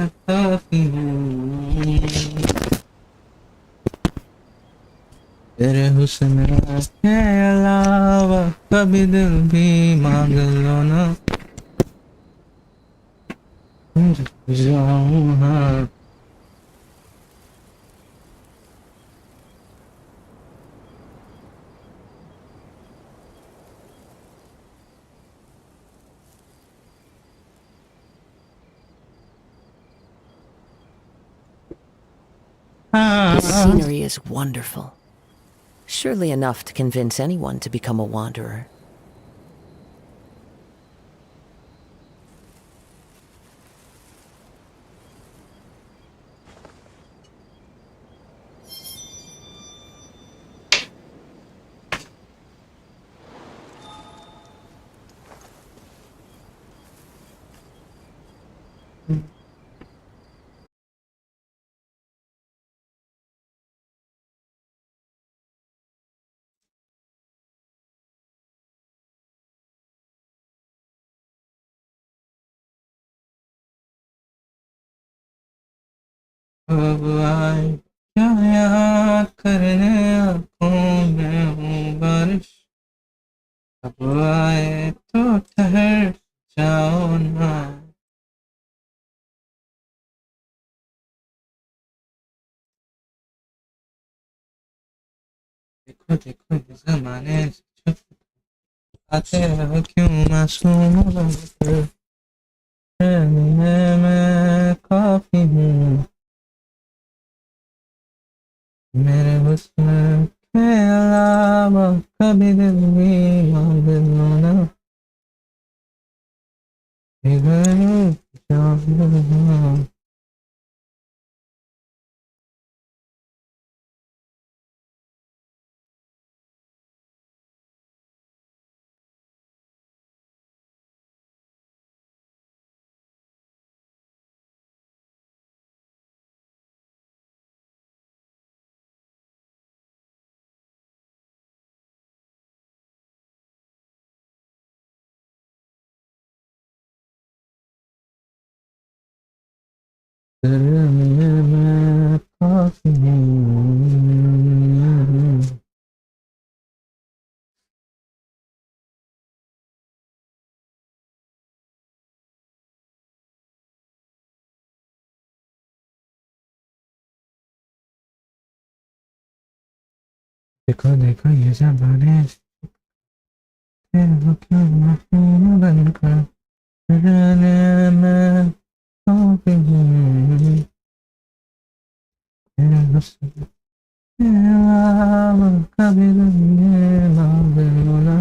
काफी हूँ तेरे हुस्न के अलावा कभी दिल भी मांग लो ना जाऊँ हाँ This हाँ scenery is wonderful. Surely enough to convince anyone to become a wanderer. अब आए क्या याद करने आँखों में हूँ बारिश अब आए तो ठहर जाओ ना देखो देखो ये जमाने से छुप आते हो क्यों मासूम बनकर मैं काफी हूँ मेरे हुस्न के अलावा कभी दिल भी मांग लो ना इधर जाऊँ तेरे लिए मैं काफी हूँ देखो देखो ये जमाने से हो क्यों मासूम बनकर रहने में काफी हूँ मेरे हुस्न के अलावा कभी दिल में मांग लो ना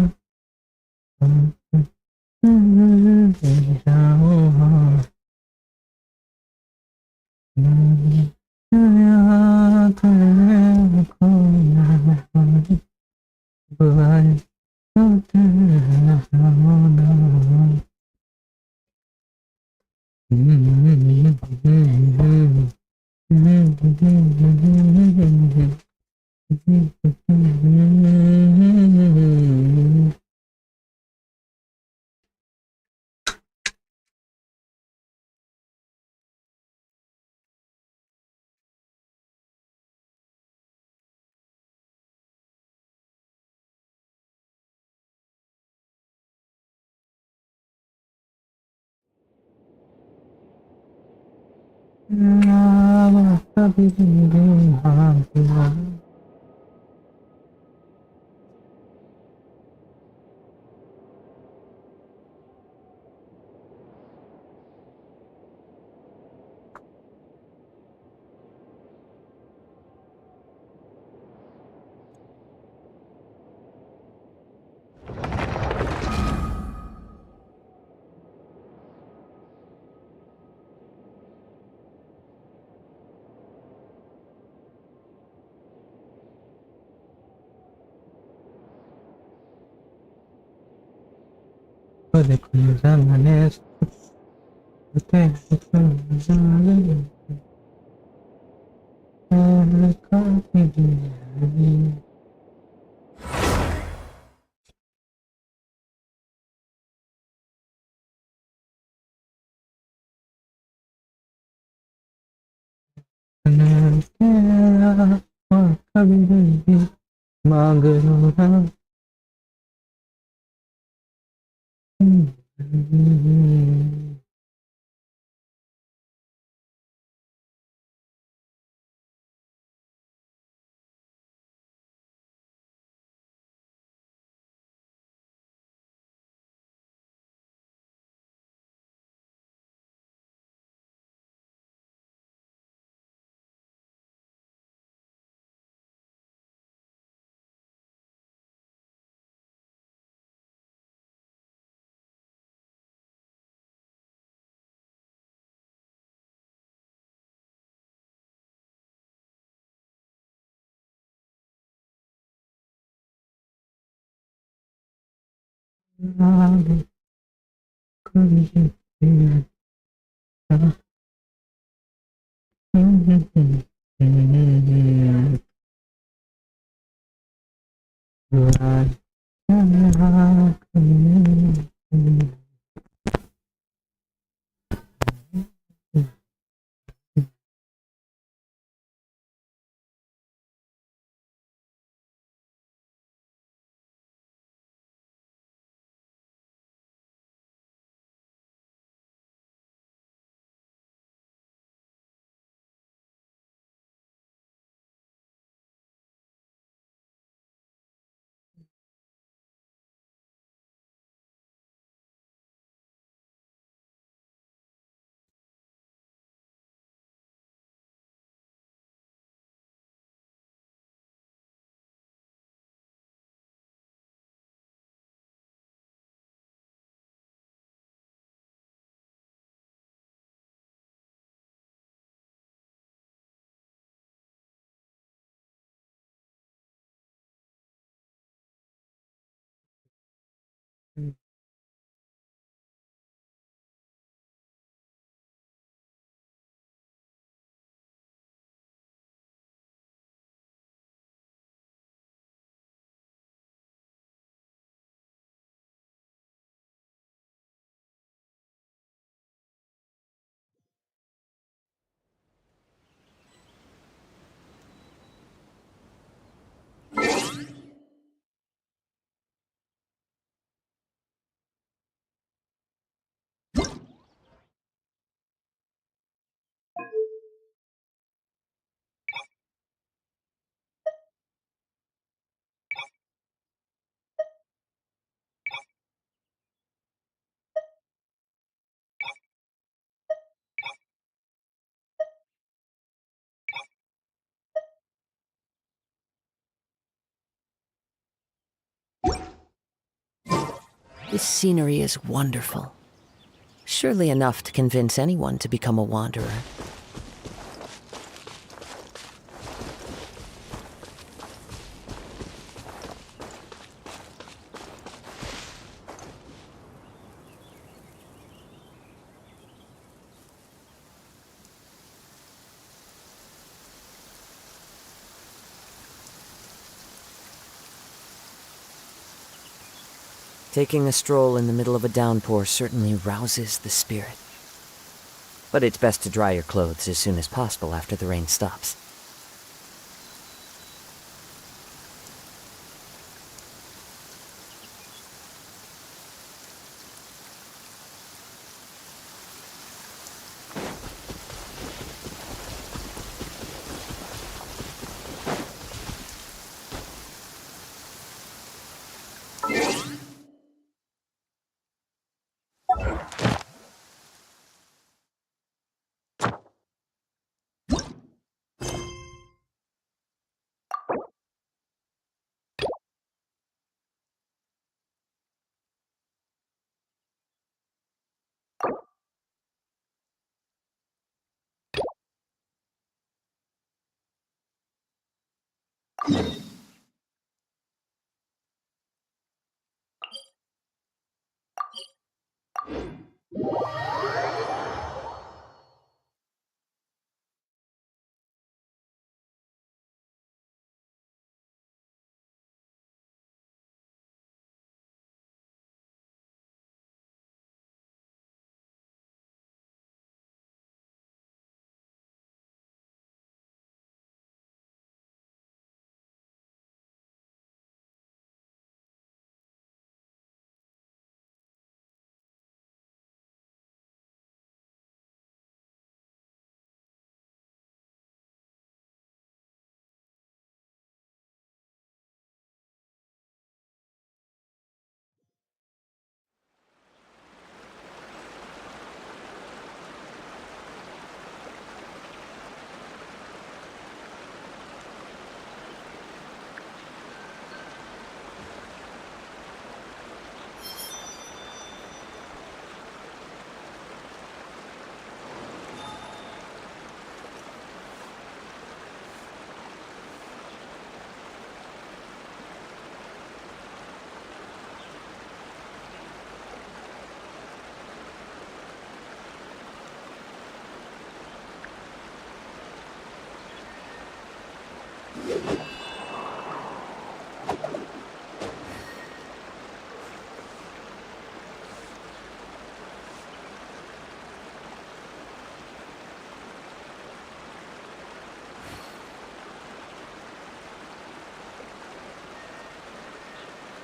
जाऊँ हाँ यहाँ तेरे को बुलाए तो तेरे सामने कभी देखो ये जमाने से के अलावा कभी दिल भी मांग लो ना। कभी दिल भी This scenery is wonderful. Surely enough to convince anyone to become a wanderer. Taking a stroll in the middle of a downpour certainly rouses the spirit. But it's best to dry your clothes as soon as possible after the rain stops.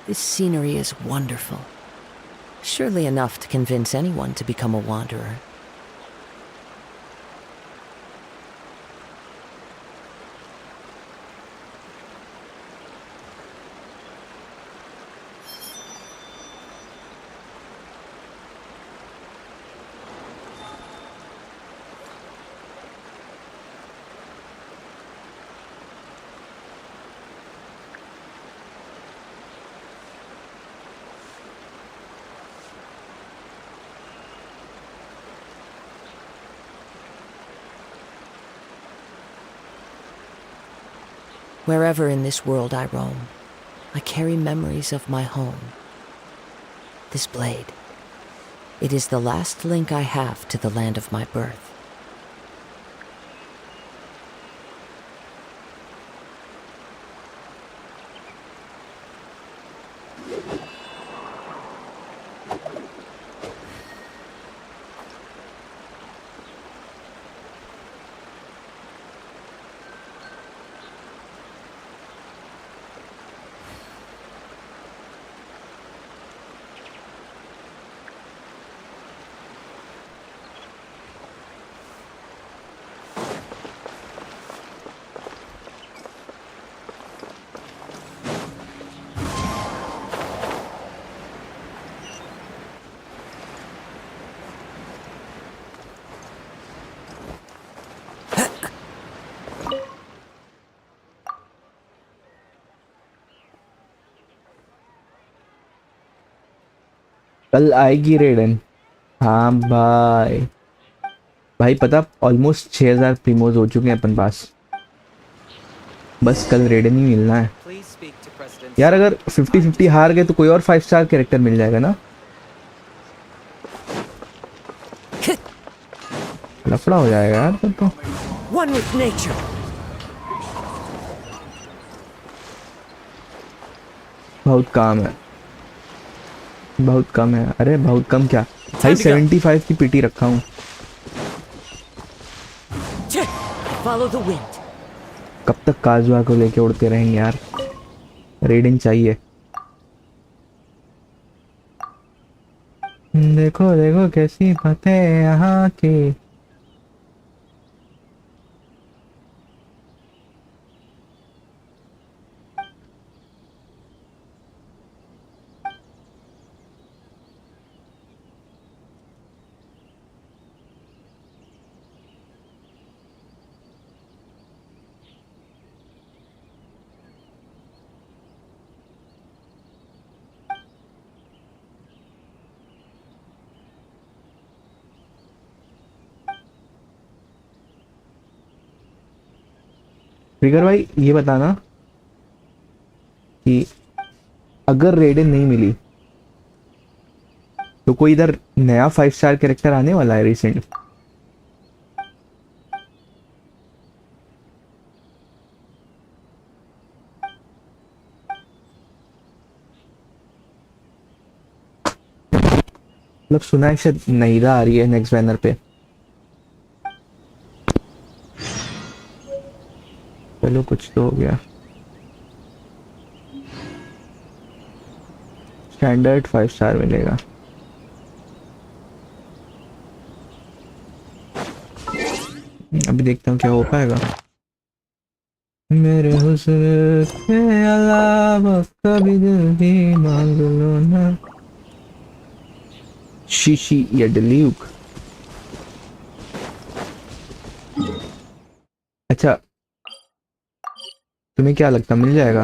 This scenery is wonderful. Surely enough to convince anyone to become a wanderer. Wherever in this world I roam, I carry memories of my home. This blade, it is the last link I have to the land of my birth. कल आएगी रेडन। हाँ भाई, भाई पता almost 6000 प्रीमोज हो चुके हैं अपन पास। बस कल रेडन ही मिलना है यार। अगर 50-50 हार गए तो कोई और 5 स्टार कैरेक्टर मिल जाएगा ना। लफड़ा हो जाएगा यार फिर तो। One with nature. बहुत काम है, बहुत कम है। अरे बहुत कम क्या भाई, 75 की पीटी रखा हूँ। Follow the wind. कब तक काजुआ को लेके उड़ते रहेंगे यार। रेडिंग चाहिए। देखो देखो कैसी बातें यहाँ की। ट्रिगर भाई ये बताना कि अगर रेडिंग नहीं मिली तो कोई इधर नया 5 स्टार कैरेक्टर आने वाला है रिसेंट। मतलब सुना है शायद नईदा आ रही है नेक्स्ट बैनर पे। चलो कुछ तो हो गया। स्टैंडर्ड 5 स्टार मिलेगा। अभी देखता हूँ क्या हो पाएगा। मेरे हुस्न के अलावा कभी दिल भी मांग लो ना। शीशी या डिल्यूक। अच्छा तुम्हें क्या लगता मिल जाएगा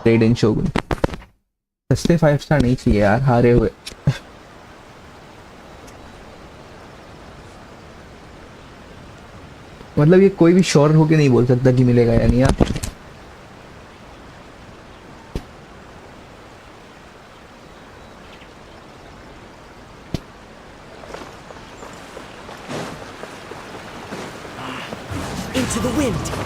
रेडिन शोगुन? सस्ते 5 स्टार नहीं चाहिए यार हारे हुए। मतलब ये कोई भी श्योर होके नहीं बोल सकता कि मिलेगा या नहीं यार। Into the wind.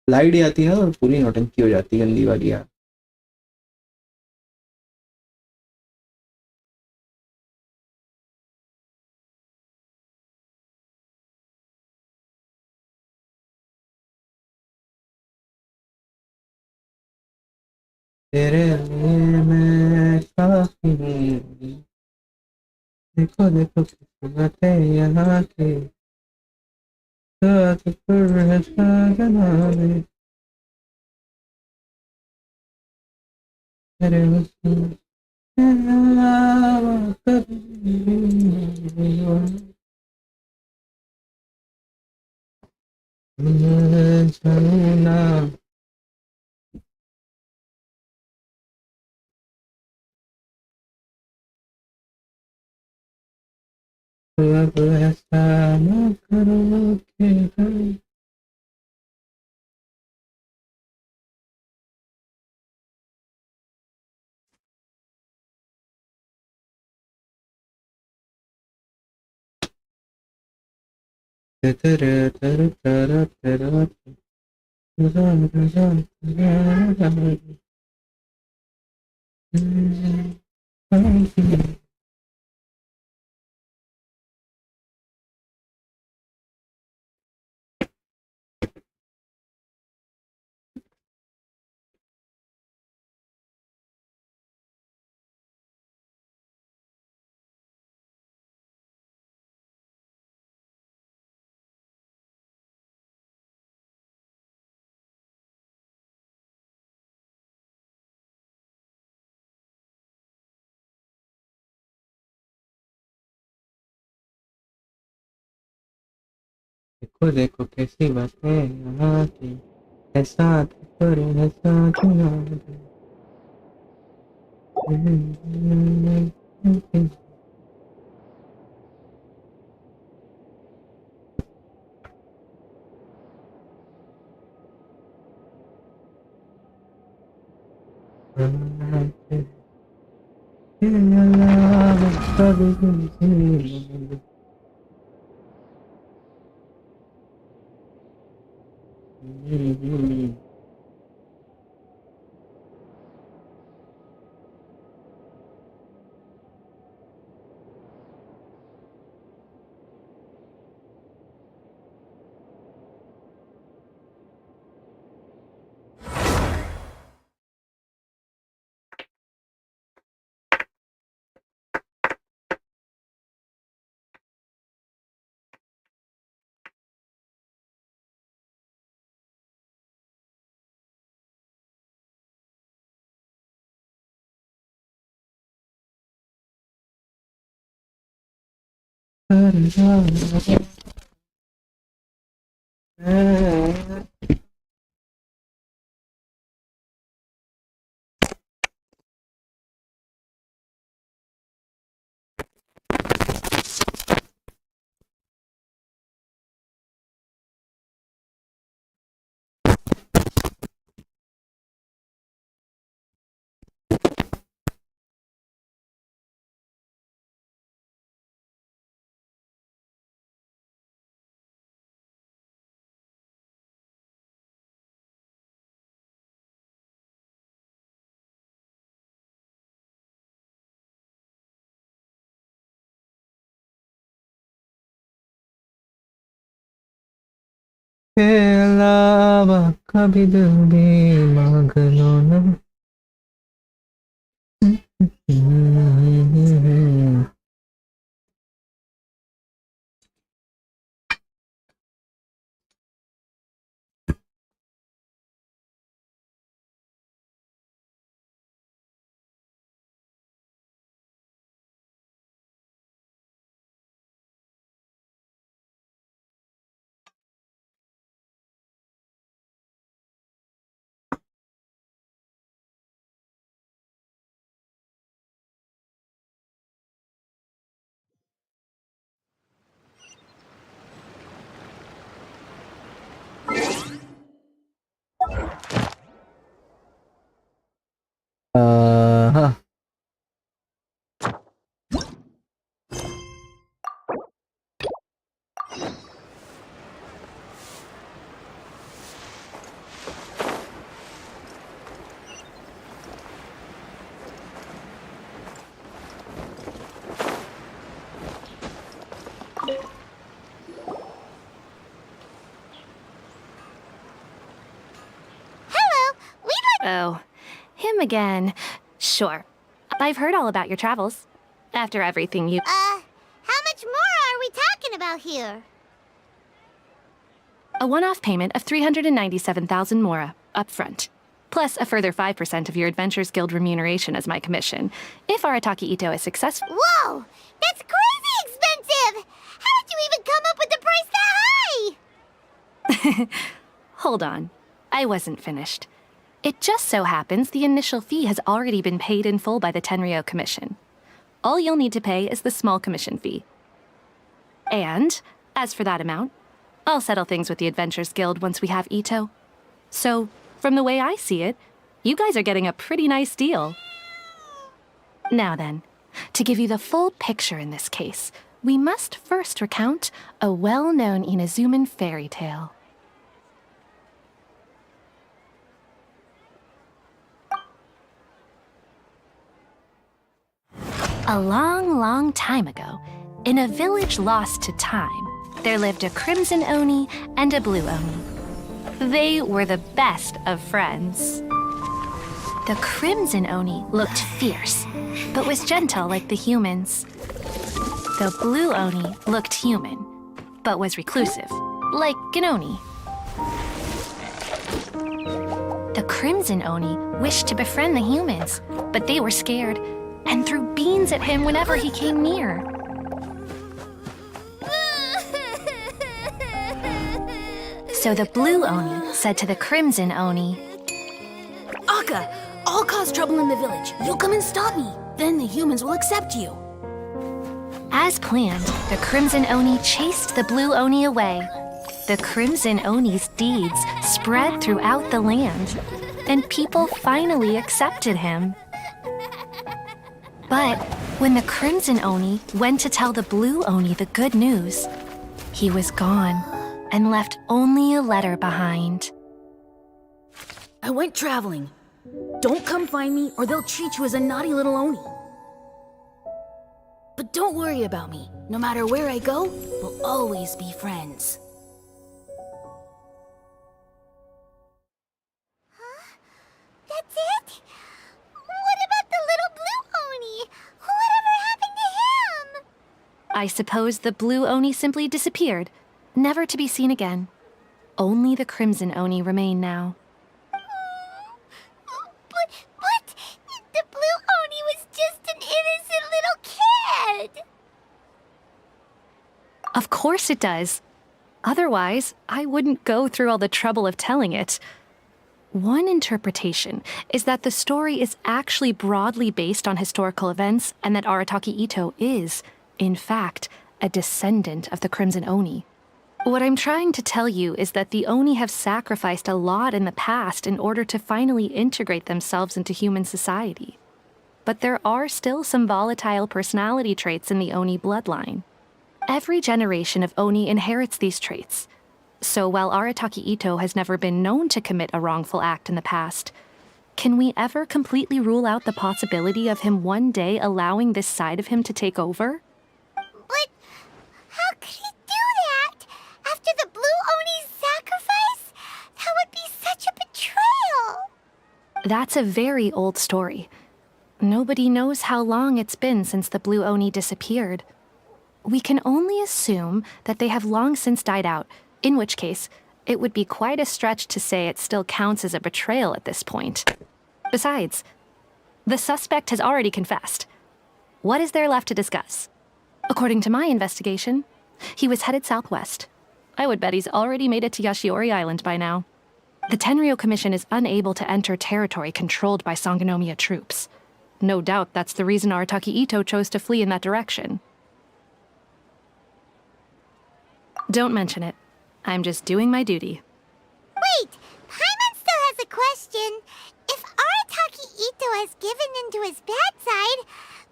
लाइट आती है और पूरी नौटंकी हो जाती है गंदी वाली यार। तेरे लिए मैं काफी हूँ। देखो देखो किस्मत है यहाँ की, साथ पर है साजना रे, तेरे हुस्न के अलावा कभी नहीं जाना। अब ऐसा न करो कि हम तेरे तेरे तेरे तेरे देखो देखो कैसी बातें यहाँ की, ऐसा करो ऐसा के अलावा कभी दिल भी मांग लो ना। हाँ। Oh, him again. Sure. I've heard all about your travels. After everything you... How much more are we talking about here? A one-off payment of 397,000 mora, up front. Plus a further 5% of your Adventures Guild remuneration as my commission, if Arataki Ito is successful. Whoa! That's crazy expensive! How did you even come up with the price that high? Hold on. I wasn't finished. It just so happens the initial fee has already been paid in full by the Tenryou Commission. All you'll need to pay is the small commission fee. And, as for that amount, I'll settle things with the Adventures Guild once we have Ito. So, from the way I see it, you guys are getting a pretty nice deal. Now then, to give you the full picture in this case, we must first recount a well-known Inazuman fairy tale. A long, long time ago, in a village lost to time, there lived a crimson Oni and a blue Oni. They were the best of friends. The crimson Oni looked fierce, but was gentle like the humans. The blue Oni looked human, but was reclusive, like an Oni. The crimson Oni wished to befriend the humans, but they were scared and threw beans at him whenever he came near. So the blue Oni said to the crimson Oni, Akka, I'll cause trouble in the village. You'll come and stop me. Then the humans will accept you. as planned, the crimson Oni chased the blue Oni away. The crimson Oni's deeds spread throughout the land, and people finally accepted him. But when the crimson Oni went to tell the blue Oni the good news, he was gone and left only a letter behind. I went traveling. Don't come find me or they'll treat you as a naughty little Oni. But don't worry about me. No matter where I go, we'll always be friends. That's it? What about the little blue Oni? Whatever happened to him? I suppose the blue Oni simply disappeared, never to be seen again. Only the crimson Oni remain now. But the blue Oni was just an innocent little kid. Of course it does. Otherwise, I wouldn't go through all the trouble of telling it. One interpretation is that the story is actually broadly based on historical events and that Arataki Ito is, in fact, a descendant of the Crimson Oni. What I'm trying to tell you is that the Oni have sacrificed a lot in the past in order to finally integrate themselves into human society. But there are still some volatile personality traits in the Oni bloodline. Every generation of Oni inherits these traits. So while Arataki Ito has never been known to commit a wrongful act in the past, can we ever completely rule out the possibility of him one day allowing this side of him to take over? But how could he do that? After the blue Oni's sacrifice? That would be such a betrayal. That's a very old story. Nobody knows how long it's been since the blue Oni disappeared. We can only assume that they have long since died out, in which case, it would be quite a stretch to say it still counts as a betrayal at this point. Besides, the suspect has already confessed. What is there left to discuss? According to my investigation, he was headed southwest. I would bet he's already made it to Yashiori Island by now. The Tenryou Commission is unable to enter territory controlled by Sangonomiya troops. No doubt that's the reason Arataki Ito chose to flee in that direction. Don't mention it. I'm just doing my duty. Wait, Paimon still has a question. If Arataki Ito has given in to his bad side,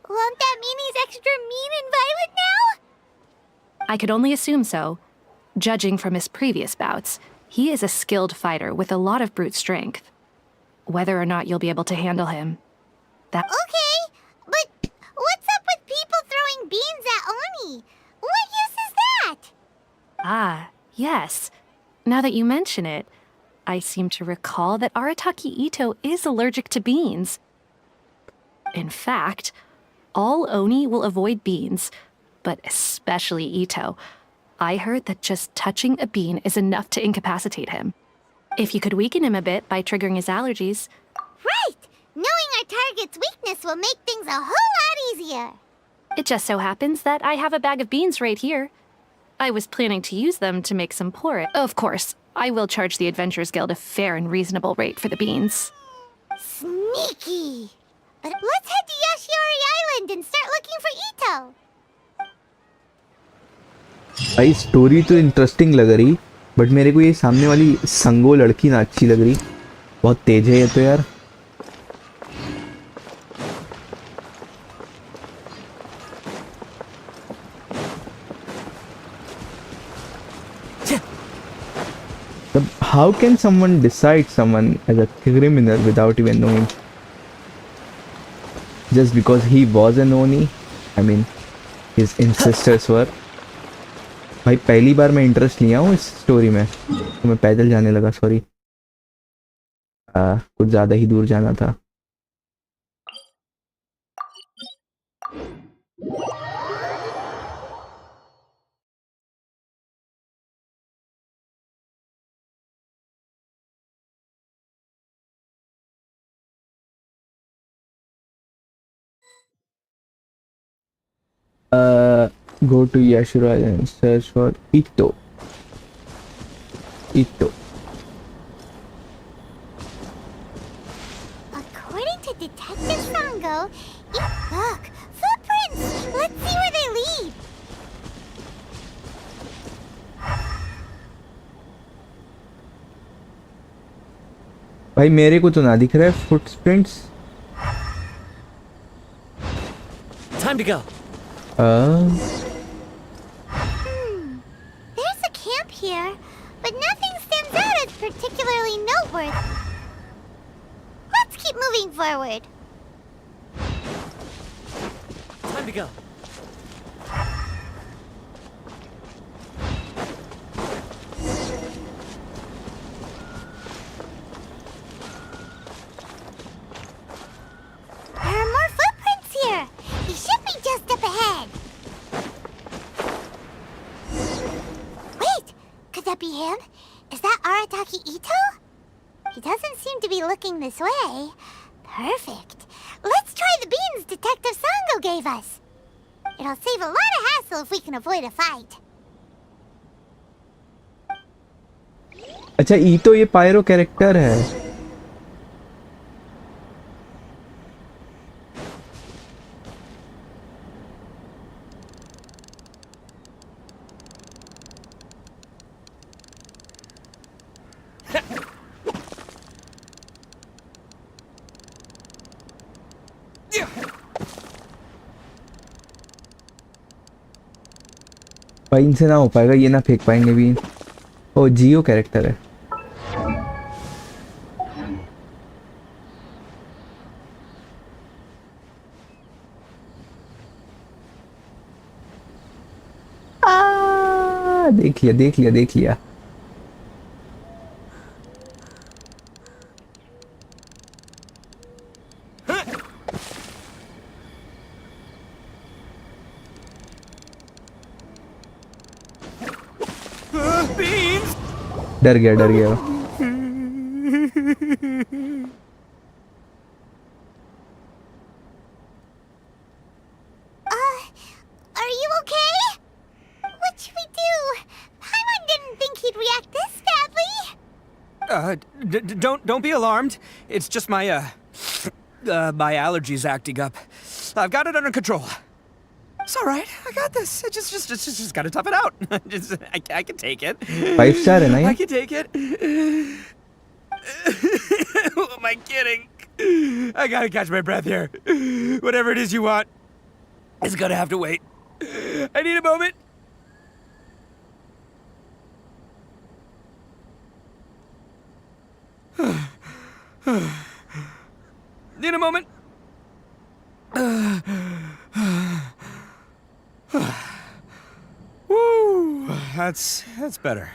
won't that mean he's extra mean and violent now? I could only assume so. Judging from his previous bouts, he is a skilled fighter with a lot of brute strength. Whether or not you'll be able to handle him, that... Okay, but what's up with people throwing beans at Oni? What use is that? Ah, yes. Now that you mention it, I seem to recall that Arataki Ito is allergic to beans. In fact, all Oni will avoid beans, but especially Ito. I heard that just touching a bean is enough to incapacitate him. If you could weaken him a bit by triggering his allergies. Right! Knowing our target's weakness will make things a whole lot easier. It just so happens that I have a bag of beans right here. I was planning to use them to make some porridge. Of course, I will charge the Adventurers Guild a fair and reasonable rate for the beans. Sneaky! But let's head to Yashiori Island and start looking for Ito. भाई story तो interesting लग रही, but मेरे को ये सामने वाली संगो लड़की ना अच्छी लग रही. बहुत तेज है ये तो यार. How can someone decide someone as a criminal without even knowing? Just because he was an Oni? I mean, his ancestors were. भाई पहली बार मैं इंटरेस्ट लिया हूँ इस स्टोरी में, तो मैं पैदल जाने लगा. सॉरी, कुछ ज़्यादा ही दूर जाना था. Go to Yashiro and search for Ito. Ito. According to Detective Sango, look, footprints! Let's see where they lead. भाई मेरे को तो ना दिख रहा है footprints. Time to go. There's a camp here, but nothing stands out as particularly noteworthy. Let's keep moving forward. Time to go. There are more footprints here. He should be just up ahead. Wait, could that be him? Is that Arataki Ito? He doesn't seem to be looking this way. Perfect. Let's try the beans Detective Sango gave us. It'll save a lot of hassle if we can avoid a fight. अच्छा, ईतो ये pyro character है. भाई इनसे ना हो पाएगा, ये ना फेंक पाएंगे भी. ओ जियो कैरेक्टर है. देख लिया देख लिया देख लिया. डर गया डर गया. Are you okay? What should we do? Paimon didn't think he'd react this badly. Don't be alarmed. It's just my my allergies acting up. I've got it under control. It's all right. I got this. Just gotta tough it out. I can take it. 5-star है ना I ये? can take it. Who am I kidding? I gotta catch my breath here. Whatever it is you want, it's gonna have to wait. I need a moment. Need a moment. Woo, that's better.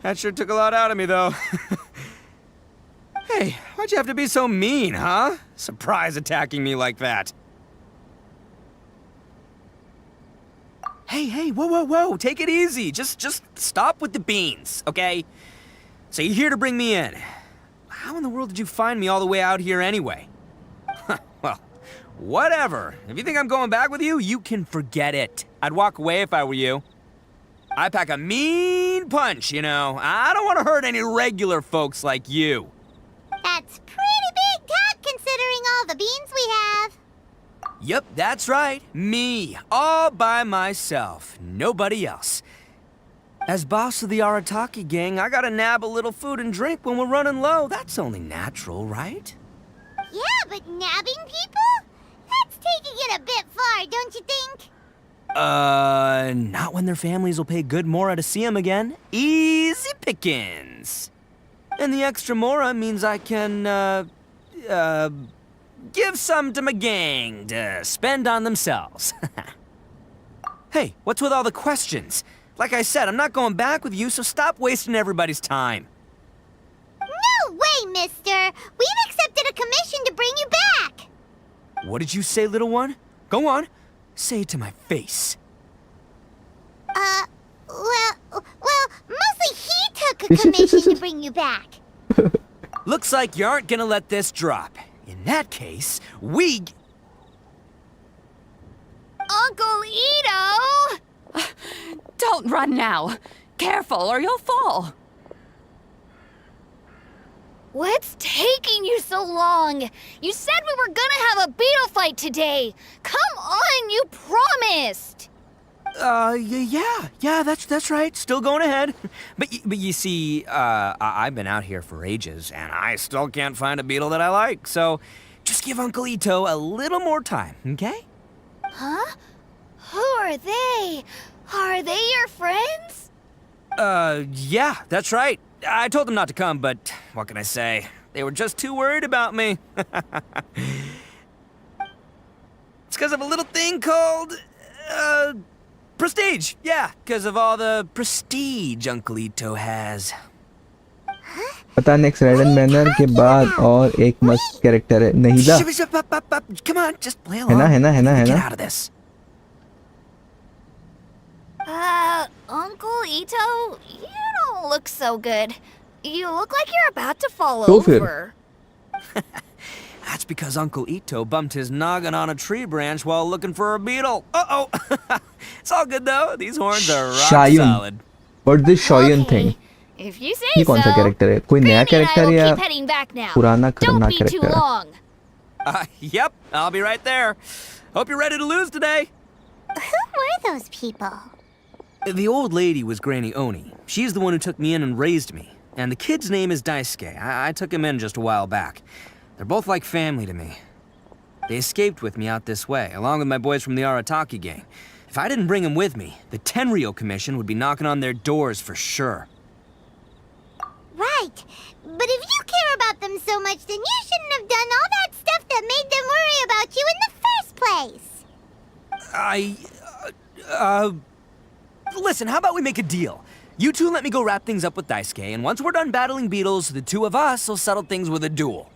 That sure took a lot out of me, though. Hey, why'd you have to be so mean, huh? Surprise attacking me like that. Hey, whoa, take it easy. Just stop with the beans, okay? So you're here to bring me in. How in the world did you find me all the way out here anyway? Well, whatever. If you think I'm going back with you, you can forget it. I'd walk away if I were you. I pack a mean punch, you know. I don't want to hurt any regular folks like you. That's pretty big talk considering all the beans we have. Yep, that's right. Me. All by myself. Nobody else. As boss of the Arataki gang, I gotta nab a little food and drink when we're running low. That's only natural, right? Yeah, but nabbing people? That's taking it a bit far, don't you think? Not when their families will pay good mora to see them again. Easy pickings. And the extra mora means I can, give some to my gang to spend on themselves. Hey, what's with all the questions? Like I said, I'm not going back with you, so stop wasting everybody's time. No way, mister! We've accepted a commission to bring you back! What did you say, little one? Go on. Say it to my face. Well, mostly he took a commission to bring you back. Looks like you aren't gonna let this drop. In that case, we... Uncle Ito! Don't run now. Careful or you'll fall. What's taking you so long? You said we were gonna have a beetle fight today. Come on, you promised. Yeah, that's right. Still going ahead. But you see, I've been out here for ages, and I still can't find a beetle that I like. So, just give Uncle Ito a little more time, okay? Huh? Who are they? Are they your friends? Yeah, that's right. I told them not to come, but what can I say? They were just too worried about me. It's because of a little thing called, prestige. Yeah, because of all the prestige Uncle Ito has. पता next ridden banner के बाद और एक मस्त character है नहीदा Come on, just play है along. ना Get out of this. Uncle Ito, you don't look so good. You look like you're about to fall तो फिर over. That's because Uncle Ito bumped his noggin on a tree branch while looking for a beetle. Uh-oh. It's all good, though. These horns are rock Shayun. solid. What this Shoyun thing? If you say ये so. कौन सा character है कोई नया Granny and I character will या keep heading back now. पुराना Don't खतरनाक be too character है long. Yep, I'll be right there. Hope you're ready to lose today. Who were those people? The old lady was Granny Oni. She's the one who took me in and raised me. And the kid's name is Daisuke. I took him in just a while back. They're both like family to me. They escaped with me out this way, along with my boys from the Arataki gang. If I didn't bring them with me, the Tenryou Commission would be knocking on their doors for sure. Right. But if you care about them so much, then you shouldn't have done all that stuff that made them worry about you in the first place. Listen, how about we make a deal? You two let me go wrap things up with Daisuke, and once we're done battling beetles, the two of us will settle things with a duel.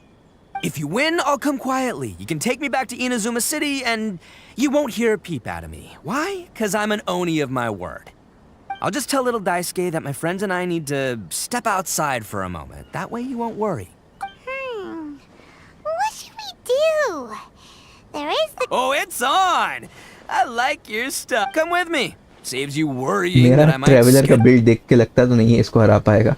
If you win, I'll come quietly. You can take me back to Inazuma City, and you won't hear a peep out of me. Why? 'Cause I'm an Oni of my word. I'll just tell little Daisuke that my friends and I need to step outside for a moment. That way you won't worry. What should we do? There is the... Oh, it's on! I like your stuff. Come with me. Saves you worrying मेरा that I might traveller का skip. Build देख के लगता तो नहीं है इसको हरा पाएगा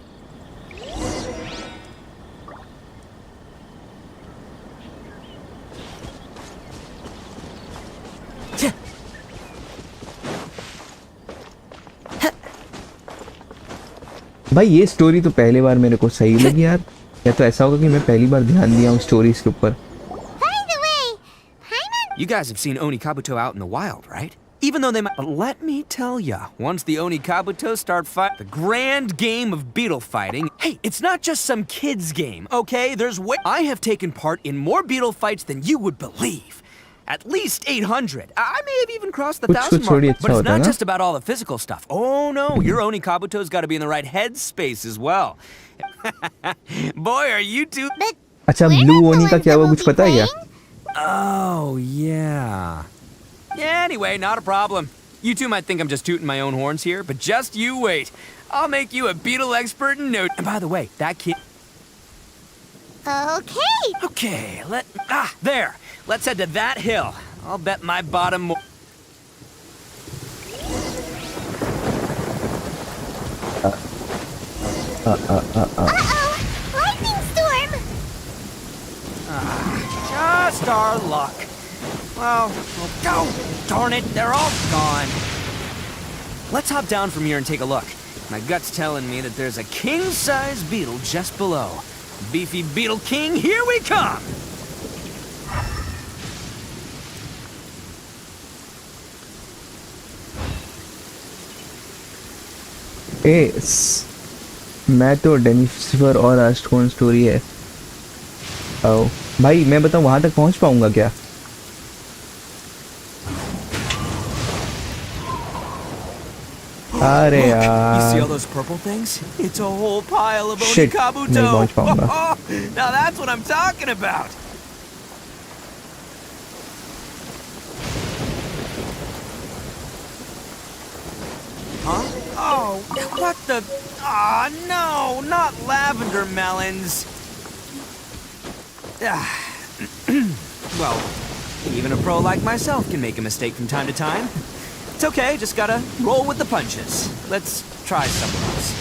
भाई ये स्टोरी तो पहली बार मेरे को सही लगी यार या तो ऐसा होगा कि मैं पहली बार ध्यान दिया हूँ स्टोरीज के ऊपर By the way, Paimon... You guys have seen Oni Kabuto out in the wild, right? Even though they might... Let me tell ya, once the Oni Kabuto start fight the grand game of beetle fighting... Hey, it's not just some kid's game, okay? There's way... I have taken part in more beetle fights than you would believe. At least 800. I may have even crossed the कुछ 1,000 कुछ mark. थोड़ी But अच्छा it's होता है not ना? just about all the physical stuff. Oh no, your Oni Kabuto's got to be in the right headspace as well. Boy, are you two... But अच्छा we're blue not the ओनी का ones क्या that हुआ will कुछ be पता है क्या? playing. Oh, yeah. Anyway, not a problem. You two might think I'm just tooting my own horns here, but just you wait. I'll make you a beetle expert in no... And by the way, that kid... Okay. Okay, there. Let's head to that hill. I'll bet my bottom... Uh-oh. Lightning storm. Just our luck. Well, go! Darn it, they're all gone. Let's hop down from here and take a look. My gut's telling me that there's a king-size beetle just below. Beefy Beetle King, here we come! मैं तो डेनिफर और आस्टोन story है। आओ भाई, मैं बताऊं वहां तक पहुंच पाऊंगा क्या? अरे You see यार all those purple things? It's a whole pile of Shit, Onikabuto! नहीं पहुंच पाऊंगा। Now that's what I'm talking about! Huh? Oh, what the... Aw, no! Not lavender melons! Well, even a pro like myself can make a mistake from time to time. It's okay, just gotta roll with the punches. Let's try somewhere else.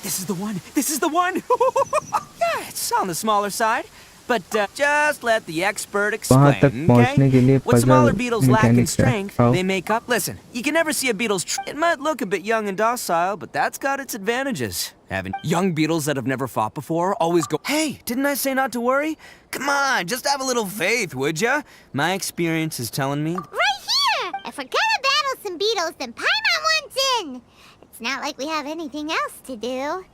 This is the one! This is the one! Yeah, it's on the smaller side. But just let the expert वहां तक explain, पहुंचने के लिए okay? What smaller beetles lack in mechanics है। strength, आओ। they make up. Listen, you can never see a beetle's... It might look a bit young and docile, but that's got its advantages. Having young beetles that have never fought before always go, hey, didn't I say not to worry? Come on, just have a little faith, would ya? My experience is telling me... Right here. If we're gonna battle some beetles, then Paimon wants in. It's not like we have anything else to do.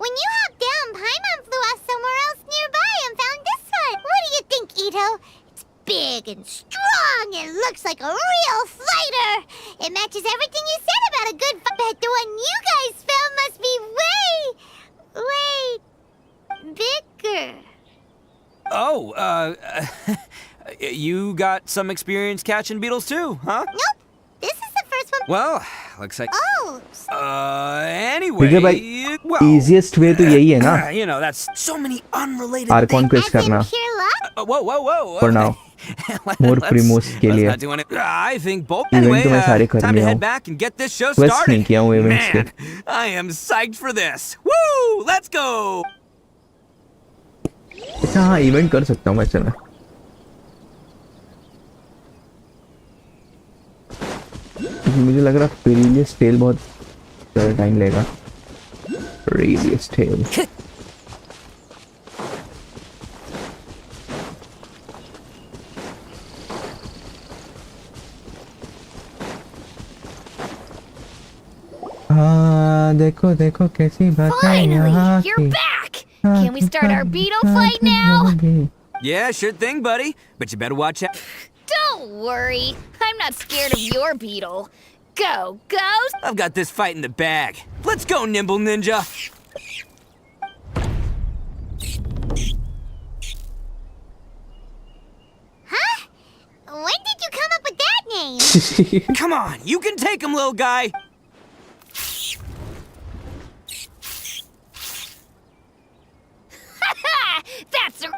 When you hopped down, Paimon flew off somewhere else nearby and found this one. What do you think, Ito? It's big and strong and looks like a real fighter. It matches everything you said about a good fight. Bet the one you guys found must be way bigger. Oh, you got some experience catching beetles too, huh? Nope. This is the first one. Well, looks like... Oh, Anyway... ठीक है भाई, well, easiest way तो यही है ना? You know, that's so many unrelated Arcon things. Quest as in करना pure luck? Whoa. for now। More primos के let's लिए। not do any... I think both... Event Anyway, तो मैं सारे कर time to लिया head हूँ। back and get this show Quest started. नहीं किया हूँ events Man, के। I am psyched for this. Woo! Let's go! अच्छा हाँ, इवेंट कर सकता हूँ वैसे मैं। मुझे लग रहा पेरिलियस टेल बहुत ज़्यादा टाइम लेगा। पेरिलियस टेल हाँ देखो देखो कैसी बात है Finally, यहाँ you're की। back! Can we start our beetle fight now? Yeah, sure thing, buddy. But you better watch out. Don't worry, I'm not scared of your beetle. Go, Ghost! I've got this fight in the bag. Let's go, Nimble Ninja. Huh? When did you come up with that name? Come on, you can take him, little guy. That's a...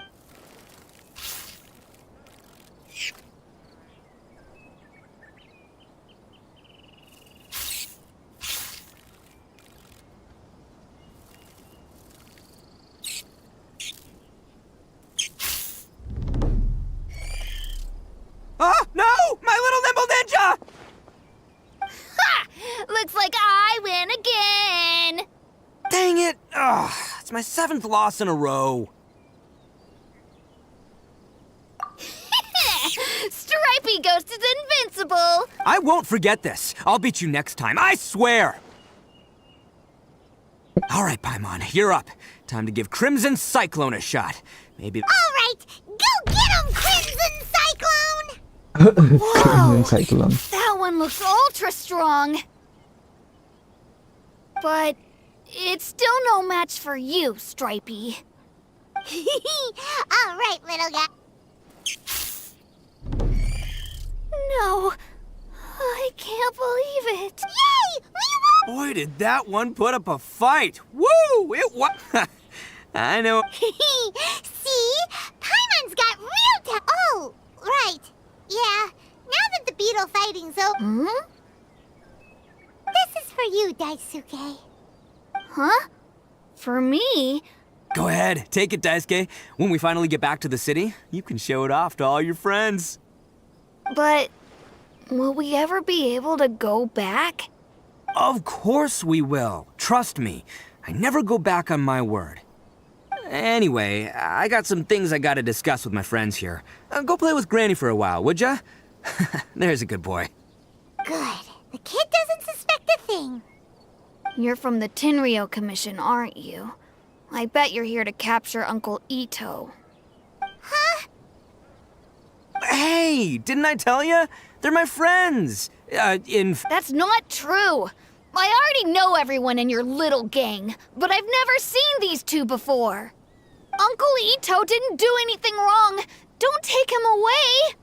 Oh, no! My little Nimble Ninja! Ha! Looks like I win again! Dang it! Ugh, it's my 7th loss in a row. Stripey Ghost is invincible! I won't forget this. I'll beat you next time, I swear! All right, Paimon, you're up. Time to give Crimson Cyclone a shot. Maybe. Alright, go get him, Crimson Cyclone! Crimson Cyclone. That one looks ultra strong. But it's still no match for you, Stripey. Alright, little guy. No, I can't believe it. Yay! We won! Boy, did that one put up a fight. Woo! It was. I know. See? Paimon's got real Oh, right. Yeah, now that the beetle fighting's over... This is for you, Daisuke. Huh? For me? Go ahead, take it, Daisuke. When we finally get back to the city, you can show it off to all your friends. But will we ever be able to go back? Of course we will. Trust me. I never go back on my word. Anyway, I got some things I gotta discuss with my friends here. Go play with Granny for a while, would ya? There's a good boy. Good. The kid doesn't suspect a thing. You're from the Tenryou Commission, aren't you? I bet you're here to capture Uncle Ito. Huh? Hey, didn't I tell ya? They're my friends. That's not true. I already know everyone in your little gang, but I've never seen these two before. Uncle Ito didn't do anything wrong. Don't take him away.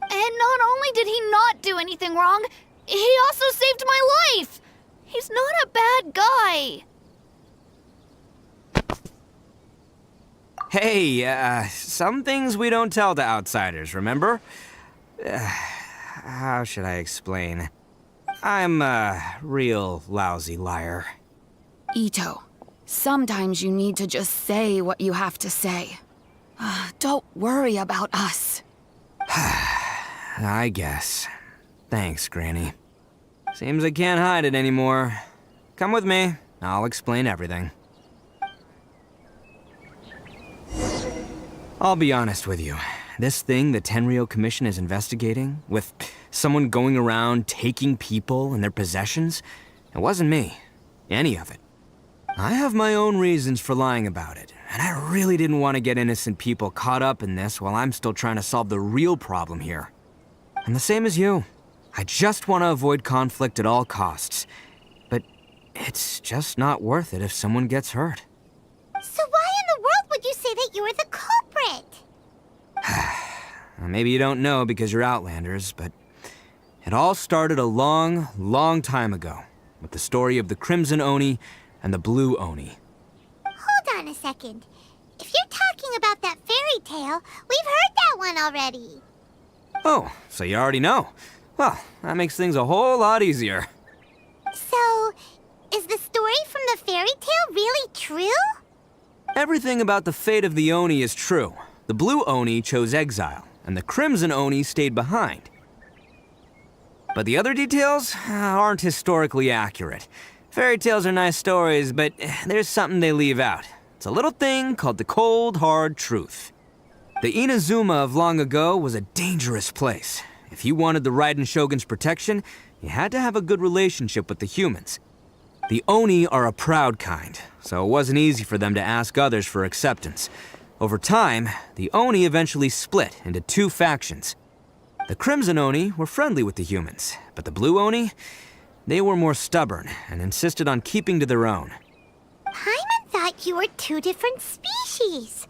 And not only did he not do anything wrong, he also saved my life. He's not a bad guy. Hey, some things we don't tell to outsiders, remember? How should I explain? I'm a real lousy liar. Ito, sometimes you need to just say what you have to say. Don't worry about us. I guess. Thanks, Granny. Seems I can't hide it anymore. Come with me. I'll explain everything. I'll be honest with you. This thing the Tenryou Commission is investigating, with someone going around taking people and their possessions, it wasn't me. Any of it. I have my own reasons for lying about it, and I really didn't want to get innocent people caught up in this while I'm still trying to solve the real problem here. I'm the same as you. I just want to avoid conflict at all costs. But it's just not worth it if someone gets hurt. So why in the world would you say that you were the culprit? Maybe you don't know because you're Outlanders, but it all started a long, long time ago with the story of the Crimson Oni and the Blue Oni. Hold on a second. If you're talking about that fairy tale, we've heard that one already. Oh, so you already know. Well, that makes things a whole lot easier. So, is the story from the fairy tale really true? Everything about the fate of the Oni is true. The Blue Oni chose exile, and the Crimson Oni stayed behind. But the other details aren't historically accurate. Fairy tales are nice stories, but there's something they leave out. It's a little thing called the cold, hard truth. The Inazuma of long ago was a dangerous place. If you wanted the Raiden Shogun's protection, you had to have a good relationship with the humans. The Oni are a proud kind, so it wasn't easy for them to ask others for acceptance. Over time, the Oni eventually split into two factions. The Crimson Oni were friendly with the humans, but the Blue Oni, they were more stubborn and insisted on keeping to their own. Paimon thought you were two different species.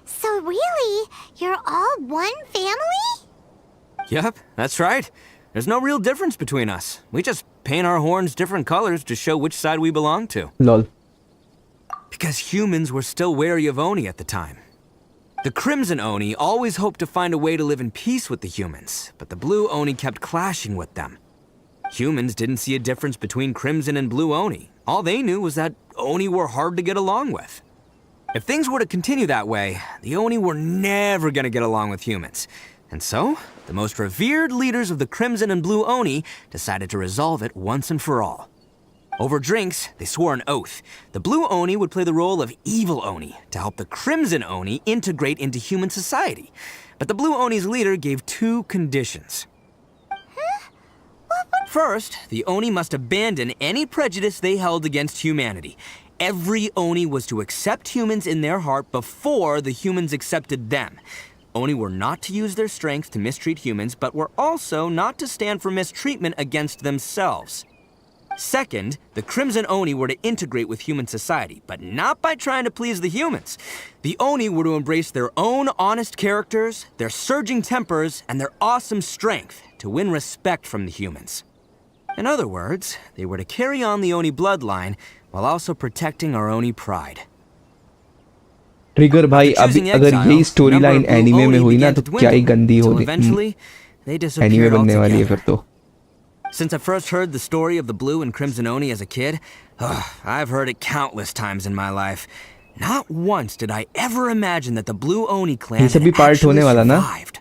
So really, you're all one family? Yep, that's right. There's no real difference between us. We just paint our horns different colors to show which side we belong to. Lol. Because humans were still wary of Oni at the time. The Crimson Oni always hoped to find a way to live in peace with the humans, but the Blue Oni kept clashing with them. Humans didn't see a difference between Crimson and Blue Oni. All they knew was that Oni were hard to get along with. If things were to continue that way, the Oni were never gonna get along with humans. And so, the most revered leaders of the Crimson and Blue Oni decided to resolve it once and for all. Over drinks, they swore an oath. The Blue Oni would play the role of evil Oni to help the Crimson Oni integrate into human society. But the Blue Oni's leader gave two conditions. First, the Oni must abandon any prejudice they held against humanity. Every Oni was to accept humans in their heart before the humans accepted them. Oni were not to use their strength to mistreat humans, but were also not to stand for mistreatment against themselves. Second, the Crimson Oni were to integrate with human society, but not by trying to please the humans. The Oni were to embrace their own honest characters, their surging tempers, and their awesome strength to win respect from the humans. In other words, they were to carry on the Oni bloodline while also protecting our Oni pride. Trigger भाई अभी अगर यही story line anime में हुई ना तो क्या ही गंदी हो एनीमे बनने वाली है फिर तो. Since I first heard the story of the Blue and Crimson Oni as a kid, I've heard it countless times in my life. Not once did I ever imagine that the Blue Oni clan ये सभी had part actually होने वाला ना survived.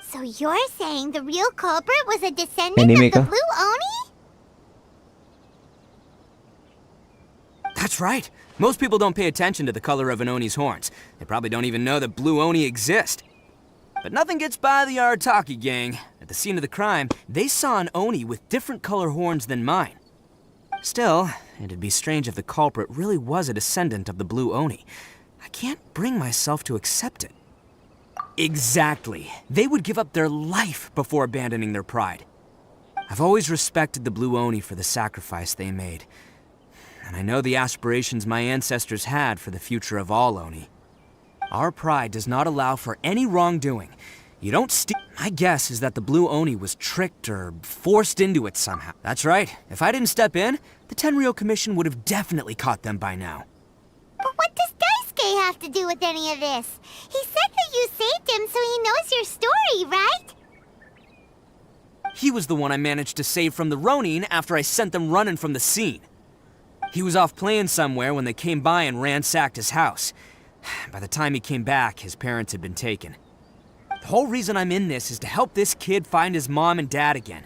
So you're saying the real culprit was a descendant anime of the का. Blue Oni? That's right. Most people don't pay attention to the color of an Oni's horns. They probably don't even know that Blue Oni exist. But nothing gets by the Arataki gang. At the scene of the crime, they saw an Oni with different color horns than mine. Still, it'd be strange if the culprit really was a descendant of the Blue Oni. I can't bring myself to accept it. Exactly. They would give up their life before abandoning their pride. I've always respected the Blue Oni for the sacrifice they made. And I know the aspirations my ancestors had for the future of all Oni. Our pride does not allow for any wrongdoing. You don't steal. My guess is that the Blue Oni was tricked or forced into it somehow. That's right. If I didn't step in, the Tenryou Commission would have definitely caught them by now. But what does Daisuke have to do with any of this? He said that you saved him so he knows your story, right? He was the one I managed to save from the Ronin after I sent them running from the scene. He was off playing somewhere when they came by and ransacked his house. By the time he came back, his parents had been taken. The whole reason I'm in this is to help this kid find his mom and dad again.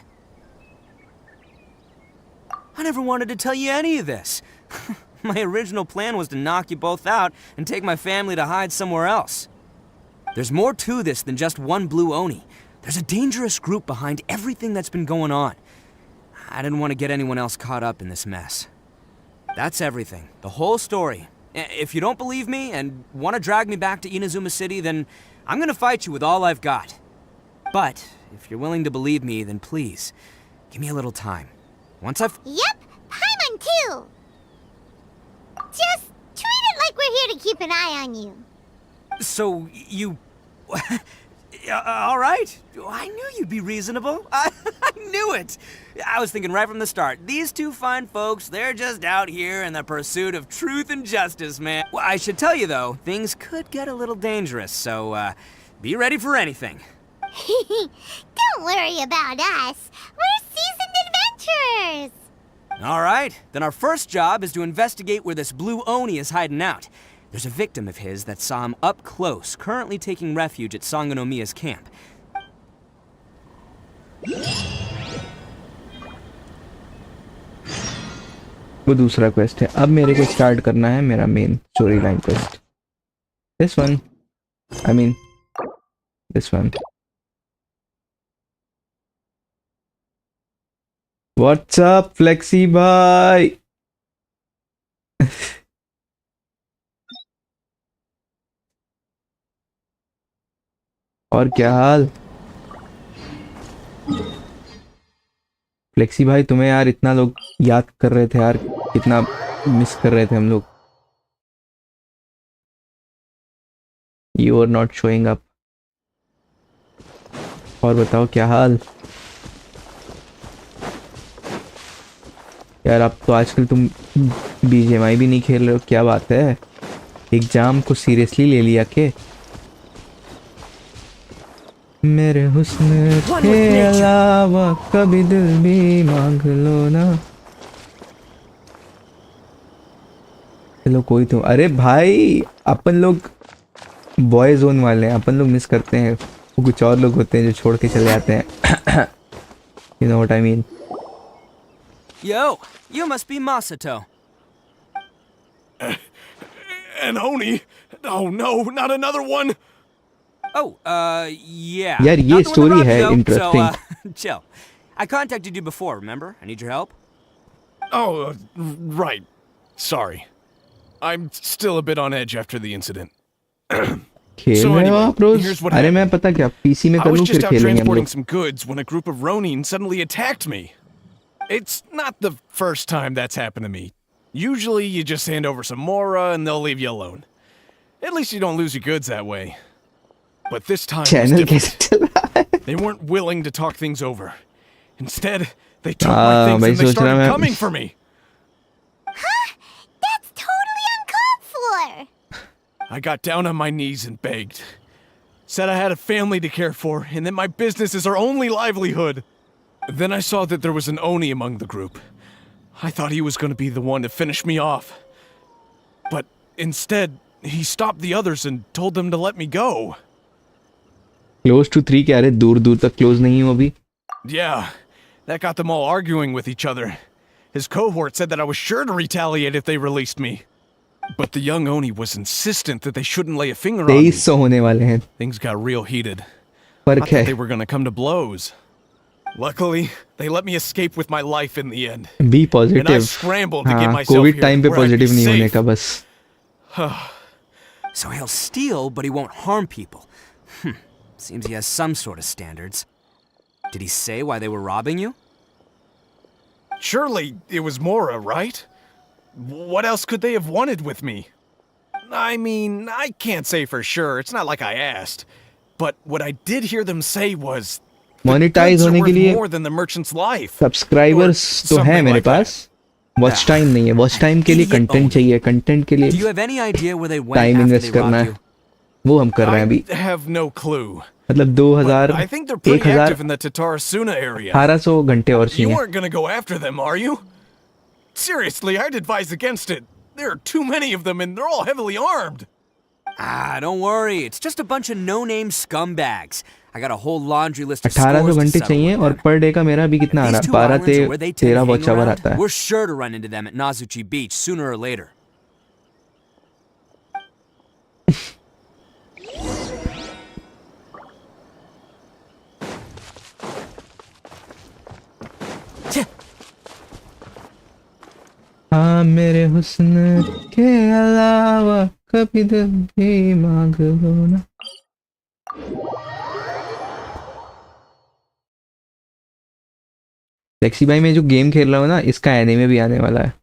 I never wanted to tell you any of this. My original plan was to knock you both out and take my family to hide somewhere else. There's more to this than just one Blue Oni. There's a dangerous group behind everything that's been going on. I didn't want to get anyone else caught up in this mess. That's everything. The whole story. If you don't believe me and want to drag me back to Inazuma City, then I'm gonna fight you with all I've got. But if you're willing to believe me, then please, give me a little time. Once I've... Yep, Paimon too. Just treat it like we're here to keep an eye on you. So, you... all right. I knew you'd be reasonable. I knew it. I was thinking right from the start, these two fine folks, they're just out here in the pursuit of truth and justice, man. Well, I should tell you, though, things could get a little dangerous, so, be ready for anything. Don't worry about us. We're seasoned adventurers. All right. Then our first job is to investigate where this Blue Oni is hiding out. There's a victim of his that saw him up close, currently taking refuge at Sangonomiya's camp. वो दूसरा quest है. अब मेरे को start करना है मेरा main story line quest. This one, I mean this one. What's up flexi भाई. और क्या हाल फ्लेक्सी भाई? तुम्हें यार इतना लोग याद कर रहे थे यार, कितना मिस कर रहे थे हम लोग. You are not showing up. और बताओ क्या हाल यार? अब तो आजकल तुम बीजेएमआई भी नहीं खेल रहे हो, क्या बात है? एग्जाम को सीरियसली ले लिया के? मेरे हुस्न के अलावा कभी दिल भी मांग लो ना. चलो कोई तो. अरे भाई अपन लोग बॉय जोन वाले हैं, अपन लोग मिस करते हैं. वो कुछ और लोग होते हैं जो छोड़ के चले जाते हैं. You know what I mean? Yo, you must be Masato. An Oni? Oh no, not another one! Oh, yeah. यार ये Not the one story that है robbed you, though, interesting. chill. I contacted you before, remember? I need your help. Oh, right. Sorry. I'm still a bit on edge after the incident. खेल So रहे हो anyway, आप रोज? here's what अरे मैं happened. पता क्या PC में I कर was लूँ फिर just out खेलेंगे हम transporting लोग. some goods when a group of Ronin suddenly attacked me. It's not the first time that's happened to me. Usually you just hand over some Mora and they'll leave you alone. At least you don't lose your goods that way. But this time was channel कैसे different. चल रहा है? They weren't willing to talk things over. Instead, they took my हाँ things भाई and they सोच रहा started मैं coming for me. Huh? That's totally uncalled for! I got down on my knees and begged. Said I had a family to care for, and that my business is our only livelihood. Then I saw that there was an Oni among the group. I thought he was going to be the one to finish me off. But instead, he stopped the others and told them to let me go. Close to 3 कह रहे, दूर दूर तक close नहीं हूँ अभी. Yeah, that got them all arguing with each other. His cohort said that I was sure to retaliate if they released me. But the young Oni was insistent that they shouldn't lay a finger on me. 2300 होने वाले हैं. Things got real heated. I फर्क thought है. they were gonna come to blows. Luckily, they let me escape with my life in the end. Be And I positive. scrambled to get हाँ, myself Covid here time पे where I'd be positive नहीं होने safe. का बस. So he'll steal, but he won't harm people. Seems he has some sort of standards. Did he say why they were robbing you? Surely it was Mora, right? What else could they have wanted with me? I mean, I can't say for sure. It's not like I asked. But what I did hear them say was monetise होने के लिए more than the merchant's life. Subscribers Or तो है something मेरे like that. पास. Watch time नहीं है. Watch time के लिए Idiot कंटेंट only. चाहिए. कंटेंट के लिए Do you have any idea where they went time after invest they करना robbed है. you? वो हम कर रहे हैं अभी. I have no clue. मतलब But 2000 I think they're pretty active in the Tatarasuna area. 1800 घंटे और You चाहिए. weren't gonna go after them, are you? Seriously, I'd advise against it. There are too many of them and they're all heavily armed. Ah, don't worry. It's just a bunch of no-name scumbags. I got a whole laundry list of 1800 scores to घंटे settle चाहिए with और them. Per day का मेरा अभी कितना आ These रहा है? two 12 islands are where they tend 13 to watch hang hour around. आता है. We're sure to run into them at Nazuchi Beach sooner or later. हाँ मेरे हुस्न के अलावा कभी दिल भी मांग लो ना. सेक्सी भाई मैं जो गेम खेल रहा हूँ ना इसका एनीमे भी आने वाला है.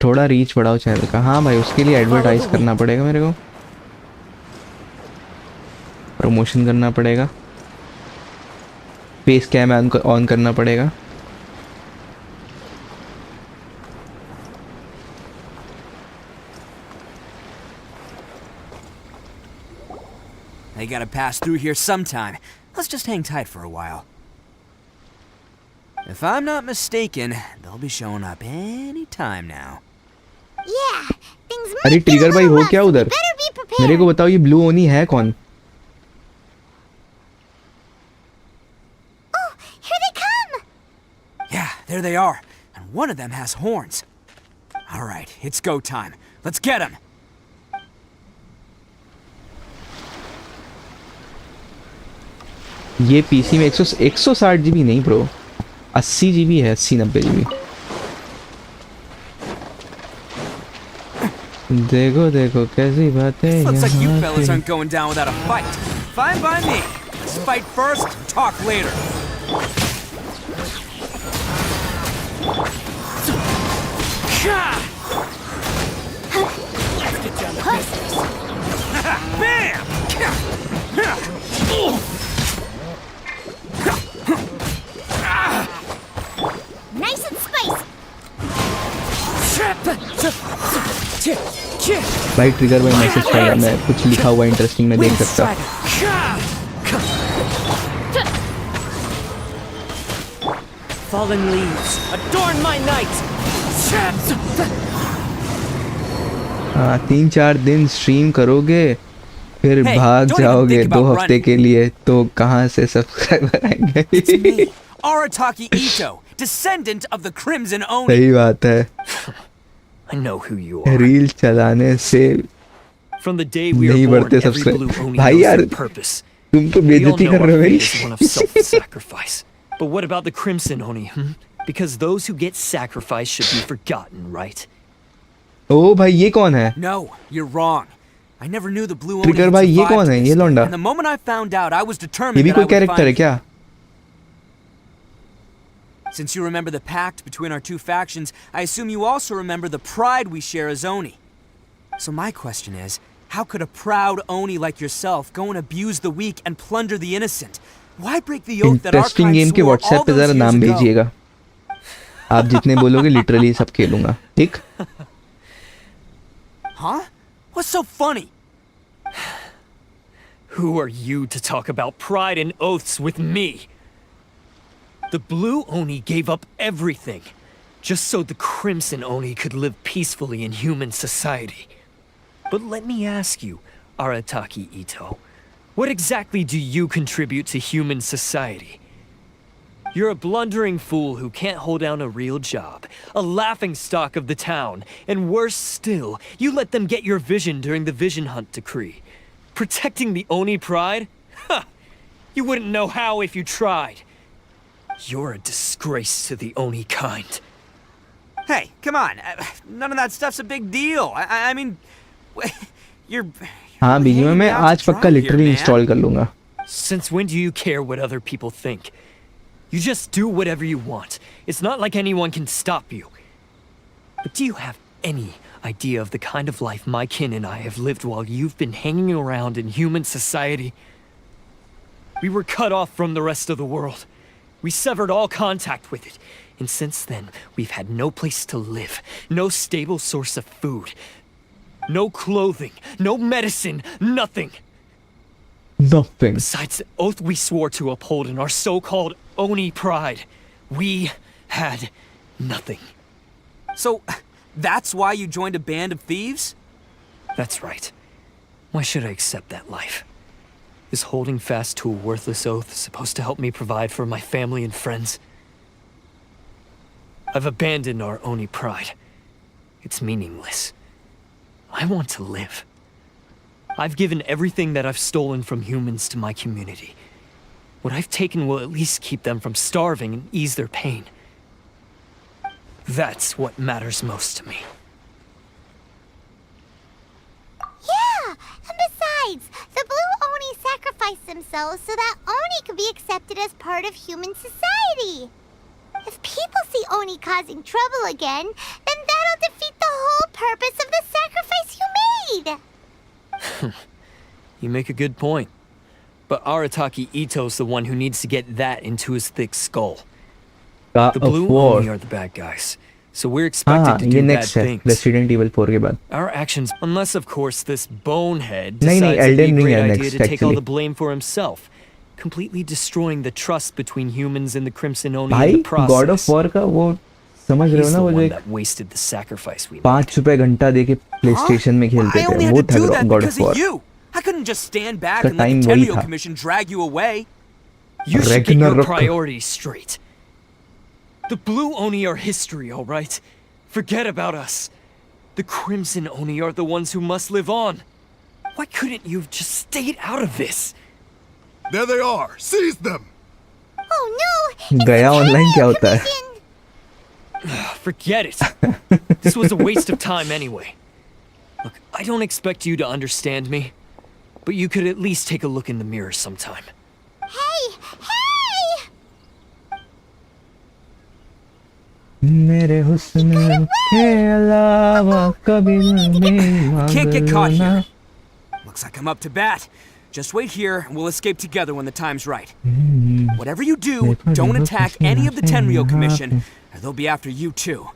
थोड़ा रीच बढ़ाओ चैनल का. हाँ भाई उसके लिए एडवर्टाइज करना पड़ेगा मेरे को. प्रमोशन करना पड़ेगा. फेस कैम ऑन करना पड़ेगा. They gotta pass through here sometime. Let's just hang tight for a while. If I'm not mistaken, they'll be showing up any time now. Yeah, things अरे might get a trigger भाई little हो rough, क्या so we उधर? better be मेरे prepared. को बताओ ये blue ओनी है कौन? Oh, here they come! Yeah, there they are. And one of them has horns. All right, it's go time. Let's get them. ये पीसी में 160 जीबी नहीं ब्रो, 80 जीबी है. 80-90 जीबी. देखो देखो कैसी बातें Looks like you यहाँ fellas पे. aren't going down without a fight. Fine by me. Let's fight first, talk later. Nice and spicy! भाई ट्रिगर भाई मैसेज करेगा. मैं कुछ लिखा हुआ इंटरेस्टिंग में देख सकता. Fallen leaves, adorn my night! हाँ 3-4 दिन स्ट्रीम करोगे फिर Hey, भाग don't even जाओगे think 2 about हफ्ते running. के लिए. तो कहाँ से सब्सक्राइबर आएंगे? Arataki Ito, descendant of the Crimson Oni. सही बात है. I know who you are. Reel चलाने से From the day we नहीं were born, बढ़ते every सब्सक्राइब. blue oni भाई knows यार their purpose. तुम तो We all बेइज्जती know कर our रहे हो fate मेरी. is one of self-sacrifice. But what about the Crimson Oni? Because those who get sacrificed should be forgotten, right? ओ भाई ये कौन है? No, you're wrong. I never knew the blue Oni trigger had भाई ये survived कौन है? this. ये लौंडा And the moment I found out, I was ये determined भी that I कोई would कैरेक्टर है find क्या? Since you remember the pact between our two factions, I assume you also remember the pride we share as Oni. So my question is, how could a proud Oni like yourself go and abuse the weak and plunder the innocent? Why break the oath that our interesting kind game के swore WhatsApp all पे those जरा years नाम ago? भेजिएगा. आप जितने बोलोगे literally सब खेलूंगा. ठीक? Huh? What's so funny? Who are you to talk about pride and oaths with me? The Blue Oni gave up everything, just so the Crimson Oni could live peacefully in human society. But let me ask you, Arataki Ito, what exactly do you contribute to human society? You're a blundering fool who can't hold down a real job, a laughingstock of the town, and worse still, you let them get your vision during the Vision Hunt decree. Protecting the Oni pride? Ha! You wouldn't know how if you tried. You're a disgrace to the Oni kind. Hey, come on. None of that stuff's a big deal. I mean, you're... हाँ BGMI मैं आज पक्का literally install कर लूंगा. Since when do you care what other people think? You just do whatever you want. It's not like anyone can stop you. But do you have any idea of the kind of life my kin and I have lived while you've been hanging around in human society? We were cut off from the rest of the world. We severed all contact with it. And since then, we've had no place to live, no stable source of food, no clothing, no medicine, nothing. Nothing. Besides the oath we swore to uphold in our so-called Oni pride, we had nothing. So, that's why you joined a band of thieves? That's right. Why should I accept that life? Is holding fast to a worthless oath supposed to help me provide for my family and friends? I've abandoned our Oni pride. It's meaningless. I want to live. I've given everything that I've stolen from humans to my community. What I've taken will at least keep them from starving and ease their pain. That's what matters most to me. Yeah, and besides, the Blue Oni sacrificed themselves so that Oni could be accepted as part of human society. If people see Oni causing trouble again, then that'll defeat the whole purpose of the sacrifice you made. You make a good point. But Arataki Ito's the one who needs to get that into his thick skull. God The of Blue War. Oni are the bad guys. So we're expected हाँ to ये do bad next है things. Resident Evil 4 के बाद. Our actions, unless of course this bonehead नहीं, decides it'd be a Elden Ring great है idea next, to take all actually. the blame for himself, completely destroying the trust between humans and the Crimson Oni in भाई the process. God of war का वो समझ रहे हो He's ना the वो जो one एक that wasted the sacrifice we made. 5 रुपए घंटा देके प्लेस्टेशन में खेलते I only थे had वो to do था that God because of of war. you. I couldn't just stand back उसका and let टाइम the वही Tenryo था. Commission drag you away. You should get your Ragnarok. priorities straight. The Blue Oni are history, all right? Forget about us. The Crimson Oni are the ones who must live on. Why couldn't you have just stayed out of this? There they are! Seize them! Oh no! गया online क्या होता है? Commission! Forget it. This was a waste of time anyway. Look, I don't expect you to understand me, but you could at least take a look in the mirror sometime. Hey! Hey! मेरे हुस्न के अलावा कभी नहीं Can't get caught मांगना. here. Looks like I'm up to bat. Just wait here, and we'll escape together when the time's right. Whatever you do, don't attack any of the Tenryo Commission, or they'll be after you too.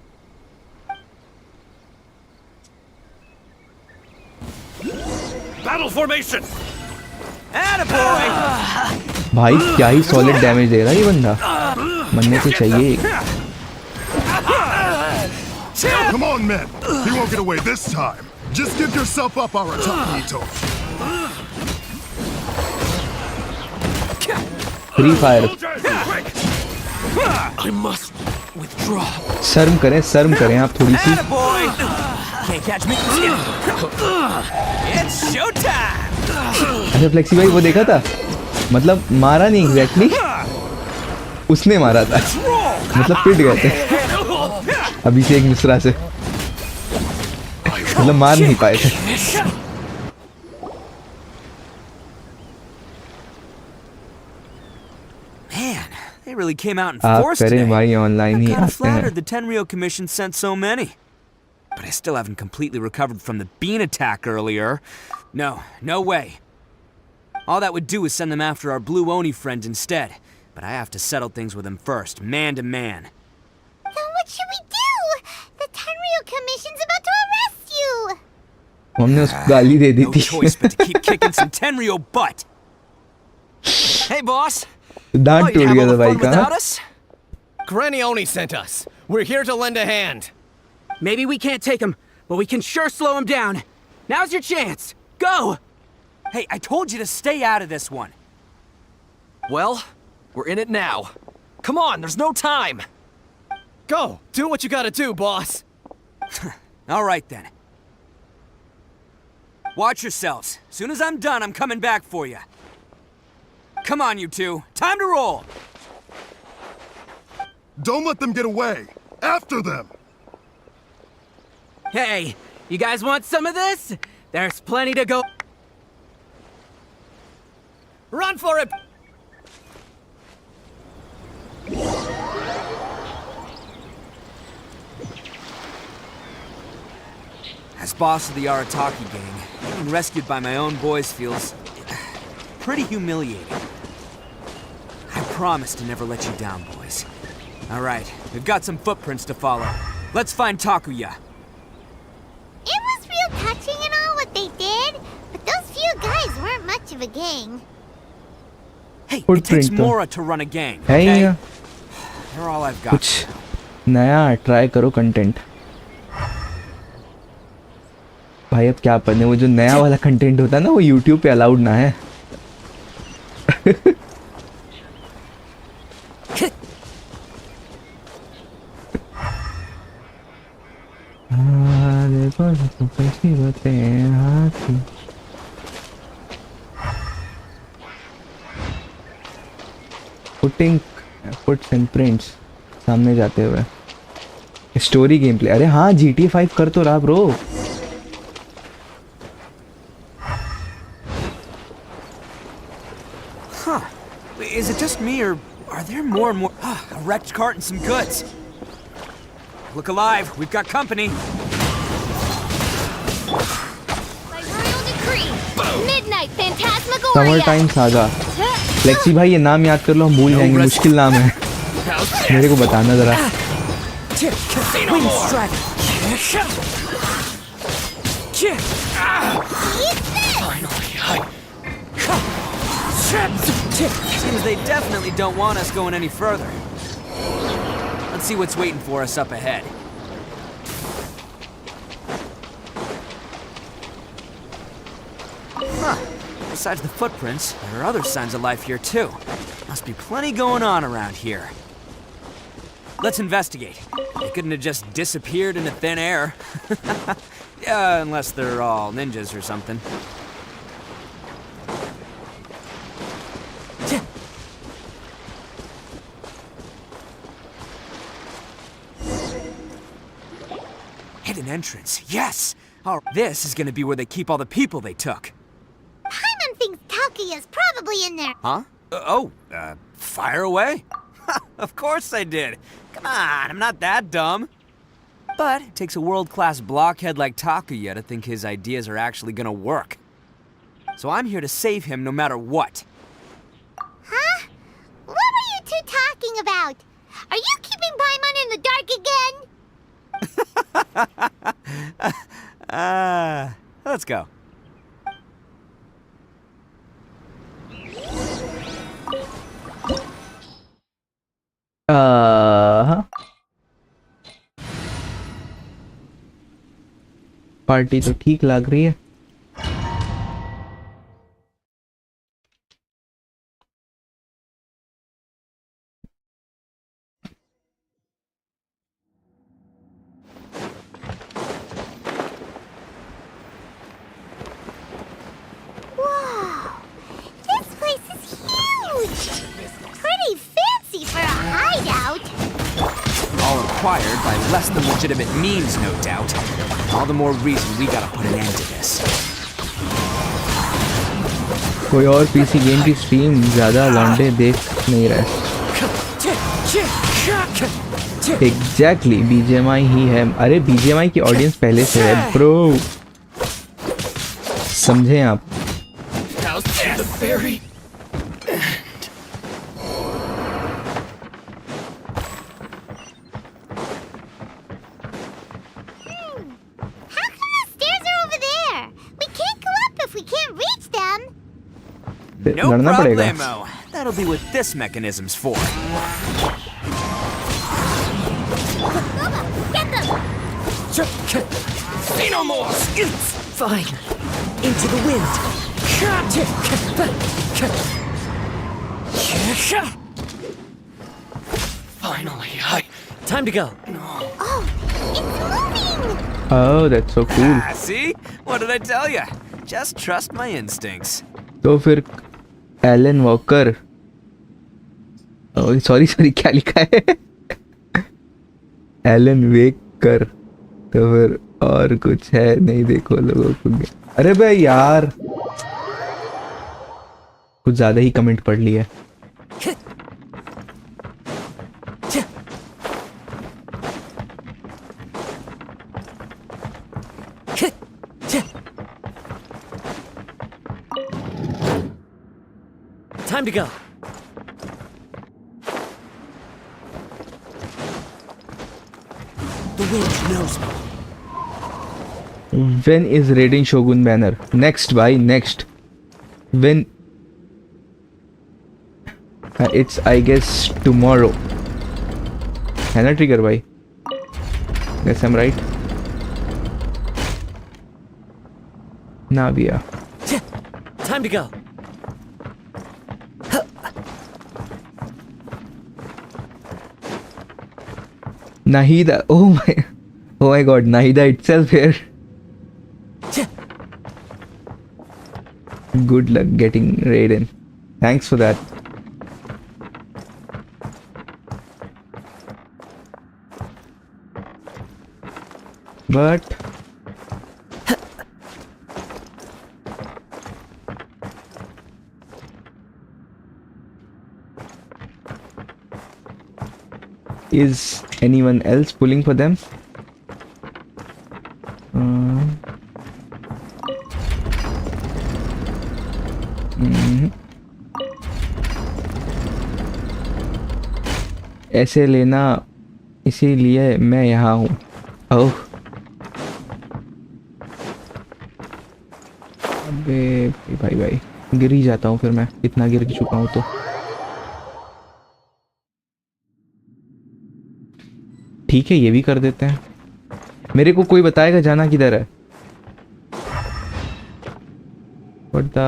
Battle formation! Attaboy! भाई क्या ही solid damage दे रहा है ये बंदा. मरने तो चाहिए. Come on, men! He won't get away this time! Just give yourself up, Arataki Ito! Free fire. I must withdraw. शर्म करें आप थोड़ी सी. Attaboy! Can't catch me. It's showtime! अच्छा फ्लेक्सी भाई वो देखा था. मतलब मारा नहीं एग्जैक्टली. उसने मारा था. मतलब पिट गए थे. अभिषेक मिश्रा से. मतलब मार नहीं पाए थे. Man, they really came out in आप force करें today. भाई online he I'm kind of आते हैं. flattered the Tenryo Commission sent so many. But I still haven't completely recovered from the bean attack earlier. No, no way. All that would do is send them after our Blue Oni friend instead. But I have to settle things with him first, man to man. Then what should we do? The Tenryo Commission's about to arrest you! हमने उसको गाली दे दी No थी. choice but to keep kicking some Tenryo butt. Hey, boss. दांत टूट have गया all था the भाई fun का. without us? Granny Oni sent us. We're here to lend a hand. Maybe we can't take him, but we can sure slow him down. Now's your chance. Go! Hey, I told you to stay out of this one. Well, we're in it now. Come on, there's no time. Go, do what you gotta do, boss. All right then. Watch yourselves. Soon as I'm done, I'm coming back for you. Come on, you two. Time to roll. Don't let them get away. After them. Hey, you guys want some of this? There's plenty to go. Run for it! As boss of the Arataki gang, being rescued by my own boys feels pretty humiliating. I promise to never let you down, boys. All right, we've got some footprints to follow. Let's find Takuya. It was real touching and all what they did, but those few guys weren't much of a gang. Hey, it Footprint takes तो Mora to run a gang, है ही okay? नहीं. They're all I've got. कुछ नया try करो content. भाई अब क्या पढ़ने, वो जो नया वाला कंटेंट होता है ना वो YouTube पे अलाउड ना है. पुटिंग फुट्स एंड प्रिंट्स सामने जाते हुए स्टोरी गेम प्ले. अरे हाँ GTA 5 कर तो रहा bro. Huh. Is it just me, or are there more and more? A wrecked cart and some goods. Look alive, we've got company. By royal decree, Midnight summer Phantasmagoria! Time saga. Flexi भाई ये नाम याद कर लो, हम भूल जाएंगे. मुश्किल नाम है, मेरे को बताना जरा. Wind strike. Seems they definitely don't want us going any further. Let's see what's waiting for us up ahead. Huh. Besides the footprints, there are other signs of life here too. Must be plenty going on around here. Let's investigate. They couldn't have just disappeared into thin air. Yeah, unless they're all ninjas or something. Hidden entrance, yes! Oh, this is gonna be where they keep all the people they took. Paimon thinks Takuya's probably in there. Huh? Fire away? Of course I did. Come on, I'm not that dumb. But it takes a world-class blockhead like Takuya to think his ideas are actually gonna work. So I'm here to save him no matter what. Huh? What were you two talking about? Are you keeping Paimon in the dark again? Let's go. Party तो ठीक लग रही है. Whoa! This place is huge! Pretty fancy for a hideout! All acquired by less than legitimate means, no doubt. All the more reason we gotta put an end to this. कोई और PC game की stream ज्यादा लौंडे देख नहीं रहे। Exactly BGMI ही है। अरे बीजेएमआई की ऑडियंस पहले से है ब्रो, समझे आप। How come the stairs are over there? We can't go up if we can't reach them. No लड़ना पड़ेगा। problemo. That'll be what this mechanism's for. Bubba, get them! Say no more! Fine. Into the wind. Finally, Time to go. Oh, it's moving! Oh, that's so cool. Ah, see? What did I tell you? Just trust my instincts. तो फिर Alan Walker, sorry क्या लिखा है? Alan वेकर। तो फिर और कुछ है नहीं, देखो लोगों को। अरे भाई यार कुछ ज्यादा ही कमेंट पढ़ लिया। Time to go. The wind knows me. When is raiding Shogun banner? Next भाई, next. When? It's I guess tomorrow. है ना ट्रिगर भाई? Guess I'm right. Navia. Time to go. Nahida. Oh my god, Nahida itself here. Good luck getting Raiden. Thanks for that. But is anyone else pulling for them? ऐसे लेना, इसीलिए मैं यहाँ हूँ। ओह अबे भाई गिर ही जाता हूँ फिर मैं, इतना गिर चुका हूँ तो। ठीक है ये भी कर देते हैं। मेरे को कोई बताएगा जाना किधर है? What the...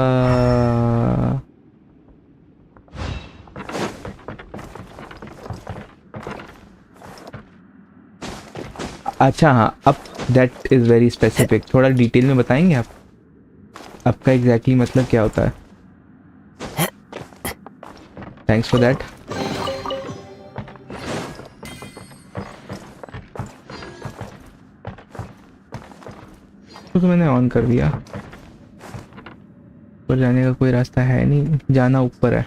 अच्छा हाँ, अब दैट इज वेरी स्पेसिफिक। थोड़ा डिटेल में बताएंगे आप, आपका एग्जैक्टली मतलब क्या होता है? Thanks for that. तो मैंने ऑन कर दिया। ऊपर जाने का कोई रास्ता है नहीं, जाना ऊपर है।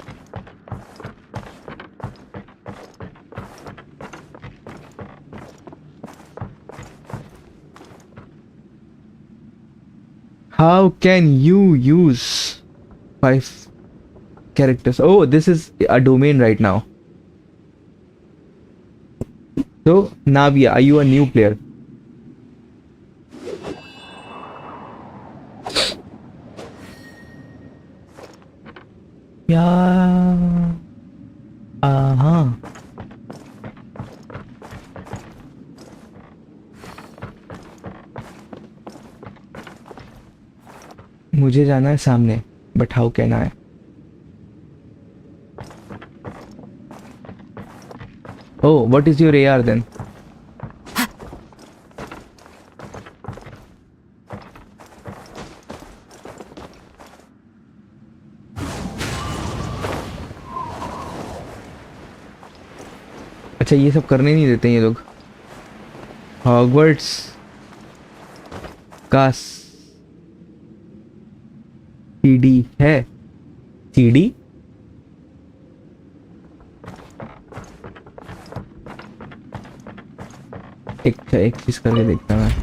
How can you use 5 characters? Oh, this is a domain right now. So, Navia, are you a new player? Yeah. मुझे जाना है सामने, but how can I? Oh, what is your AR then? अच्छा ये सब करने नहीं देते ये लोग। हॉगवर्ट्स का सीडी है। सीडी एक चीज करके देखता हूँ मैं।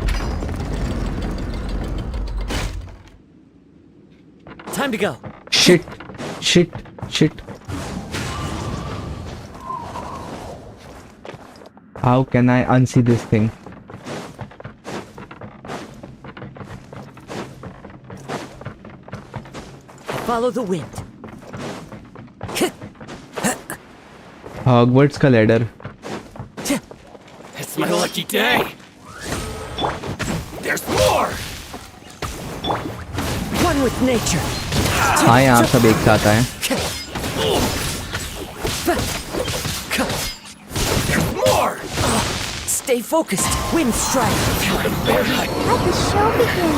Time to go. Shit. How can I unsee this thing? Follow the wind. Hogwarts का ladder. It's my lucky day. There's more. One with nature. हाँ यहाँ सब एक साथ आए। There's more. Stay focused. Wind strike. Let the show begin.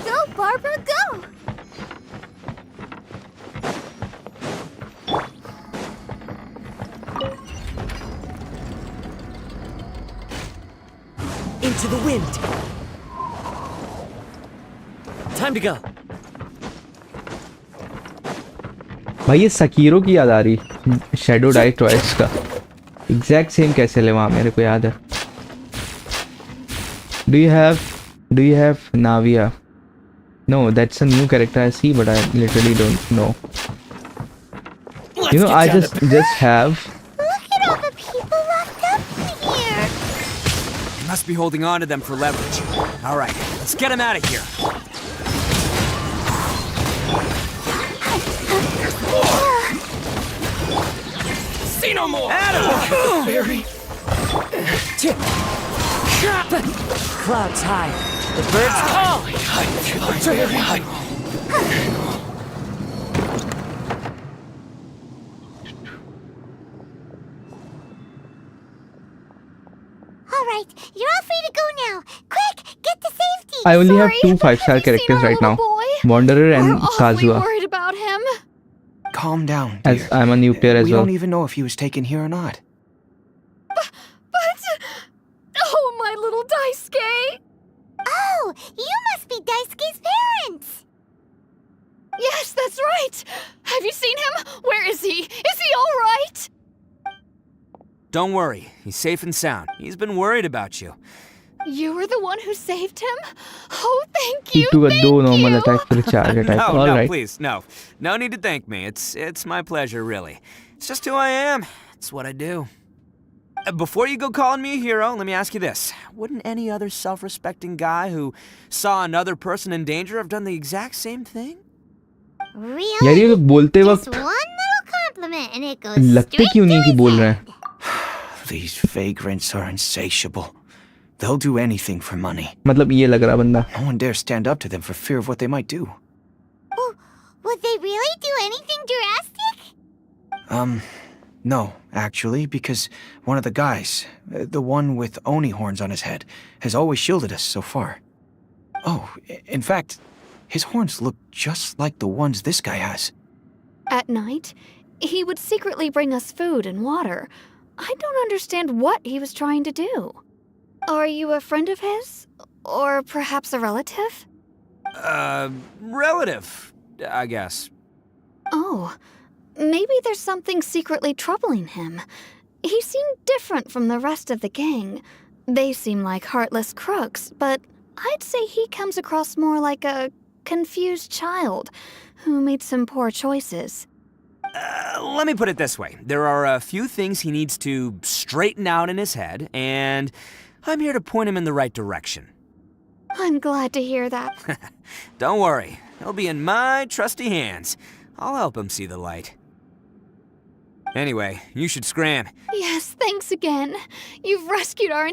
Go, Barbara, go! Into the wind. Time to go. भाई ये Sekiro की याद आ रही। शेडो डाई ट्वाइस का एग्जैक्ट सेम कैसे ले वहाँ मेरे को याद है। Do you have Navia? No, that's a new character I see, but I literally don't know. You know, I just have. Look at all the people locked up in here. They must be holding on to them for leverage. All right, let's get them out of here. See no more. Adam! Barry. Clouds high. The birds call. All right, you're all free to go now. Quick, get to safety. I only have Sorry, 2 5-star have you seen characters our right now. little boy? Wanderer We're and awfully Kazuha. worried about him. Calm down, As dear. I'm a new player as We well. don't even know if he was taken here or not. But... Oh, my little Daisuke! Oh, you must be Daisuke's parents. Yes, that's right! Have you seen him? Where is he? Is he all right? Don't worry, he's safe and sound. He's been worried about you. You were the one who saved him? Oh, thank you, He took a thank 2 normal you! attack for a charge attack. No, All no, right. please, no. No need to thank me. It's my pleasure, really. It's just who I am. It's what I do. Before you go calling me a hero, let me ask you this. Wouldn't any other self-respecting guy who saw another person in danger have done the exact same thing? Really? यार ये लोग बोलते Just वक्त one little compliment and it goes लगते straight क्यों नहीं to कि his बोल रहे head. हैं? These vagrants are insatiable. They'll do anything for money. मतलब ये लग रहा बंदा। No one dares stand up to them for fear of what they might do. Oh, would they really do anything drastic? No, actually, because one of the guys, the one with Oni horns on his head, has always shielded us so far. Oh, in fact, his horns look just like the ones this guy has. At night, he would secretly bring us food and water. I don't understand what he was trying to do. Are you a friend of his? Or perhaps a relative? Relative, I guess. Oh, maybe there's something secretly troubling him. He seemed different from the rest of the gang. They seem like heartless crooks, but I'd say he comes across more like a confused child who made some poor choices. Let me put it this way. There are a few things he needs to straighten out in his head, and I'm here to point him in the right direction. I'm glad to hear that. Don't worry. He'll be in my trusty hands. I'll help him see the light. Anyway, you should scram. Yes, thanks again. You've rescued our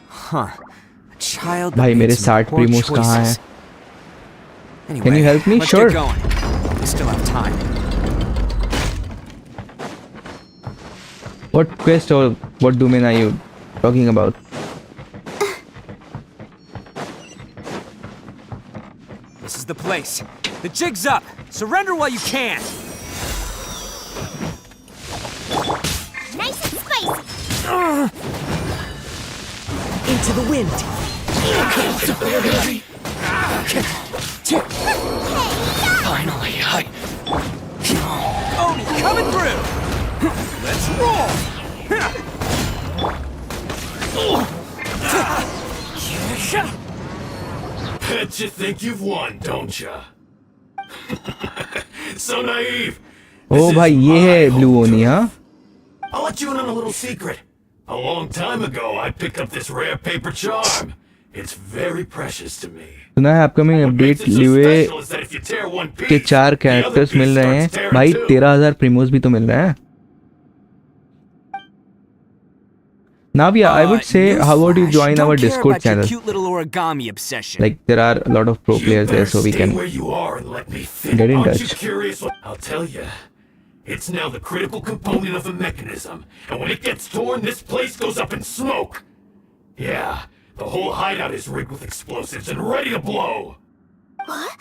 Huh. A child भाई that मेरे made some 60 poor प्रीमोस कहाँ हैं? choices. Anyway, Can you help me? let's Sure. get going. We still have time. What quest or what domain are you talking about? the place. The jig's up. Surrender while you can. Nice and spicy. Into the wind. Finally, Oni, coming through. Let's roll. Bet you think you've won, don't ya? So naive. ओ भाई ये है blue ओनी हाँ. I'll let you in on a little secret. A long time ago, I picked up this rare paper charm. It's very precious to me. सुना है upcoming update लिए के 4 characters मिल रहे हैं भाई. 13,000 प्रीमोस भी तो मिल रहे हैं. Now, yeah, I would say, how about you join our Discord channel? Cute little origami obsession. Like, there are a lot of pro players there, so we can get in touch. I'll tell you. It's now the critical component of a mechanism, and when it gets torn, this place goes up in smoke. Yeah, the whole hideout is rigged with explosives and ready to blow. What?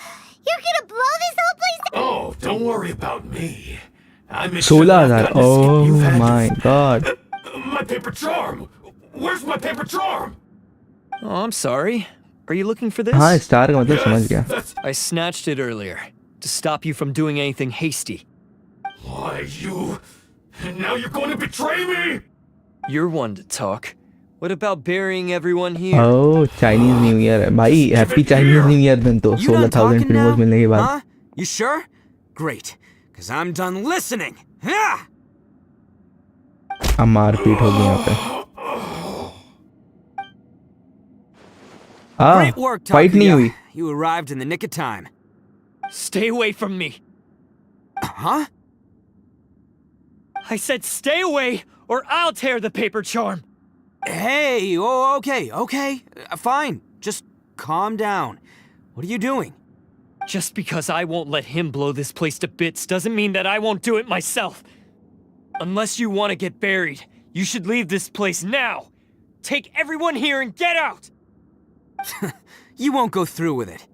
You're gonna blow this whole place up? Oh, don't worry about me. I'm 16,000. Oh my god. My paper charm! Where's my paper charm? Oh, I'm sorry. Are you looking for this? हाँ star का मतलब समझ गया. I snatched it earlier to stop you from doing anything hasty. Why, you... Now you're going to betray me? You're one to talk. What about burying everyone here? Oh, Chinese New Year है भाई. Happy Chinese New Year दिन तो 16,000 प्रीमोस मिलने के बाद. Huh? You sure? Great, because I'm done listening. Yeah! अब मारपीट होगी यहाँ पे. Great work, फाइट नहीं हुई. You arrived in the nick of time. Stay away from me. Huh? I said stay away or I'll tear the paper charm. Hey, oh, okay. Fine. Just calm down. What are you doing? Just because I won't let him blow this place to bits doesn't mean that I won't do it myself. Unless you want to get buried, you should leave this place now. Take everyone here and get out! You won't go through with it.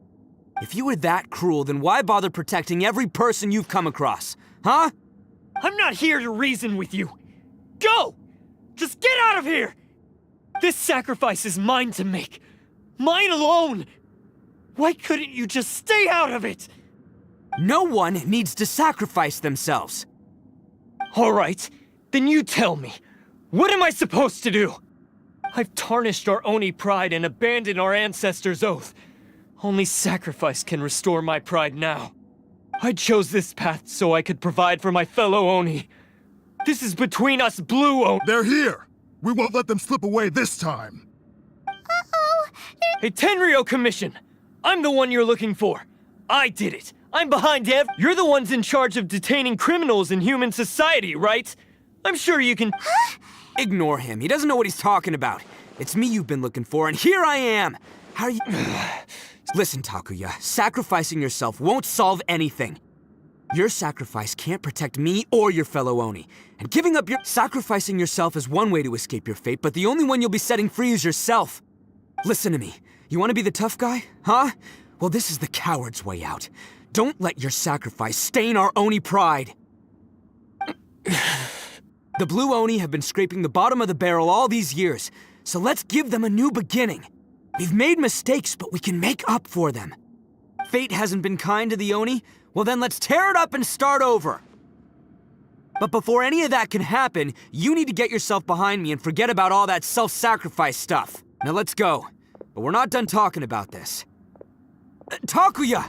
If you were that cruel, then why bother protecting every person you've come across? Huh? I'm not here to reason with you. Go! Just get out of here! This sacrifice is mine to make. Mine alone! Why couldn't you just stay out of it? No one needs to sacrifice themselves. All right, then you tell me. What am I supposed to do? I've tarnished our Oni pride and abandoned our ancestors' oath. Only sacrifice can restore my pride now. I chose this path so I could provide for my fellow Oni. This is between us blue Oni. They're here! We won't let them slip away this time. Uh-oh. Hey, Tenryo Commission! I'm the one you're looking for. I did it. I'm behind You're the ones in charge of detaining criminals in human society, right? I'm sure you can... Ignore him. He doesn't know what he's talking about. It's me you've been looking for, and here I am! How are you... Listen, Takuya. Sacrificing yourself won't solve anything. Your sacrifice can't protect me or your fellow Oni. And giving up Sacrificing yourself is one way to escape your fate, but the only one you'll be setting free is yourself. Listen to me. You want to be the tough guy? Huh? Well, this is the coward's way out. Don't let your sacrifice stain our Oni pride. The blue Oni have been scraping the bottom of the barrel all these years, so let's give them a new beginning. We've made mistakes, but we can make up for them. Fate hasn't been kind to the Oni? Well then let's tear it up and start over. But before any of that can happen, you need to get yourself behind me and forget about all that self-sacrifice stuff. Now let's go. But we're not done talking about this. Takuya!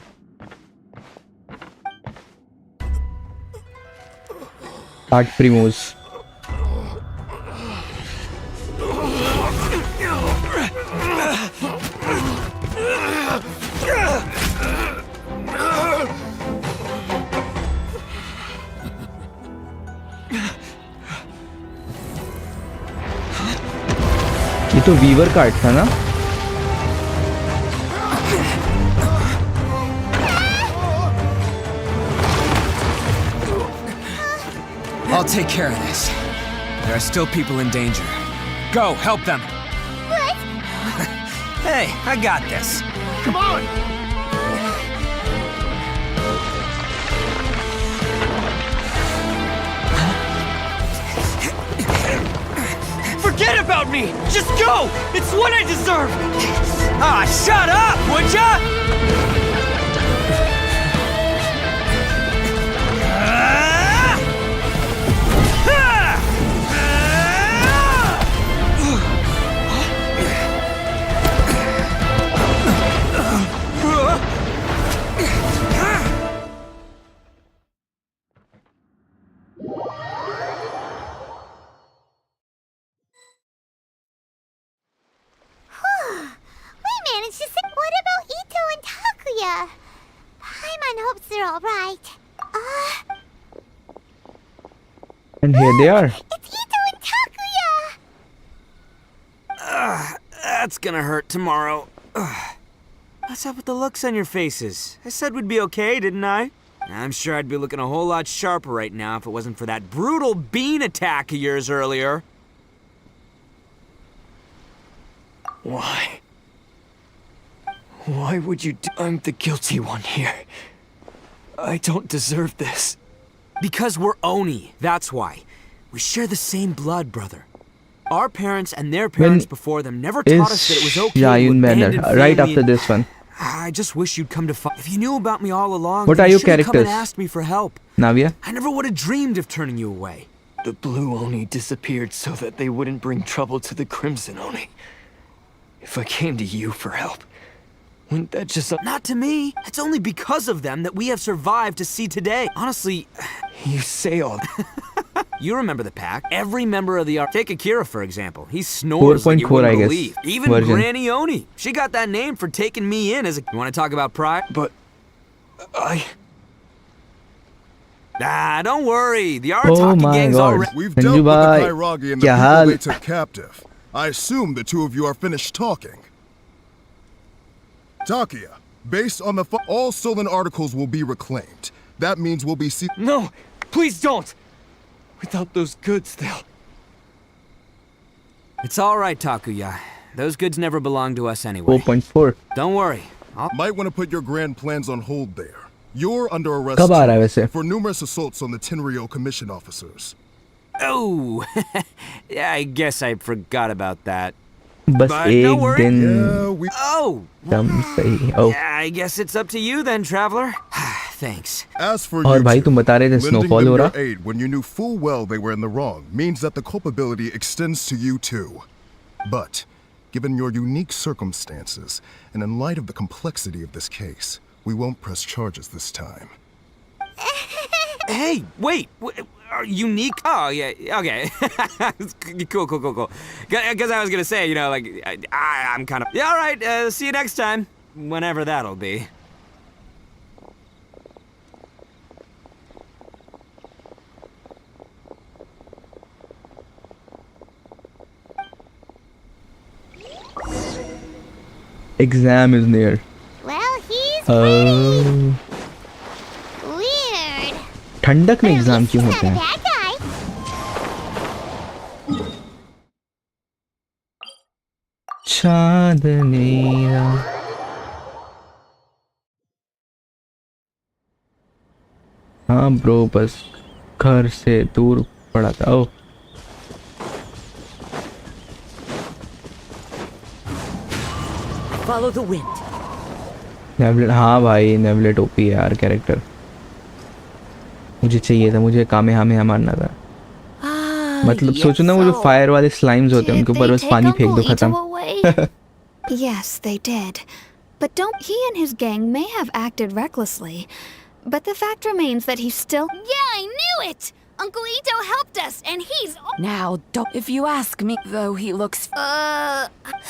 Art Primos. ये तो Weaver का art था ना? I'll take care of this. There are still people in danger. Go, help them. What? Hey, I got this. Come on! Forget about me! Just go! It's what I deserve! Ah, shut up, would ya? We managed to see. What about Ito and Takuya? Paimon hopes they're alright. And here they are. It's Ito and Takuya! That's gonna hurt tomorrow. What's up with the looks on your faces? I said we'd be okay, didn't I? I'm sure I'd be looking a whole lot sharper right now if it wasn't for that brutal bean attack of yours earlier. Why? Why would you do— I'm the guilty one here. I don't deserve this. Because we're Oni, that's why. We share the same blood, brother. Our parents and their parents before them never taught us that it was okay to Yayun abandon banner right family after this one. I just wish you'd come to find. If you knew about me all along, What then are you your should've come and characters? asked me for help. Navia? I never would have dreamed of turning you away. The Blue Oni disappeared so that they wouldn't bring trouble to the Crimson Oni. If I came to you for help, wouldn't that just— Not to me. It's only because of them that we have survived to see today. Honestly, You say all you remember the pack. Every member of the Take Akira, for example. He snores like you 4.4, I wouldn't guess. believe. Even Version. Granny Oni. She got that name for taking me in as a... You want to talk about pride? But Don't worry. The Oh Arataki my gang's god. already... We've Sanju dealt with the bhai, Kairagi and the kya people haal? they took captive. I assume the two of you are finished talking. Takia, based on the all stolen articles will be reclaimed. That means we'll be No! Please don't! Without those goods, they'll— It's all right, Takuya. Those goods never belonged to us anyway. 4.4. Don't worry. Might want to put your grand plans on hold there. You're under arrest कब आ रहा है वैसे? for numerous assaults on the Tenryo commission officers. Oh, yeah, I guess I forgot about that. बस But no एक worry. दिन Yeah, we Oh, दम सही. Oh. yeah, I guess it's up to you then, traveler. Thanks. As for और you भाई two, तुम बता रहे थे lending snowfall them हो your रहा? aid when you knew full well they were in the wrong means that the culpability extends to you too. But, given your unique circumstances, and in light of the complexity of this case, we won't press charges this time. Hey, wait. Unique? Oh, yeah, okay. Cool. Because I was going to say, you know, like, I'm kind of... Yeah, all right, see you next time. Whenever that'll be. Exam is near. Well, he's Oh. weird. ठंडक में But at exam least क्यों he's होते not a हैं? bad guy. चांदनी रात. हाँ bro, बस घर से दूर पड़ा था. ओ Follow the wind. नेवलेट. हाँ भाई, नेवलेट ओपी है यार कैरेक्टर. मुझे चाहिए था, मुझे कामेहामेहा मारना था. मतलब सोचो ना, वो जो फायर वाले स्लाइम्स होते हैं उनके ऊपर बस पानी फेंक दो, खत्म. Yes, they did. But don't he and his gang may have acted recklessly. But the fact remains that he's still— Yeah, I knew it! Uncle Ito helped us, and he's— Now, don't. If you ask me, though, he looks.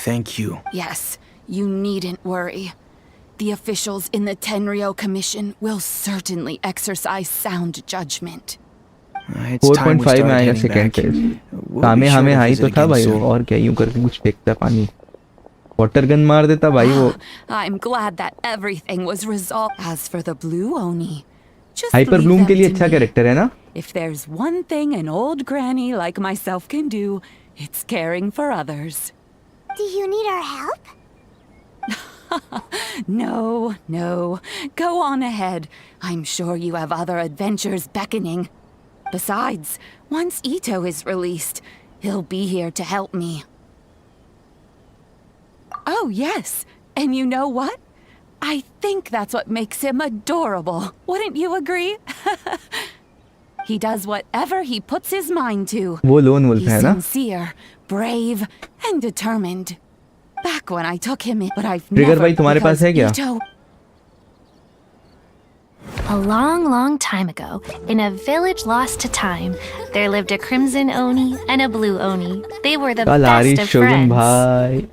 Thank you. Yes, you needn't worry. The officials in the Tenryo Commission will certainly exercise sound judgment. It's time we 4.5 में started आएगा heading second back. Phase. We'll be कामे sure हमें to high तो visit था again भाई वो, soon. और क्या यूं करके कुछ फेंकता पानी. वाटर गन मार देता भाई वो. I'm glad that everything was resolved. As for the Blue Oni, just hyper leave Bloom them के लिए to अच्छा me. कैरेक्टर है ना. If there's one thing an old granny like myself can do, it's caring for others. Do you need our help? No. Go on ahead. I'm sure you have other adventures beckoning. Besides, once Ito is released, He'll be here to help me. Oh, yes. And you know what? I think that's what makes him adorable. Wouldn't you agree? He does whatever he puts his mind to. वो lone wolf He's है ना? sincere, brave, and determined. Back when I took him in, but I've trigger never भाई तुम्हारे पास है क्या? Ito. A long, long time ago, in a village lost to time, there lived a crimson oni and a blue oni. They were the Kalari best of shogun friends. भाई.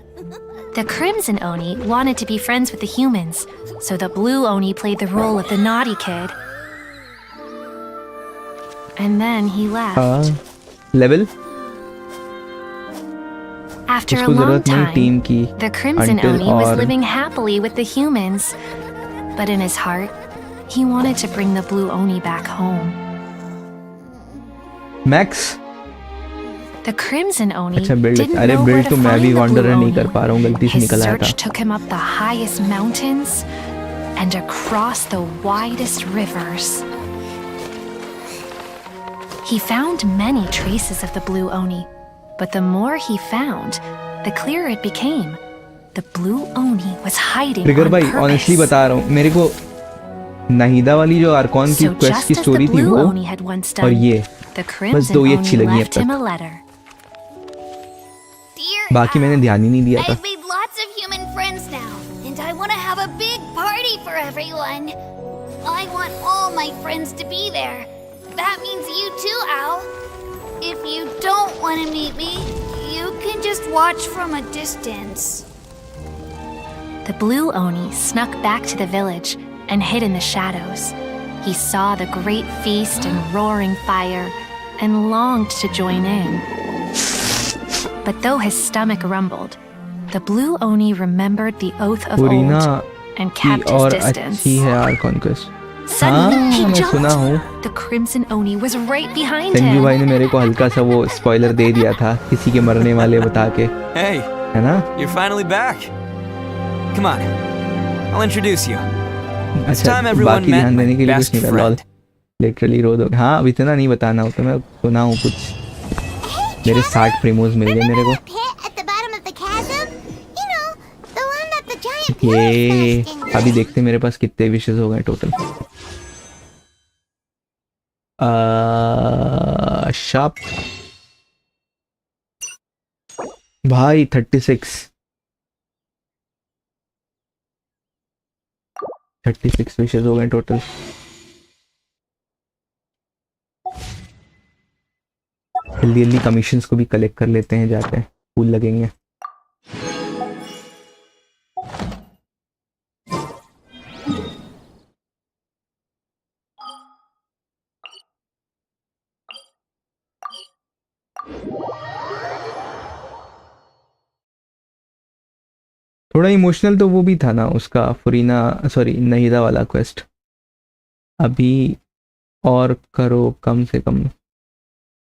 The crimson oni wanted to be friends with the humans, so the blue oni played the role of the naughty kid. And then he left. Level After a उसको long जरूरत नहीं time, team की. the crimson until oni was और living happily with the humans. But in his heart, he wanted to bring the blue oni back home. Max. The crimson oni अच्छा build. didn't अरे know where build to तो मैं find भी the wander blue नहीं oni. कर पा रहा हूँ, गलती से His निकल आया था. search took him up the highest mountains and across the widest rivers. He found many traces of the blue oni, but the more he found, the clearer it became. The blue oni was hiding trigger on भाई purpose. Honestly बता रहा हूँ, मेरे को नाहिदा वाली जो Arcon की So quest just की as the स्टोरी थी blue वो oni had once और done, ये the बस crimson दो ही oni अच्छी लगी अब left him a तक. letter. Dear बाकी मैंने ध्यान ही नहीं दिया था. I've made lots of human friends now, and I want to have a big party for everyone. I want all my friends to be there. That means you too, Al. If you don't want to meet me, you can just watch from a distance. The blue oni snuck back to the village and hid in the shadows. He saw the great feast and roaring fire and longed to join in. But though his stomach rumbled, the blue oni remembered the oath of पुरीना old and की kept his और distance. अच्छी है Arcon quest. Suddenly, हाँ, he मैं सुना हूँ. jumped. The crimson oni was right behind Sanju him. भाई ने मेरे को हल्का सा वो स्पॉइलर दे दिया था किसी के मरने वाले बता के, Hey, है ना? you're finally back. Come on, I'll introduce you. अच्छा time everyone बाकी met ध्यान my देने के लिए कुछ best नहीं था. Lol friend. लिटरली रो दो. हाँ अब इतना नहीं बताना होता, मैं सुना हूँ कुछ. मेरे 60 प्रीमोज मिल गए मेरे को. Pit at the bottom of the chasm? You know, the one that the giant pillars ये smashed into. अभी देखते हैं मेरे पास कितने विशेष हो गए टोटल. शॉप भाई 36 विशेष हो गए टोटल. जल्दी जल्दी कमीशंस को भी कलेक्ट कर लेते हैं, जाते हैं, फूल लगेंगे. थोड़ा इमोशनल तो वो भी था ना उसका, फुरीना सॉरी नहीदा वाला क्वेस्ट. अभी और करो कम से कम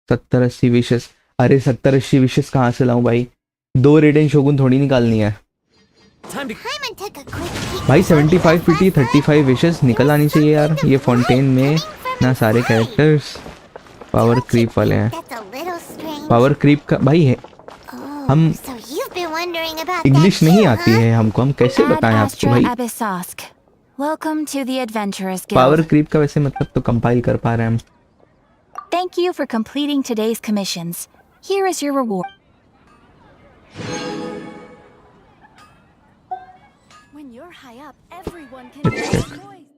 70-80 विशेस. अरे 70-80 विशेस कहाँ से लाऊं भाई, 2 रेडेन शोगुन थोड़ी निकालनी है Paimon took a quick peek भाई. at the 75 photo फिटी first. 35 विशेस निकल आनी चाहिए यार. ये फाउंटेन में ना सारे कैरेक्टर्स पावर क्रीप वाले हैं. That's a little strange. Power creep का भाई है. Oh, हम so you've been wondering about English that नहीं too, आती huh? है हमको, हम कैसे Ad बताएं आपको Astra भाई. Abyssask. Welcome to the Adventurers Guild. Power creep का वैसे मतलब तो कंपाइल कर पा रहे हैं हम. Thank you for completing today's commissions. Here is your reward. When you're high up, everyone can Let's hear check. your voice.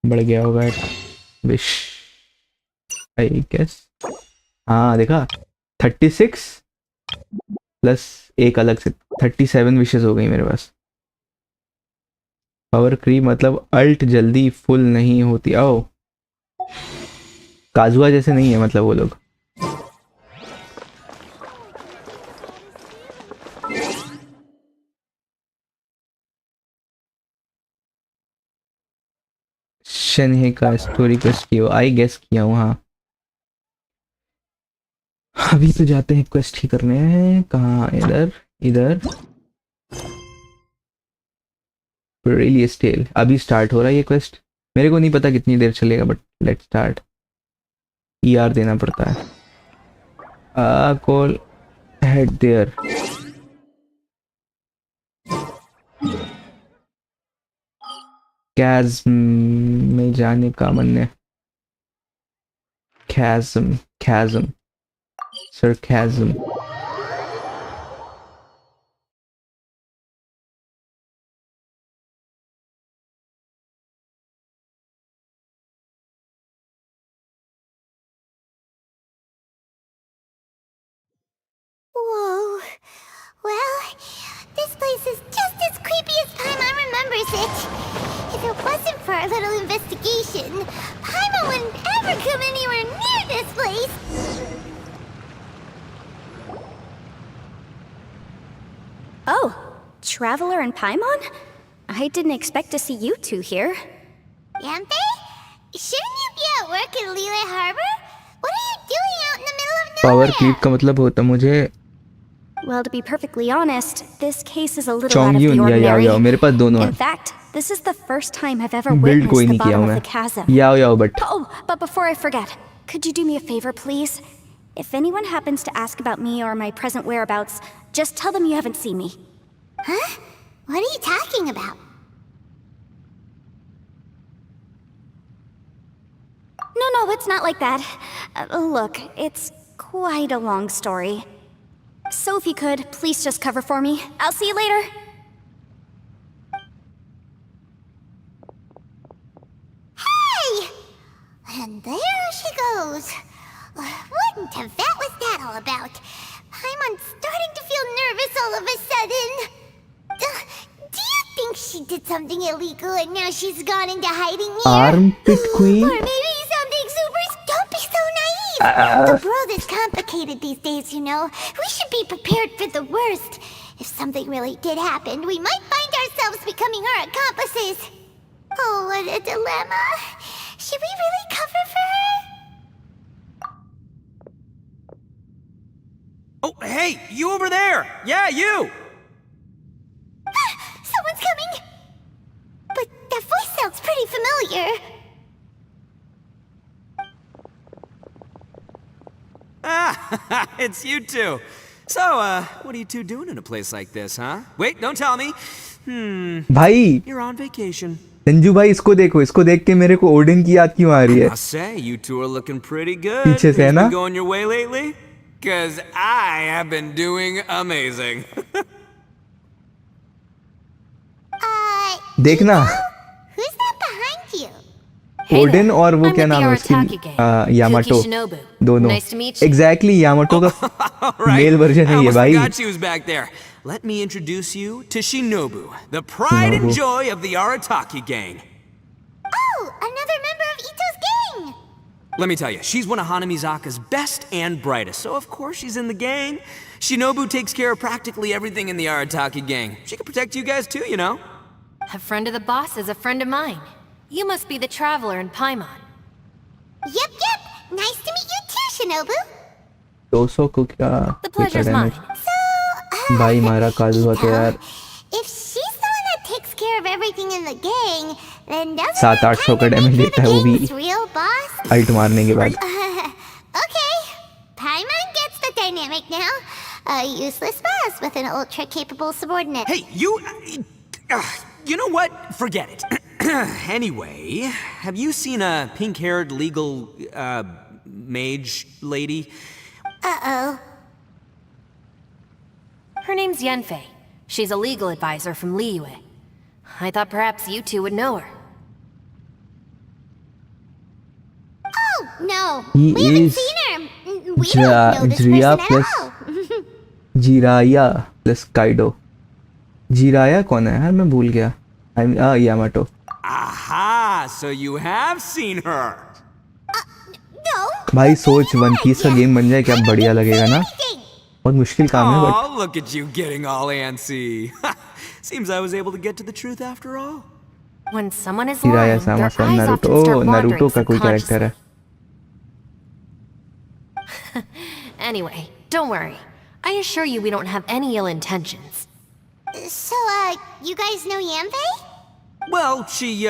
बढ़ गया होगा विश आई गेस. हाँ देखा 36 प्लस एक अलग से 37 विशेस हो गई मेरे पास. पावर क्रीप मतलब अल्ट जल्दी फुल नहीं होती. आओ काजुआ जैसे नहीं है मतलब वो लोग. शनहे का स्टोरी क्वेस्ट किया आई गेस किया हूँ. हाँ अभी तो जाते हैं क्वेस्ट ही करने हैं. कहाँ, इधर इधर. Perilous Tale अभी स्टार्ट हो रहा है ये क्वेस्ट. मेरे को नहीं पता कितनी देर चलेगा बट लेट्स स्टार्ट. ER देना पड़ता है. Call head there. Chasm में जाने का मन है. Chasm. Sarcasm. Whoa. Well, this place is just as creepy as Paimon remembers it. If it wasn't for our little investigation, Paimon wouldn't ever come anywhere near this place. Oh, Traveler and Paimon? I didn't expect to see you two here. Yampe? Shouldn't you be at work in Liyue Harbor? What are you doing out in the middle of Power nowhere? creep का मतलब होता मुझे Well, to be perfectly honest, this case is a little out of the Chongyun या ordinary. मेरे पास दोनों In हैं. fact, this is the first time I've ever Build witnessed कोई the नहीं किया bottom हूँ of मैं. the chasm. याओ but Oh, but before I forget, could you do me a favor, please? If anyone happens to ask about me or my present whereabouts, just tell them you haven't seen me. Huh? What are you talking about? No, it's not like that. Look, it's quite a long story. So if you could, please just cover for me. I'll see you later. Hey! And there she goes. What in Tibet was that all about? Paimon's starting to feel nervous all of a sudden. Do you think she did something illegal and now she's gone into hiding here? Armpit Queen? Or maybe something super... Don't be so naive! The world is complicated these days, you know. We should be prepared for the worst. If something really did happen, we might find ourselves becoming her accomplices. Oh, what a dilemma. Should we really cover for her? Oh, hey, you over there! Yeah, you! Someone's coming! But that voice sounds pretty familiar. Ah, it's you two. So, what are you two doing in a place like this, huh? Wait, don't tell me. भाई You're on vacation. Sanju भाई इसको देख के मेरे को Odin की याद क्यों आ रही है? I'll say, you two are looking pretty good. पीछे से है Things ना? been going your way lately? Cause I have been doing amazing. देखना Who's that behind you? Odin और वो I'm क्या with the नाम है उसकी Arataki gang. Yamato Kuki Shinobu. दोनों Nice to meet you. Exactly Yamato का All right. Male version I है ये almost भाई. forgot she was back there. Let me introduce you to Shinobu, the pride and Shinobu. joy of the Arataki gang. Oh, another member of Ito's gang! Let me tell you, she's one of Hanamizaka's best and brightest, so of course she's in the gang. Shinobu takes care of practically everything in the Arataki gang. She can protect you guys too, you know. A friend of the boss is a friend of mine. You must be the traveler in Paimon. Yep. Nice to meet you too, Shinobu. 200 को क्या The pleasure's mine. So, भाई मारा काजू हुआ तो यार if she's the one that takes care of everything in the gang, then doesn't 700-800 का damage देता है वो भी gang's real boss? अल्ट मारने के बाद. Okay, Paimon gets the dynamic now. A useless boss with an ultra-capable subordinate. Hey, you know what? Forget it. Anyway, have you seen a pink-haired legal, mage lady? Uh-oh. Her name's Yenfei. She's a legal advisor from Liyue. I thought perhaps you two would know her. Oh, no. He We haven't is seen her. We don't know this Jiria person plus at all. Jiraiya plus Kaido. Jiraiya कौन है यार मैं भूल गया. Yamato. Aha! So you have seen her. No. भाई सोच one piece का game बन जाए क्या बढ़िया लगेगा ना. बहुत मुश्किल काम है but Oh, look at you getting all antsy. Seems I was able to get to the truth after all. When someone is जीराया lying, their Sama eyes Naruto. often start Naruto wandering का कोई character है. subconsciously. Anyway, don't worry. I assure you we don't have any ill intentions. So, you guys know Yanfei? Well, she,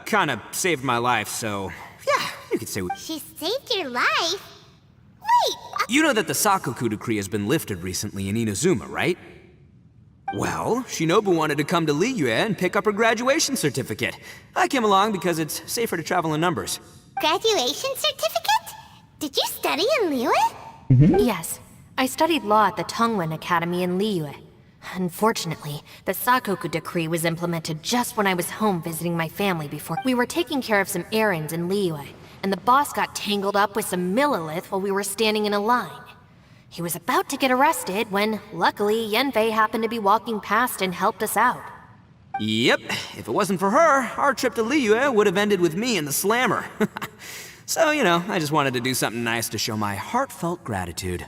kind of saved my life, so... Yeah, you could say She saved your life? Wait, You know that the Sakoku decree has been lifted recently in Inazuma, right? Well, Shinobu wanted to come to Liyue and pick up her graduation certificate. I came along because it's safer to travel in numbers. graduation certificate? Did you study in Liyue? Yes, I studied law at the Tongwen Academy in Liyue. Unfortunately, the Sakoku decree was implemented just when I was home visiting my family before. We were taking care of some errands in Liyue, and the boss got tangled up with some Millilith while we were standing in a line. He was about to get arrested when, luckily, Yenfei happened to be walking past and helped us out. Yep, if it wasn't for her, our trip to Liyue would have ended with me and the slammer. So, I just wanted to do something nice to show my heartfelt gratitude.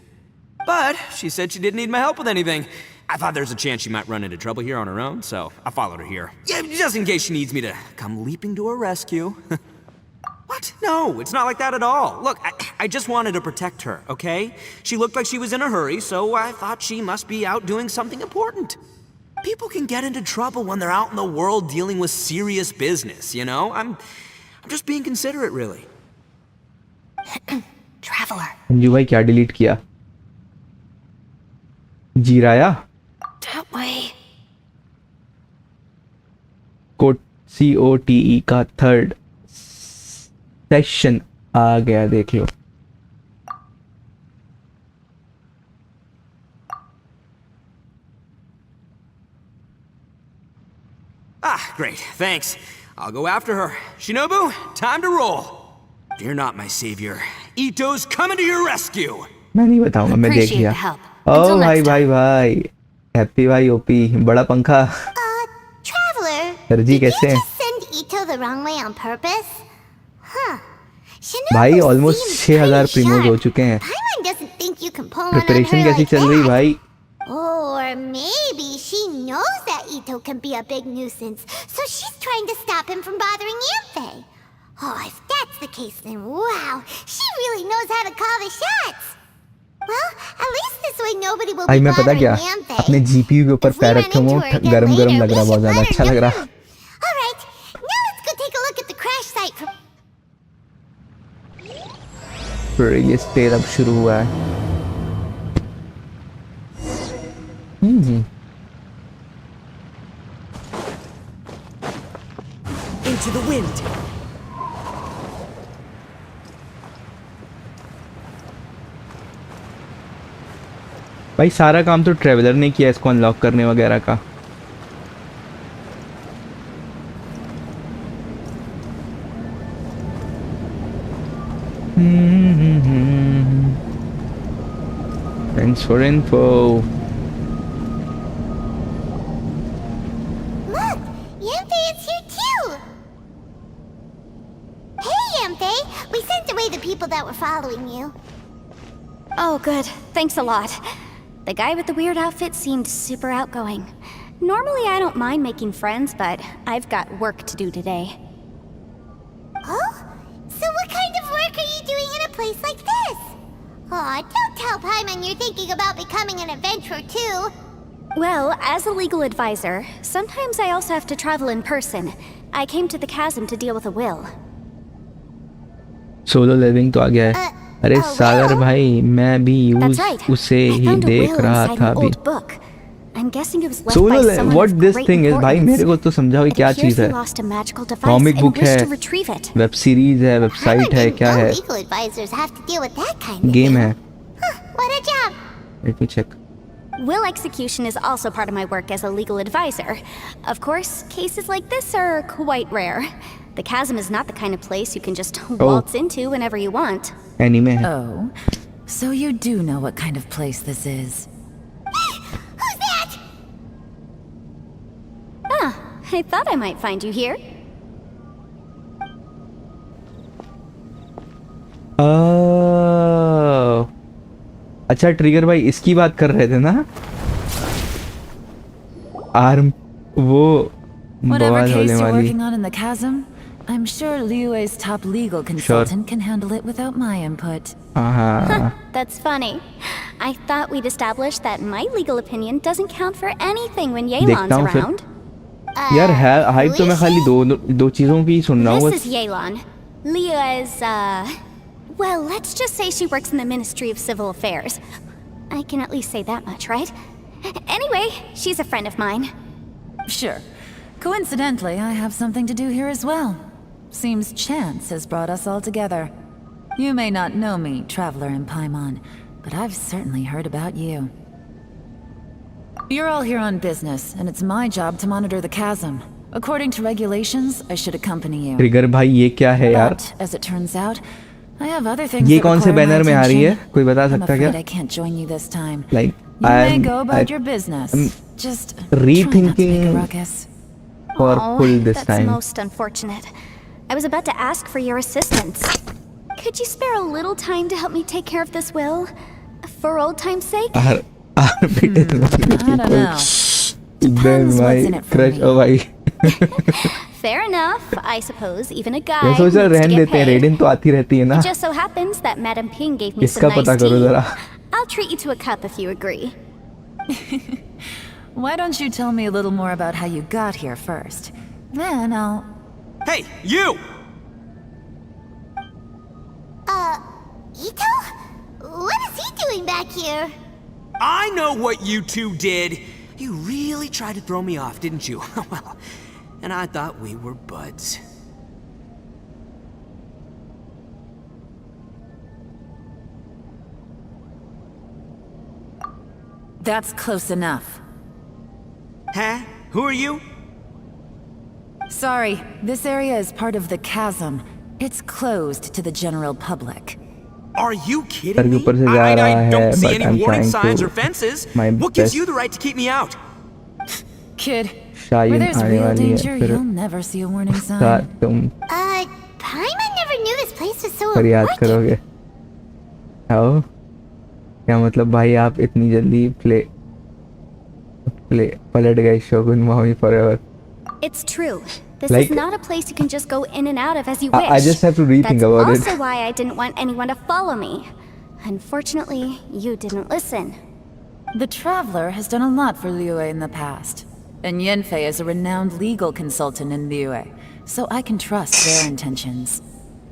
But she said she didn't need my help with anything. I thought there's a chance she might run into trouble here on her own, so I followed her here. Yeah, just in case she needs me to come leaping to her rescue. What? No, it's not like that at all. Look, I just wanted to protect her, okay? She looked like she was in a hurry, so I thought she must be out doing something important. People can get into trouble when they're out in the world dealing with serious business, I'm just being considerate, really. Traveler. Anju भाई क्या delete किया? जीराया? That way. COTE का third session आ गया, देख लो. Ah, great, thanks. I'll go after her. Shinobu, time to roll. Fear not, my savior. Ito's coming to your rescue. मैं नहीं बताऊंगा, मैं देख लिया. ओ भाई भाई भाई, हैप्पी भाई ओपी, बड़ा पंखा. Traveler, sir ji did you कैसे हैं? just send Ito the wrong way on purpose? Huh. Shinobu भाई ऑलमोस्ट seems 6000 pretty प्रीमोज हो sharp. चुके हैं. Paimon doesn't think you can pull one on preparation her कैसी like चल रही that. भाई? Or maybe she knows that Ito can be a big nuisance, so she's trying to stop him from bothering Yanfei. Oh, if that's the case, then wow, she really knows how to call the shots. Well, at least this way nobody will भाई be मैं पता क्या, bothering Yanfei. अपने GPU के ऊपर पैर रखे हुए गरम गरम लग रहा, बहुत ज्यादा अच्छा लग रहा. All right, now let's go take a look at the crash site from. Release टेल अब शुरू हुआ है. Into the wind. भाई सारा काम तो ट्रेवलर ने किया इसको अनलॉक करने वगैरह का. Thanks for info. Look, Yanfei is here too. Hey, Yanfei, we sent away the people that were following you. Oh, good. Thanks a lot. The guy with the weird outfit seemed super outgoing. Normally, I don't mind making friends, but I've got work to do today. Oh? So what kind of work are you doing in a place like this? Aw, don't tell Paimon you're thinking about becoming an adventurer too. Well, as a legal advisor, sometimes I also have to travel in person. I came to the chasm to deal with a will. Solo living तो आ गया है. अरे सागर भाई, मैं भी उसे ही देख रहा था अभी. Solo what this thing is भाई, मेरे को तो समझाओ ये क्या चीज है. कॉमिक बुक है, वेब सीरीज है, वेबसाइट है, क्या है? Legal advisors have to deal with that kind of game है. What a job. Let me check. Will execution is also part of my work as a legal advisor. Of course, cases like this are quite rare. The chasm is not the kind of place you can just waltz into whenever you want. Anime है. Oh, so you do know what kind of place this is. Who's that? Ah, I thought I might find you here. अच्छा trigger भाई इसकी बात कर रहे थे ना? Arm वो Whatever बवाल case होने you're वाली. working on in the chasm, I'm sure Liyue's top legal consultant can handle it without my input. That's funny. I thought we'd established that my legal opinion doesn't count for anything when Yelan's देखता हूँ फिर. around. यार hype तो मैं खाली दो चीजों की सुन रहा हूँ This बस. is Yelan. Leah is, well, let's just say she works in the Ministry of Civil Affairs. I can at least say that much, right? Anyway, she's a friend of mine. Sure. Coincidentally, I have something to do here as well. Seems chance has brought us all together. You may not know me, Traveler in Paimon, but I've certainly heard about you. You're all here on business, and it's my job to monitor the chasm. According to regulations, I should accompany you. Trigger भाई ये क्या है यार? But, as it turns out, I have other things ये that कौन से require my banner में आ रही है? attention. कोई बता I'm सकता क्या? afraid I can't join you this time. Like You may I'm go about your business. Just try not to make a rethinking ruckus. for full this that's time. most unfortunate. I was about to ask for your assistance. Could you spare a little time to help me take care of this will? For old time's sake? Arbitrary I don't know. Then Depends my what's in it for crush. me. Oh भाई. Fair enough. I suppose even a guy मैं सोच रहा needs to रहने get देते हैं. paid. रेडिन तो आती रहती है ना. It just so happens that Madame Ping gave me इसका some पता nice करो tea. जरा. I'll treat you to a cup if you agree. Why don't you tell me a little more about how you got here first? Then I'll... Hey, you! Ito? What is he doing back here? I know what you two did. You really tried to throw me off, didn't you? Well, and I thought we were buds. That's close enough. Huh? Who are you? Sorry, this area is part of the chasm. It's closed to the general public. Are you kidding sir के me? ऊपर से जा I रहा है, don't see but any I'm warning trying signs to or fences. my What gives best. you the right to keep me out? Kid, where शायद there's आने real वाली है danger, फिर you'll never see a warning sign. साथ तुम Paimon never knew this place was so फरियाद important. करोगे. आओ. क्या मतलब भाई आप इतनी जल्दी प्ले पलट गए शोगुन मामी forever. It's true. This Like- is not a place you can just go in and out of as you I wish. just have to rethink That's about it. also why I didn't want anyone to follow me. Unfortunately, you didn't listen. The Traveler has done a lot for Liyue in the past. And Yenfei is a renowned legal consultant in Liyue, so I can trust their intentions.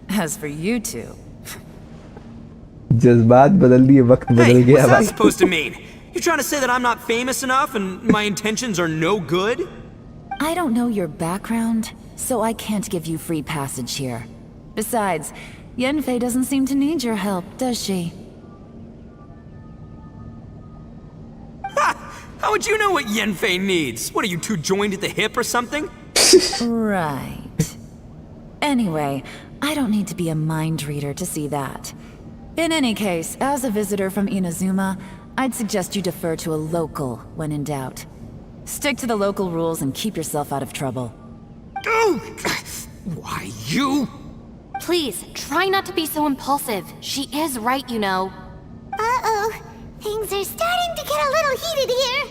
As for you two... जज्बात बदल दिए वक्त बदल Hey, गया what's that भाई. supposed to mean? You trying to say that I'm not famous enough and my intentions are no good? I don't know your background, so I can't give you free passage here. Besides, Yenfei doesn't seem to need your help, does she? Ha! How would you know what Yenfei needs? What are you two joined at the hip or something? Right. Anyway, I don't need to be a mind reader to see that. In any case, as a visitor from Inazuma, I'd suggest you defer to a local when in doubt. Stick to the local rules and keep yourself out of trouble. Oh, why you? Please, try not to be so impulsive. She is right, you know. Uh-oh. Things are starting to get a little heated here.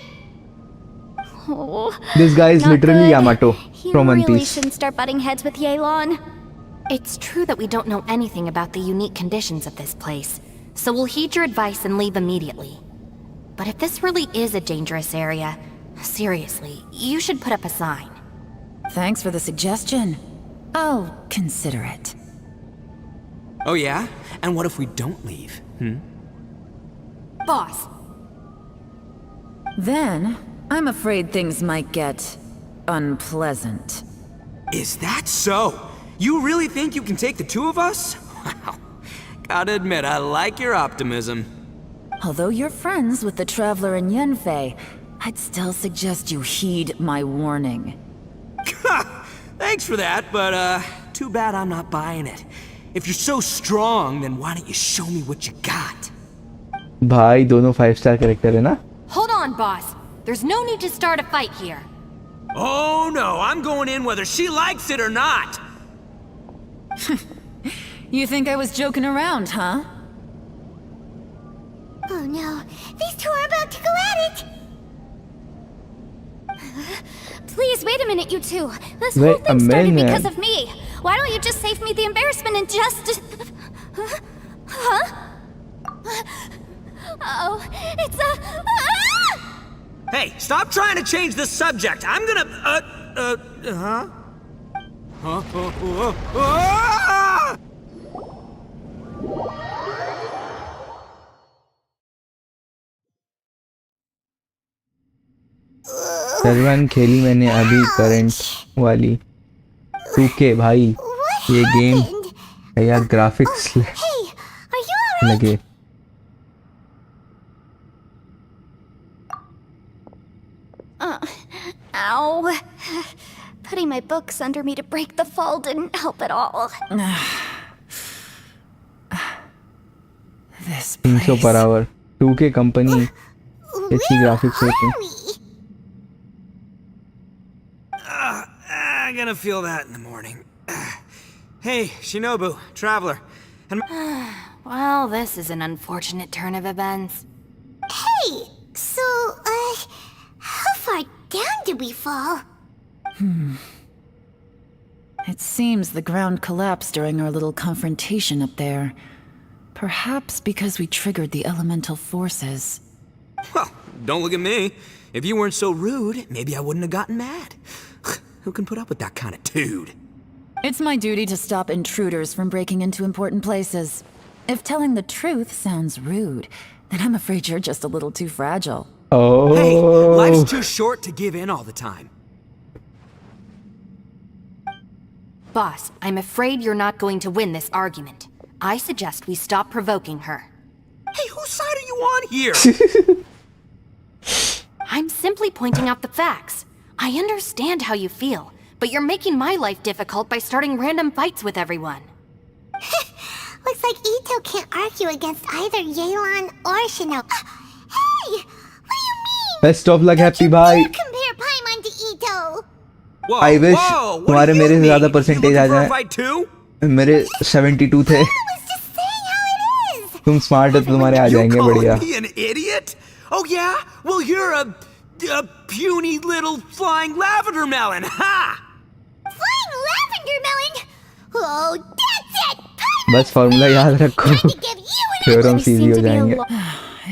Oh, This guy is not literally good. Yamato You from One really Piece. shouldn't start butting heads with Yelan. It's true that we don't know anything about the unique conditions of this place, so we'll heed your advice and leave immediately. But if this really is a dangerous area, seriously, you should put up a sign. Thanks for the suggestion. I'll consider it. Oh yeah? And what if we don't leave? Boss, Then, I'm afraid things might get... unpleasant. Is that so? You really think you can take the two of us? Wow. Gotta admit, I like your optimism. Although you're friends with the Traveler and Yenfei, I'd still suggest you heed my warning. Thanks for that, but too bad I'm not buying it. If you're so strong, then why don't you show me what you got? भाई दोनों 5-star character है ना. hold on, boss. There's no need to start a fight here. Oh no, I'm going in whether she likes it or not. You think I was joking around, huh? Oh no, these two are about to go at it. Please, wait a minute, you two. This Wait whole thing a started minute. because of me. Why don't you just save me the embarrassment and just... Huh? Oh, it's a... Ah! Hey, stop trying to change the subject. I'm gonna, huh? Ah! Servant खेली मैंने अभी current वाली 2K भाई ये game है यार graphics लगे Ow. Putting my books under me to break the fall didn't help at all. This 300 per hour 2K company ऐसी ग्राफिक्स होती हैं I'm gonna feel that in the morning. Hey, Shinobu, traveler. And Well, this is an unfortunate turn of events. Hey, so, how far down did we fall? It seems the ground collapsed during our little confrontation up there. Perhaps because we triggered the elemental forces. well, don't look at me. If you weren't so rude, maybe I wouldn't have gotten mad. Who can put up with that kind of dude? It's my duty to stop intruders from breaking into important places. If telling the truth sounds rude, then I'm afraid you're just a little too fragile. Oh. Hey, life's too short to give in all the time. Boss, I'm afraid you're not going to win this argument. I suggest we stop provoking her. Hey, whose side are you on here? I'm simply pointing out the facts. I understand how you feel, but you're making my life difficult by starting random fights with everyone. Looks like Ito can't argue against either Yelan or Shinobu. Hey! What do you mean? Best of luck happy भाई Compare Paimon to Ito. Whoa, I wish whoa, what तुम्हारे do you मेरे से mean? ज़्यादा You percentage looking आ for a जाए fight too? मेरे 72 थे तुम स्मार्ट हो तो तुम्हारे आ You जाएंगे calling बढ़िया me an idiot? Oh yeah? Well, you're a puny little flying lavender melon, ha! Flying lavender melon? Oh, that's it! बस फॉर्मूला याद रखो थ्योरम्स इजी हो जाएंगे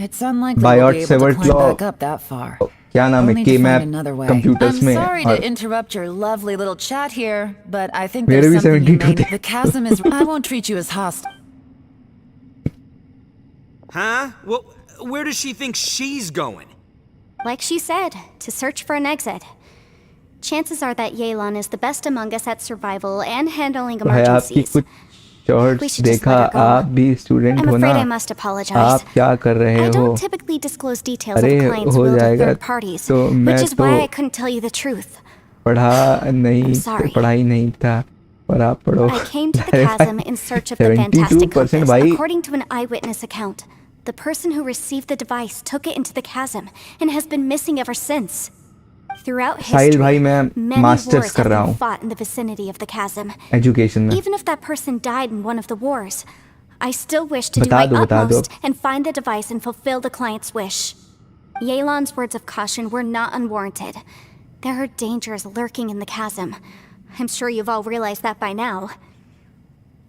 It's unlikely By we'll Odd be able to Severed climb Law. back up that far. क्या नाम We'll है need to के find map another way. Computers I'm में sorry और to interrupt your lovely little chat here, but I think मेरे there's भी something you 72 may... थे The chasm is... I won't treat you as hostile. Huh? Well, where does she think she's going? Like she said, to search for an exit. Chances are that Yelan is the best among us at survival and handling भाई आपकी emergencies. कुछ shorts देखा आप भी student I'm हो ना afraid I must apologize. आप क्या कर रहे I हो don't typically disclose details of अरे a client's हो will to जाएगा third parties, तो मैं which is तो why I couldn't tell you the truth. पढ़ा नहीं sorry. पढ़ाई नहीं था और आप पढ़ो I came to the अरे chasm भाई, in search of the fantastic 72% compass, भाई according to an eyewitness account. The person who received the device took it into the chasm and has been missing ever since. Throughout साहिल भाई history, मैं many masters wars कर have रहा been हूँ fought in the vicinity of the chasm. Education में Even if that person died in one of the wars, I still wish to do बता my दो utmost and find the device and fulfill the client's wish. Yelan's words of caution were not unwarranted. There are dangers lurking in the chasm. I'm sure you've all realized that by now.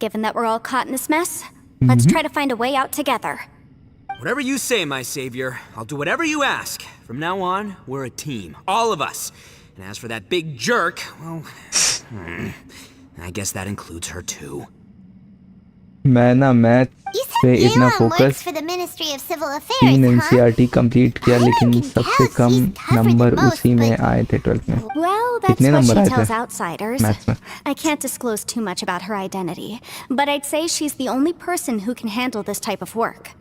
Given that we're all caught in this mess, let's try to find a way out together. Whatever you say, my savior. I'll do whatever you ask. From now on, we're a team. All of us. And as for that big jerk, well... I guess that includes her too. मैं ना math पे इतना Yelan works focus for the Ministry of Civil 3 Affairs, huh? NCERT complete किया लेकिन सबसे कम number उसी में आए थे 12th में Well, that's कितने what नंबर she आए tells थे outsiders. मैथ्स में I can't disclose too much about her identity, but I'd say she's the only person who can handle this type of work.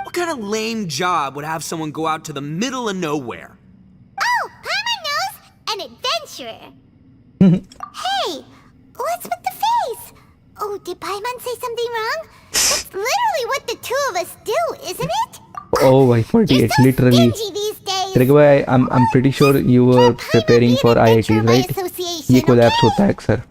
What kind of lame job would have someone go out to the middle of nowhere? Oh, Paimon knows! An adventurer! Hey, what's with the face? Oh, did Paimon say something wrong? That's literally what the two of us do, isn't it? Oh, by 48, literally. Stingy these days. Trigger, I'm pretty sure you were preparing for IITs, right? ये collapse होता है अक्सर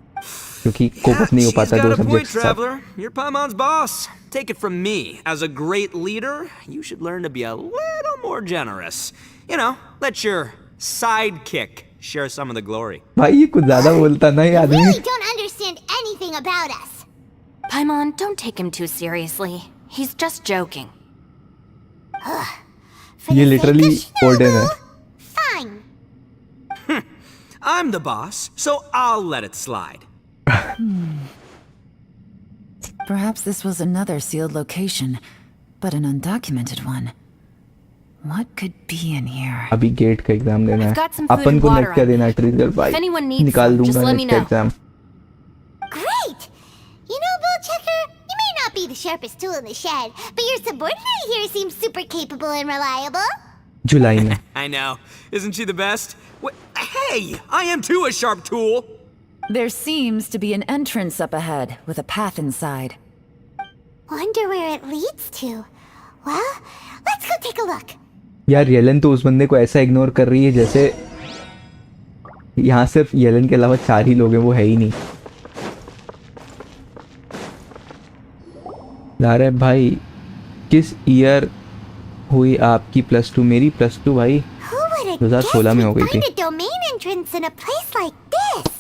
क्योंकि cope up नहीं हो पाता दो Got a point, subjects के साथ traveler. You're Paimon's boss. Take it from me. As a great leader, you should learn to be a little more generous. You know, let your sidekick share some of the glory. भाई ये कुछ ज़्यादा बोलता ना ये You आदमी really don't understand anything about us. Paimon, don't take him too seriously. He's just joking. ये literally olden है Fine. I'm the boss, so I'll let it slide. Perhaps this was another sealed location, but an undocumented one. What could be in here? अभी gate का exam देना I've है. got some food upon and को water net क्या on देना है trigger भाई. If anyone needs निकाल some, just दूंगा let me नेट का know. Exam. Great! You know, Bullchucker, you may not be the sharpest tool in the shed, but your subordinate here seems super capable and reliable. जुलाई में. I know. Isn't she the best? Hey, I am too a sharp tool. There seems to be an entrance up ahead with a path inside. Wonder where it leads to. Well, let's go take a look. यार Yellen तो उस बंदे को ऐसा ignore कर रही है जैसे यहाँ सिर्फ येलन के अलावा 4 ही लोग हैं, वो है ही नहीं. लारे भाई किस ईयर हुई आपकी +2? मेरी +2 भाई 2016 में हो गई थी. Find a domain entrance in a place like this.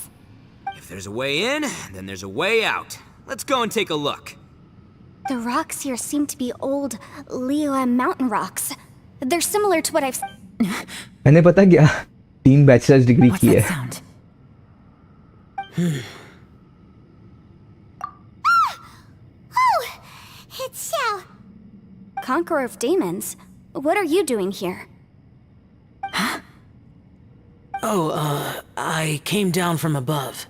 If there's a way in, then there's a way out. Let's go and take a look. The rocks here seem to be old Liyue mountain rocks. They're similar to what I've... मैंने पता क्या 3 bachelors degree What's की that है. sound? Oh, it's Xiao. Conqueror of Demons. What are you doing here? Oh, I came down from above.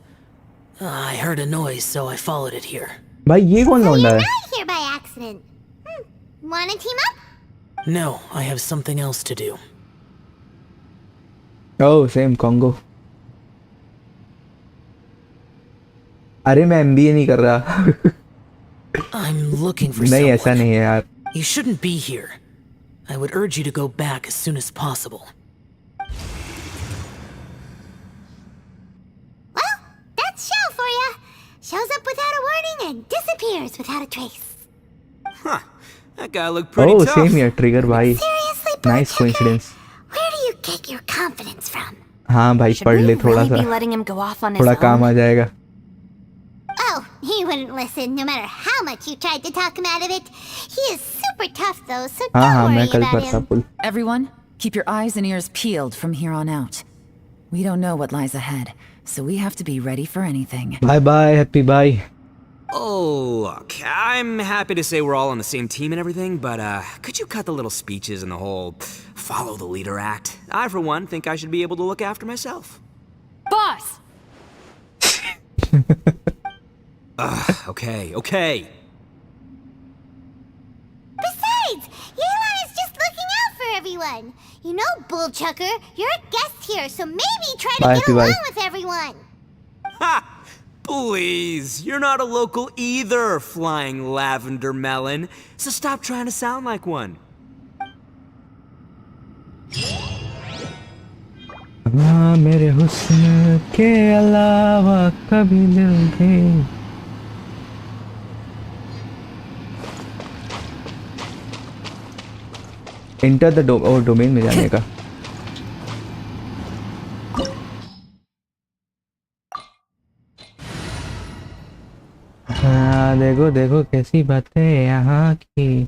I heard a noise, so I followed it here. भाई ये कौन So लौंडा you're है? not here by accident. Wanna team up? No, I have something else to do. Oh same Congo. अरे मैं MBA नहीं कर रहा. I'm looking for नहीं someone. ऐसा नहीं है यार. You shouldn't be here. I would urge you to go back as soon as possible. Well, that's Xiao for ya. Shows up without a warning and disappears without a trace. Huh. That guy looked pretty oh tough. Same यार trigger भाई. Seriously, nice Bullchucker? Coincidence. Where do you get your confidence from? हाँ भाई Should पढ़ we ले थोड़ा really be सा. letting him go off on his थोड़ा own? काम आ जाएगा. Oh, he wouldn't listen no matter how much you tried to talk him out of it. He is super tough though, so हाँ don't हाँ मैं worry कल about करता him. Pull. Everyone, keep your eyes and ears peeled from here on out. We don't know what lies ahead, so we have to be ready for anything. Bye bye happy bye. Oh, look, I'm happy to say we're all on the same team and everything, but could you cut the little speeches and the whole follow the leader act? I, for one, think I should be able to look after myself. Boss! Okay. Besides, Yelan is just looking out for everyone. You know, Bullchucker, you're a guest here, so maybe try to Bye, get happy bye. along with everyone. Ha! Please, you're not a local either, flying lavender melon, so stop trying to sound like one. हाँ मेरे हुस्न के अलावा कभी दिल दे. Enter the domain में जाने का. हाँ देखो देखो कैसी बातें यहाँ की.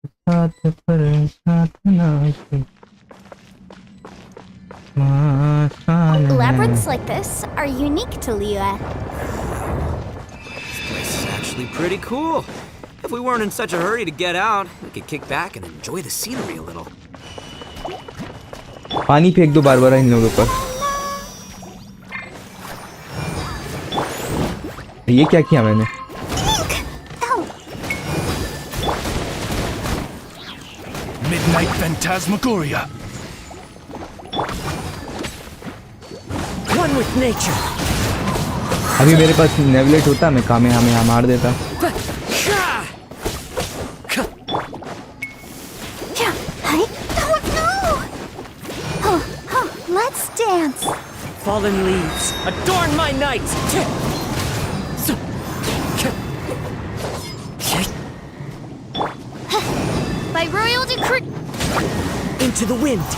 साथ पर साथ नाची. Labyrinths like this are unique to Liyue. This is actually pretty cool. If we weren't in such a hurry to get out, we could kick back and enjoy the scenery a little. पानी फेंक दो बार बार इन लोगों पर. ये क्या किया मैंने? Midnight Phantasmagoria. One with nature. अभी मेरे पास नेविलेट होता मैं कामेहामेहा मार देता. Let's dance. Fallen leaves, adorn my night! By royal decree. Into the wind!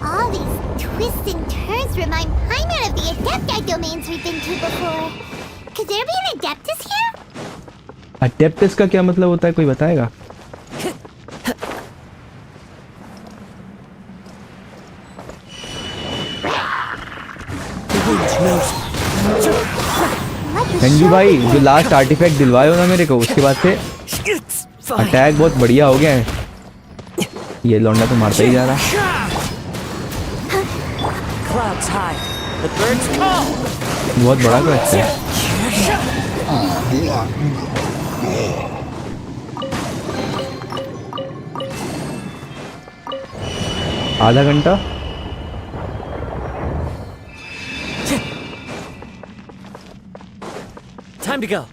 All these twists and turns remind Paimon of the Adepti domains we've been to before. Could there be an Adeptus here? अडेप्टस का क्या मतलब होता है कोई बताएगा? The wind knows me. Sanju भाई जो last artefact दिलवाए हो ना मेरे को, उसके बाद से अटैक बहुत बढ़िया हो गया है। ये लौंडा तो मारता ही जा रहा है। बहुत बड़ा क्वेस्ट है। आधा घंटा Time to go.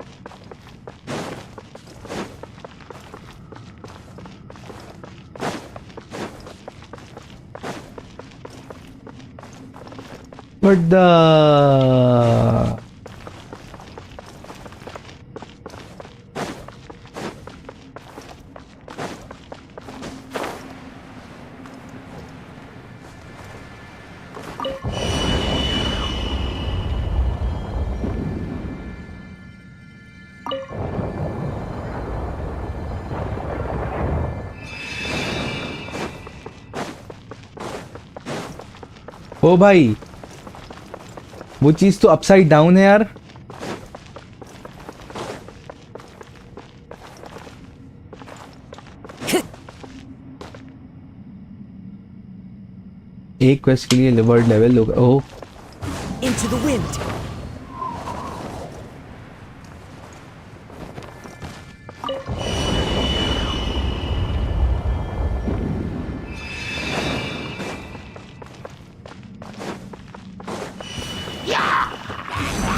What the? ओ भाई वो चीज तो अपसाइड डाउन है यार। एक क्वेस्ट के लिए वर्ल्ड लेवल होगा। ओह Into the wind.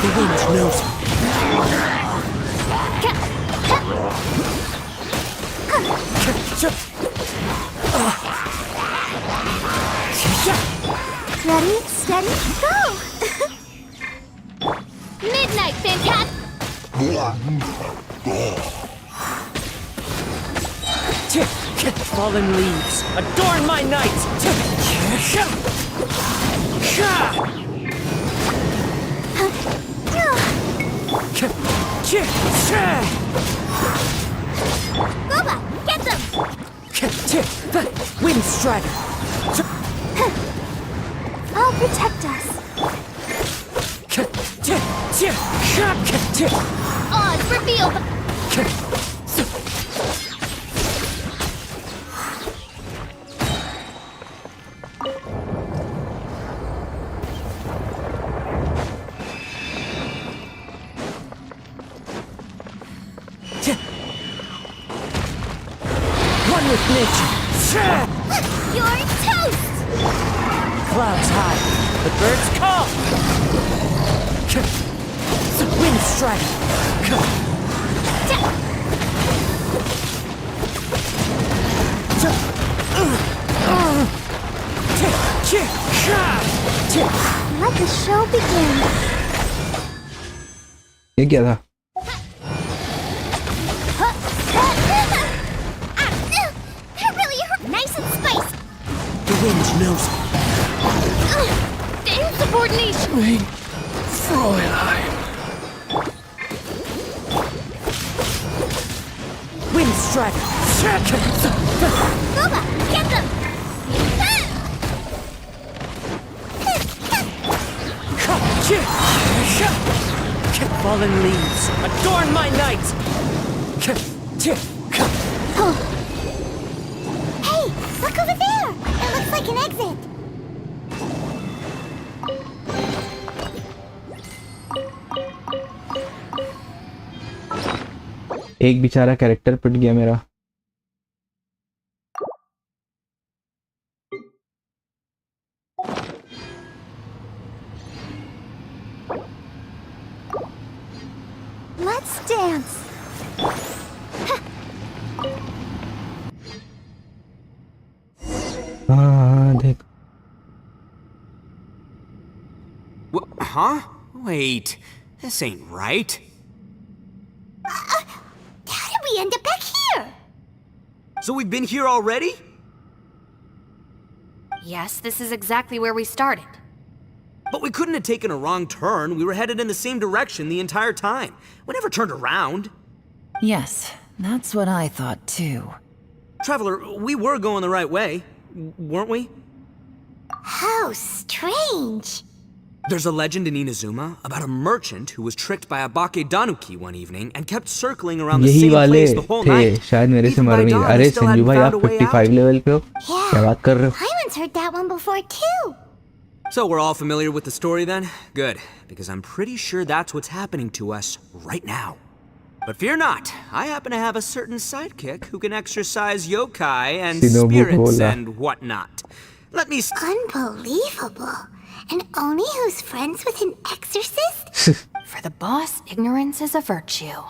The wind knows me. Ready, steady, go! Midnight, Fancat! Fallen leaves, adorn my night! Boba, get them! Wind Strider! I'll protect us. Odds revealed! One with nature! You're toast! Clouds high, the birds call! Wind Strider! Let the show begin. ये क्या था? That really hurt. Nice and spicy. The wind knows me. Insubordination! Fräulein. Wind Strider! Boba, get them! Fallen leaves, adorn my night! Hey, look over there! It looks like an exit. एक बेचारा character पिट गया मेरा। Let's dance. हाँ देख। Huh? Wait, this ain't right. How did we end up back here? So we've been here already? Yes, this is exactly where we started. But we couldn't have taken a wrong turn. We were headed in the same direction the entire time. We never turned around. Yes, that's what I thought too. Traveler, we were going the right way, weren't we? How strange. There's a legend in Inazuma about a merchant who was tricked by a Bakedanuki one evening and kept circling around the यही same वाले place the whole थे night. शायद मेरे से Even by मरवी dawn, अरे he still Sanju hadn't भाई found आप a way 55 out. Level पे हो Yeah. क्या बात कर रहे हो Paimon's heard that one before too. So we're all familiar with the story then? Good, because I'm pretty sure that's what's happening to us right now. But fear not, I happen to have a certain sidekick who can exercise yokai and Shinobu spirits Bola. and whatnot. Let me Unbelievable. And Oni who's friends with an exorcist? For the boss, ignorance is a virtue.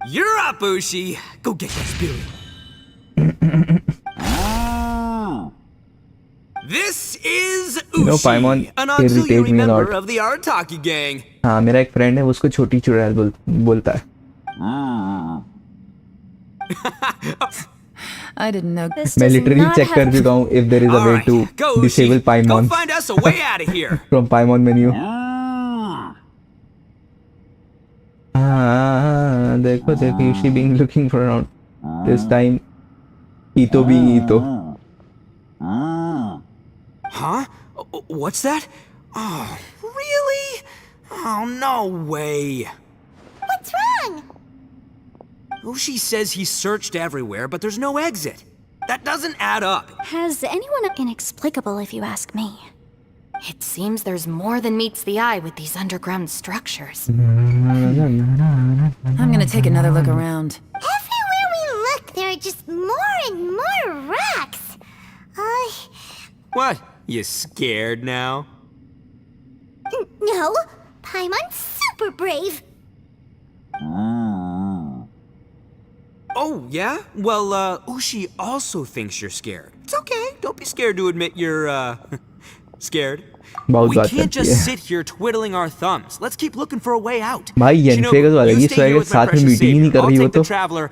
You're up, Ushi! Go get that spirit. This is Ushi, Paimon an irritates auxiliary me a member lot. of the Arataki gang. हाँ मेरा एक friend है उसको छोटी चुड़ैल बोलता है I didn't know. मैं लिटरली चेक कर चुका हूँ if there is a way to Go, disable Ushi. Go Paimon find us a way out of here. from Paimon menu. हाँ देखो देखो Ushi being looking for around this time Ito being Ito. Huh? What's that? Oh, really? Oh, no way. What's wrong? Ushi says he searched everywhere, but there's no exit. That doesn't add up. Has anyone inexplicable if you ask me? It seems there's more than meets the eye with these underground structures. I'm gonna take another look around. Everywhere we look, there are just more and more rocks. What? You scared now? No. Paimon's super brave. Oh, yeah? Well, Ushi also thinks you're scared. It's okay. Don't be scared to admit you're, scared. We can't just sit here twiddling our thumbs. Let's keep looking for a way out. भाई येनफे का तो अलग ही swag है साथ में meeting ही नहीं कर रही हो तो Traveler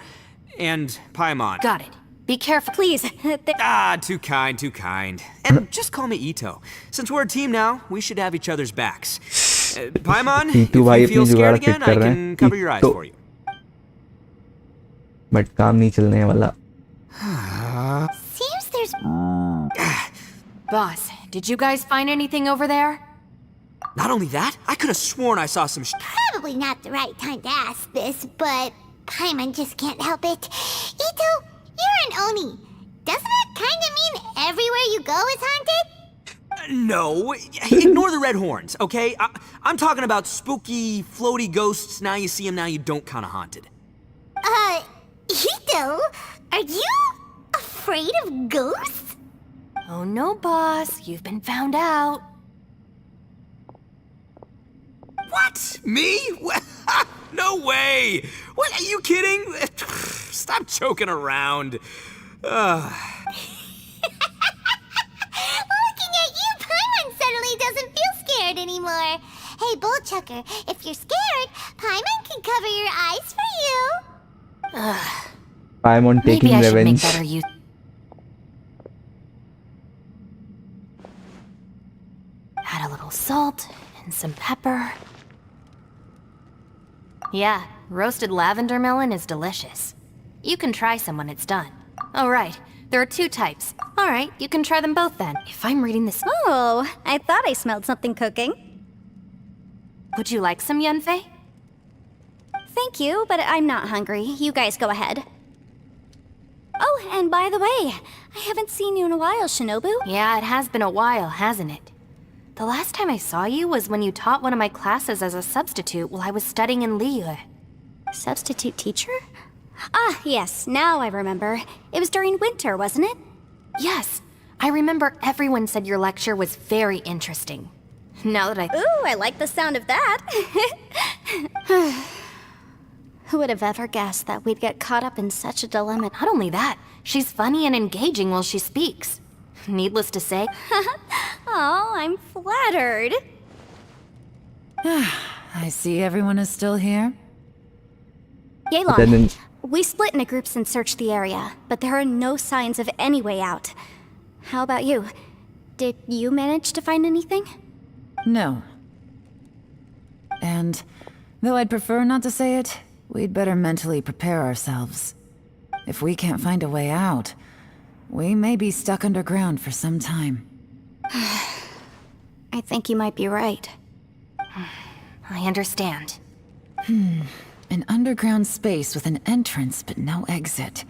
and Paimon. Got it. Be careful. Please. Too kind, too kind. And just call me Ito. Since we're a team now, we should have each other's backs. Paimon, if Ito भाई you feel अपनी scared जुगाड़ fit again, I कर रहे can हैं cover your eyes for you. But काम नहीं चलने वाला Seems there's... Boss, did you guys find anything over there? Not only that, I could have sworn I saw some Probably not the right time to ask this, but Paimon just can't help it. Ito, you're an Oni. Doesn't that kind of mean everywhere you go is haunted? No, ignore the red horns, okay? I'm talking about spooky, floaty ghosts. Now you see them, now you don't kind of haunted. Ito, are you afraid of ghosts? Oh no, boss. You've been found out. What? Me? No way! What, are you kidding? Stop joking around. Looking at you, Paimon suddenly doesn't feel scared anymore. Hey, Bullchucker, if you're scared, Paimon can cover your eyes for you. Paimon taking Maybe I should make revenge better use. Add a little salt and some pepper. Yeah, roasted lavender melon is delicious. You can try some when it's done. Oh, right. There are two types. All right, you can try them both then. If I'm reading this... Oh, I thought I smelled something cooking. Would you like some, Yunfei? Thank you, but I'm not hungry. You guys go ahead. Oh, and by the way, I haven't seen you in a while, Shinobu. Yeah, it has been a while, hasn't it? The last time I saw you was when you taught one of my classes as a substitute while I was studying in Liyue. Substitute teacher? Ah, yes, now I remember. It was during winter, wasn't it? Yes. I remember everyone said your lecture was very interesting. Now that I... Ooh, I like the sound of that. Who would have ever guessed that we'd get caught up in such a dilemma? Not only that, she's funny and engaging while she speaks. Needless to say... Oh, I'm flattered. I see everyone is still here. Yelan, we split into groups and searched the area, but there are no signs of any way out. How about you? Did you manage to find anything? No. And though I'd prefer not to say it, we'd better mentally prepare ourselves. If we can't find a way out, we may be stuck underground for some time. I think you might be right. I understand. An underground space with an entrance but no exit.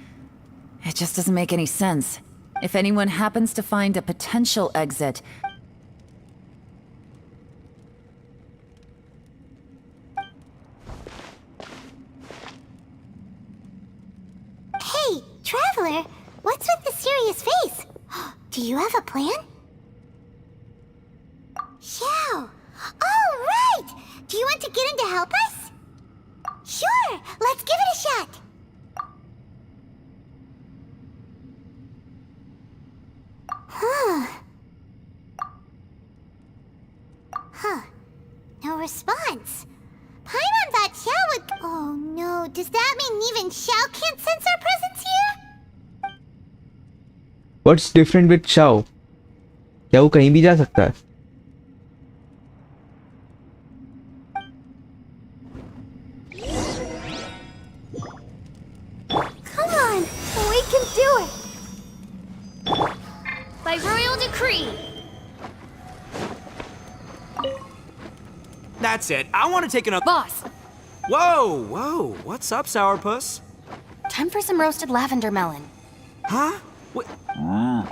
It just doesn't make any sense. If anyone happens to find a potential exit... Hey, Traveler, what's with the serious face? Do you have a plan? Xiao! Oh, right! Do you want to get in to help us? Sure, let's give it a shot. Huh. No response. Paimon thought Xiao would... Oh no, does that mean even Xiao can't sense our presence here? What's different with Shao? क्या वो कहीं भी जा सकता है? Come on, we can do it! By royal decree. That's it. I want to take another. Boss, Whoa! What's up, Sourpuss? time for some roasted lavender melon. Huh? What?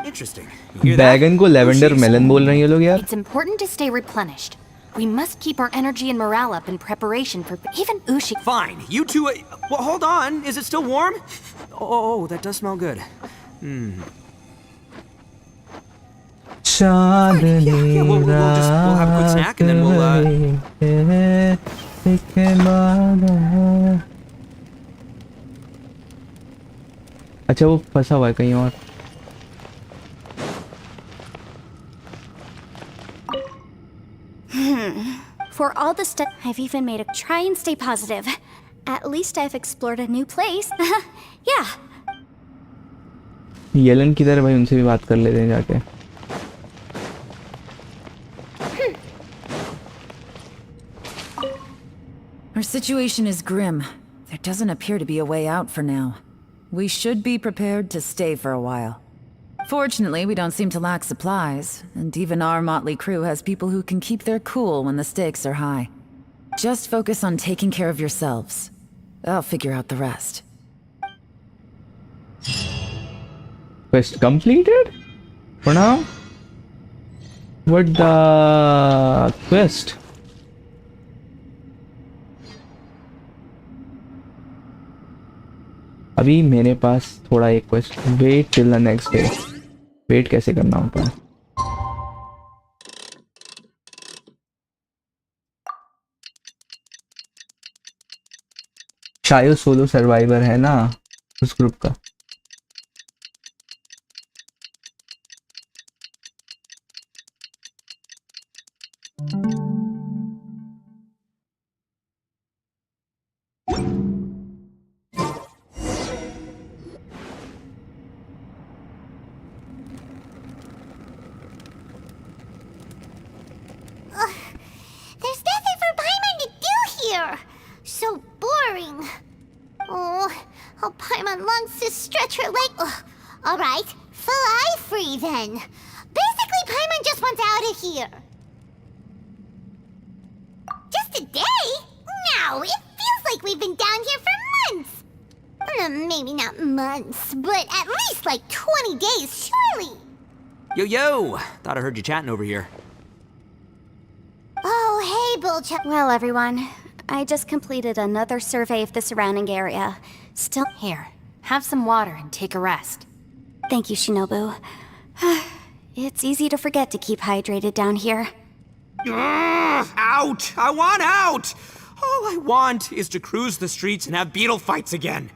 Interesting. You hear that? बैगन को lavender melon बोल रहे हैं ये लोग यार. It's important to stay replenished. We must keep our energy and morale up in preparation for even Ushi. Fine. You two. Well, hold on. Is it still warm? Oh, that does smell good. Chandni We'll have a quick snack and then we'll. अच्छा वो फंसा हुआ है कहीं और. For all the stuff, I've even made a try and stay positive. At least I've explored a new place. Yeah. Yellen किधर है भाई, उनसे भी बात कर लेते हैं जाके. Our situation is grim. There doesn't appear to be a way out for now. We should be prepared to stay for a while. Fortunately, we don't seem to lack supplies, and even our motley crew has people who can keep their cool when the stakes are high. Just focus on taking care of yourselves. I'll figure out the rest. Quest completed? For now? What the quest? अभी मेरे पास थोड़ा एक quest. Wait till the next day. Wait कैसे करना होता है? शायद सोलो सर्वाइवर है ना उस ग्रुप का. There's nothing for Paimon to do here! So boring. Oh, how Paimon longs to stretch her leg. Alright, fly free then. Basically, Paimon just wants out of here. Just a day? No, it feels like we've been down here for months. Maybe not months, but at least like 20 days, surely. Yo! Thought I heard you chatting over here. Oh, hey, Bullchuck. Well, everyone, I just completed another survey of the surrounding area. Still Here, have some water and take a rest. Thank you, Shinobu. It's easy to forget to keep hydrated down here. Out! I want out! All I want is to cruise the streets and have beetle fights again.